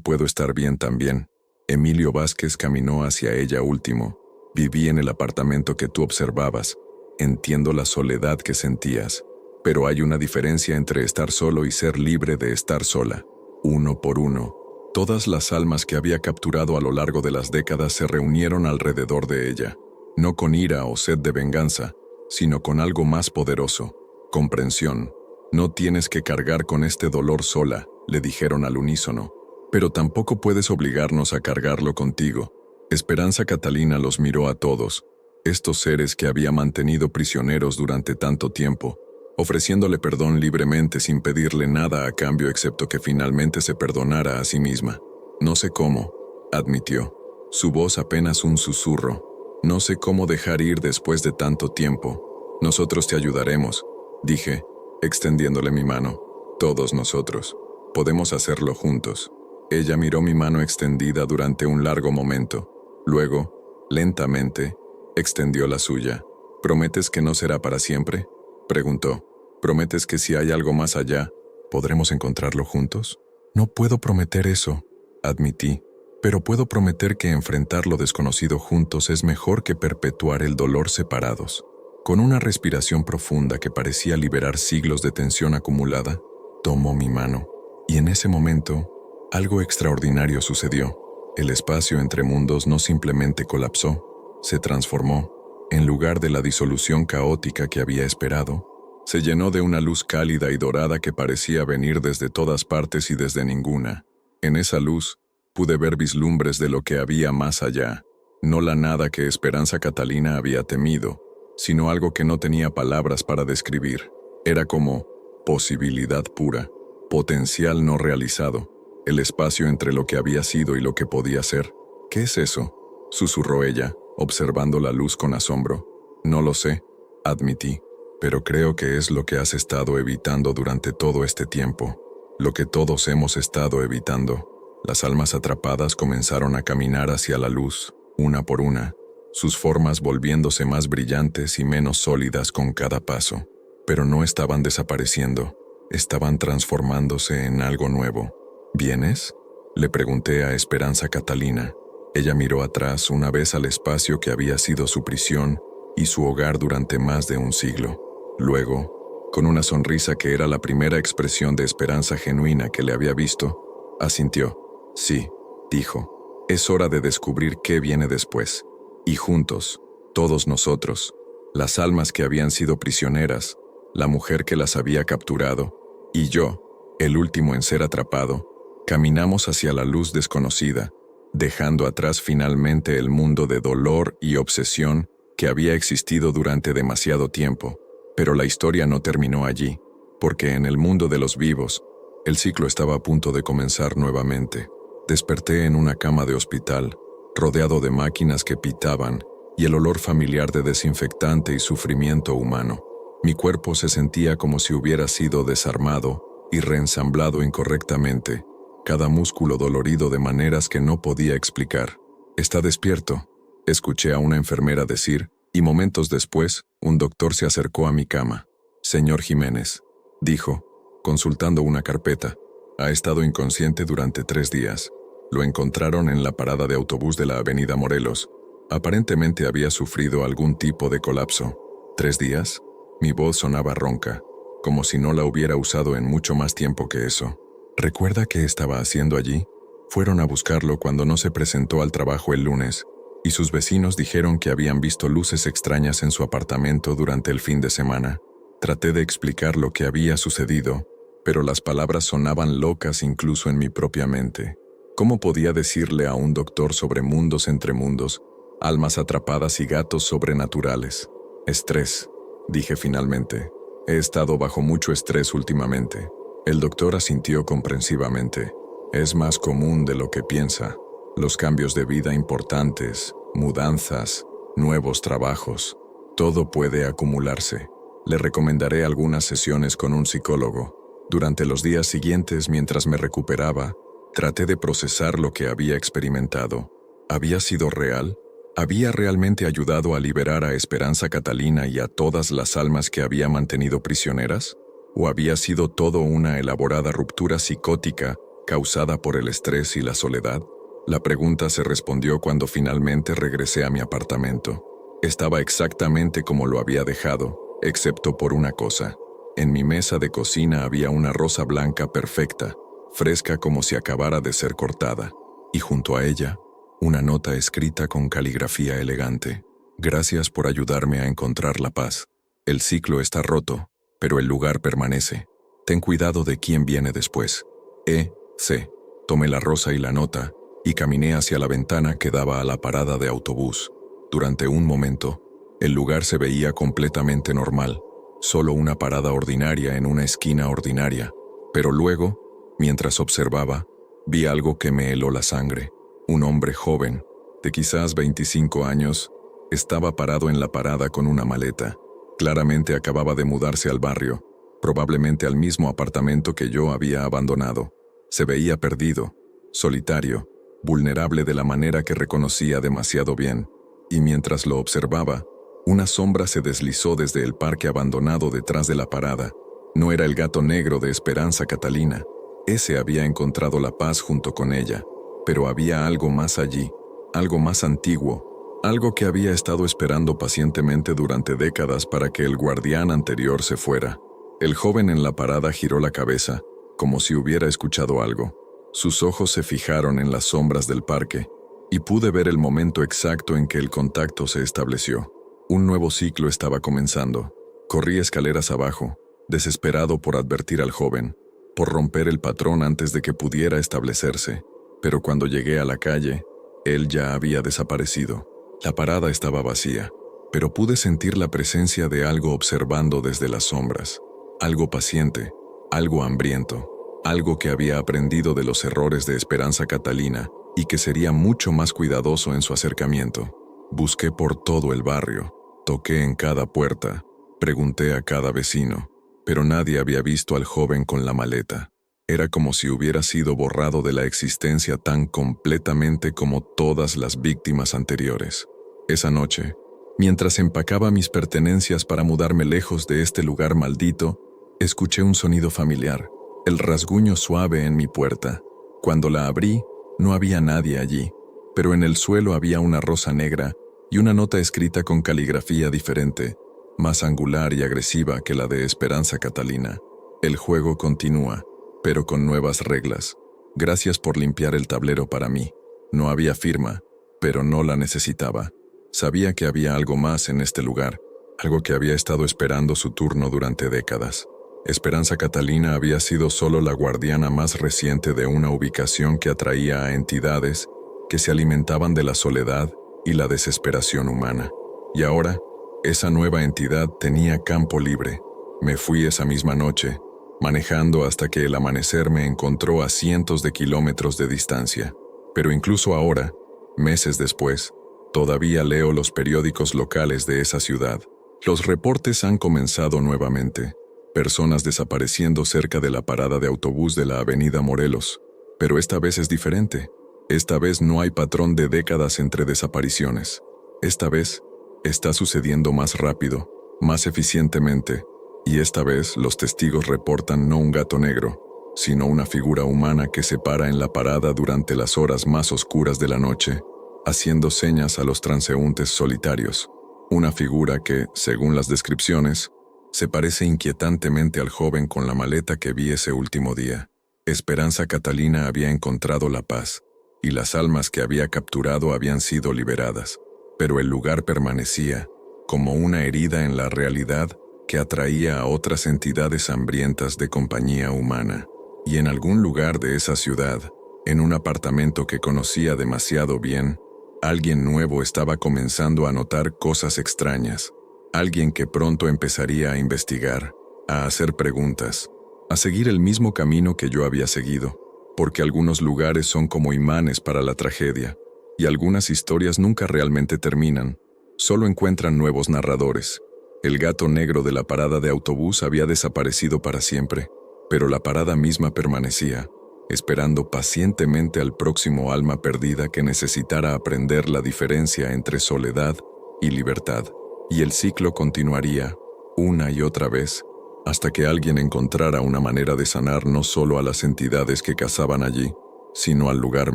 S1: puedo estar bien también. Emilio Vázquez caminó hacia ella último. Viví en el apartamento que tú observabas. Entiendo la soledad que sentías. Pero hay una diferencia entre estar solo y ser libre de estar sola. Uno por uno, todas las almas que había capturado a lo largo de las décadas se reunieron alrededor de ella, no con ira o sed de venganza, sino con algo más poderoso, comprensión. No tienes que cargar con este dolor sola, le dijeron al unísono, pero tampoco puedes obligarnos a cargarlo contigo. Esperanza Catalina los miró a todos, estos seres que había mantenido prisioneros durante tanto tiempo, ofreciéndole perdón libremente sin pedirle nada a cambio excepto que finalmente se perdonara a sí misma. No sé cómo, admitió. Su voz apenas un susurro. No sé cómo dejar ir después de tanto tiempo. Nosotros te ayudaremos, dije, extendiéndole mi mano. Todos nosotros. Podemos hacerlo juntos. Ella miró mi mano extendida durante un largo momento. Luego, lentamente, extendió la suya. ¿Prometes que no será para siempre?, preguntó. ¿Prometes que si hay algo más allá, podremos encontrarlo juntos? No puedo prometer eso, admití, pero puedo prometer que enfrentar lo desconocido juntos es mejor que perpetuar el dolor separados. Con una respiración profunda que parecía liberar siglos de tensión acumulada, tomó mi mano, y en ese momento, algo extraordinario sucedió. El espacio entre mundos no simplemente colapsó, se transformó. En lugar de la disolución caótica que había esperado, se llenó de una luz cálida y dorada que parecía venir desde todas partes y desde ninguna. En esa luz, pude ver vislumbres de lo que había más allá, no la nada que Esperanza Catalina había temido, sino algo que no tenía palabras para describir. Era como posibilidad pura, potencial no realizado, el espacio entre lo que había sido y lo que podía ser. ¿Qué es eso?, susurró ella, observando la luz con asombro. No lo sé, admití, pero creo que es lo que has estado evitando durante todo este tiempo, lo que todos hemos estado evitando. Las almas atrapadas comenzaron a caminar hacia la luz, una por una, sus formas volviéndose más brillantes y menos sólidas con cada paso. Pero no estaban desapareciendo, estaban transformándose en algo nuevo. ¿Vienes?, le pregunté a Esperanza Catalina. Ella miró atrás una vez al espacio que había sido su prisión y su hogar durante más de un siglo. Luego, con una sonrisa que era la primera expresión de esperanza genuina que le había visto, asintió. Sí, dijo, es hora de descubrir qué viene después. Y juntos, todos nosotros, las almas que habían sido prisioneras, la mujer que las había capturado, y yo, el último en ser atrapado, caminamos hacia la luz desconocida, dejando atrás finalmente el mundo de dolor y obsesión que había existido durante demasiado tiempo. Pero la historia no terminó allí, porque en el mundo de los vivos, el ciclo estaba a punto de comenzar nuevamente. Desperté en una cama de hospital, rodeado de máquinas que pitaban y el olor familiar de desinfectante y sufrimiento humano. Mi cuerpo se sentía como si hubiera sido desarmado y reensamblado incorrectamente, cada músculo dolorido de maneras que no podía explicar. «¿Está despierto?», escuché a una enfermera decir, y momentos después, un doctor se acercó a mi cama. «Señor Jiménez», dijo, consultando una carpeta, «ha estado inconsciente durante 3 días. Lo encontraron en la parada de autobús de la avenida Morelos. Aparentemente había sufrido algún tipo de colapso». «¿3 días?» Mi voz sonaba ronca, como si no la hubiera usado en mucho más tiempo que eso. ¿Recuerda qué estaba haciendo allí? Fueron a buscarlo cuando no se presentó al trabajo el lunes, y sus vecinos dijeron que habían visto luces extrañas en su apartamento durante el fin de semana. Traté de explicar lo que había sucedido, pero las palabras sonaban locas incluso en mi propia mente. ¿Cómo podía decirle a un doctor sobre mundos entre mundos, almas atrapadas y gatos sobrenaturales? «Estrés», dije finalmente. «He estado bajo mucho estrés últimamente». El doctor asintió comprensivamente. «Es más común de lo que piensa. Los cambios de vida importantes, mudanzas, nuevos trabajos, todo puede acumularse. Le recomendaré algunas sesiones con un psicólogo». Durante los días siguientes, mientras me recuperaba, traté de procesar lo que había experimentado. ¿Había sido real? ¿Había realmente ayudado a liberar a Esperanza Catalina y a todas las almas que había mantenido prisioneras? ¿O había sido todo una elaborada ruptura psicótica causada por el estrés y la soledad? La pregunta se respondió cuando finalmente regresé a mi apartamento. Estaba exactamente como lo había dejado, excepto por una cosa. En mi mesa de cocina había una rosa blanca perfecta, fresca como si acabara de ser cortada, y junto a ella, una nota escrita con caligrafía elegante. «Gracias por ayudarme a encontrar la paz. El ciclo está roto, pero el lugar permanece. Ten cuidado de quién viene después. E.C». Tomé la rosa y la nota y caminé hacia la ventana que daba a la parada de autobús. Durante un momento, el lugar se veía completamente normal, solo una parada ordinaria en una esquina ordinaria. Pero luego, mientras observaba, vi algo que me heló la sangre. Un hombre joven, de quizás 25 años, estaba parado en la parada con una maleta. Claramente acababa de mudarse al barrio, probablemente al mismo apartamento que yo había abandonado. Se veía perdido, solitario, vulnerable de la manera que reconocía demasiado bien, y mientras lo observaba, una sombra se deslizó desde el parque abandonado detrás de la parada. No era el gato negro de Esperanza Catalina. Ese había encontrado la paz junto con ella, pero había algo más allí, algo más antiguo, algo que había estado esperando pacientemente durante décadas para que el guardián anterior se fuera. El joven en la parada giró la cabeza, como si hubiera escuchado algo. Sus ojos se fijaron en las sombras del parque, y pude ver el momento exacto en que el contacto se estableció. Un nuevo ciclo estaba comenzando. Corrí escaleras abajo, desesperado por advertir al joven, por romper el patrón antes de que pudiera establecerse. Pero cuando llegué a la calle, él ya había desaparecido. La parada estaba vacía, pero pude sentir la presencia de algo observando desde las sombras. Algo paciente, algo hambriento, algo que había aprendido de los errores de Esperanza Catalina y que sería mucho más cuidadoso en su acercamiento. Busqué por todo el barrio, toqué en cada puerta, Pregunté a cada vecino, pero nadie había visto al joven con la maleta. Era como si hubiera sido borrado de la existencia tan completamente como todas las víctimas anteriores. Esa noche, mientras empacaba mis pertenencias para mudarme lejos de este lugar maldito, escuché un sonido familiar, el rasguño suave en mi puerta. Cuando la abrí, no había nadie allí, pero en el suelo había una rosa negra y una nota escrita con caligrafía diferente, más angular y agresiva que la de Esperanza Catalina. El juego continúa, pero con nuevas reglas. Gracias por limpiar el tablero para mí. No había firma, pero no la necesitaba. Sabía que había algo más en este lugar, algo que había estado esperando su turno durante décadas. Esperanza Catalina había sido solo la guardiana más reciente de una ubicación que atraía a entidades que se alimentaban de la soledad y la desesperación humana. Y ahora, esa nueva entidad tenía campo libre. Me fui esa misma noche, manejando hasta que el amanecer me encontró a cientos de kilómetros de distancia. Pero incluso ahora, meses después, todavía leo los periódicos locales de esa ciudad. Los reportes han comenzado nuevamente. Personas desapareciendo cerca de la parada de autobús de la Avenida Morelos. Pero esta vez es diferente. Esta vez no hay patrón de décadas entre desapariciones. Esta vez está sucediendo más rápido, más eficientemente, y esta vez los testigos reportan no un gato negro, sino una figura humana que se para en la parada durante las horas más oscuras de la noche, haciendo señas a los transeúntes solitarios. Una figura que, según las descripciones, se parece inquietantemente al joven con la maleta que vi ese último día. Esperanza Catalina había encontrado la paz, y las almas que había capturado habían sido liberadas. Pero el lugar permanecía, como una herida en la realidad que atraía a otras entidades hambrientas de compañía humana. Y en algún lugar de esa ciudad, en un apartamento que conocía demasiado bien, alguien nuevo estaba comenzando a notar cosas extrañas. Alguien que pronto empezaría a investigar, a hacer preguntas, a seguir el mismo camino que yo había seguido, porque algunos lugares son como imanes para la tragedia. Y algunas historias nunca realmente terminan, solo encuentran nuevos narradores. El gato negro de la parada de autobús había desaparecido para siempre, pero la parada misma permanecía, esperando pacientemente al próximo alma perdida que necesitara aprender la diferencia entre soledad y libertad. Y el ciclo continuaría, una y otra vez, hasta que alguien encontrara una manera de sanar no solo a las entidades que cazaban allí, sino al lugar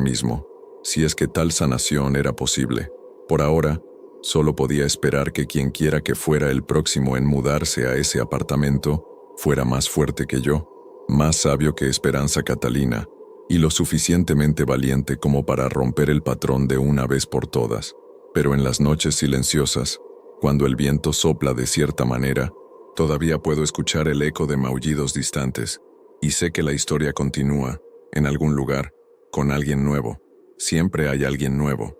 S1: mismo. Si es que tal sanación era posible. Por ahora, solo podía esperar que quien quiera que fuera el próximo en mudarse a ese apartamento fuera más fuerte que yo, más sabio que Esperanza Catalina, y lo suficientemente valiente como para romper el patrón de una vez por todas. Pero en las noches silenciosas, cuando el viento sopla de cierta manera, todavía puedo escuchar el eco de maullidos distantes, y sé que la historia continúa, en algún lugar, con alguien nuevo. Siempre hay alguien nuevo.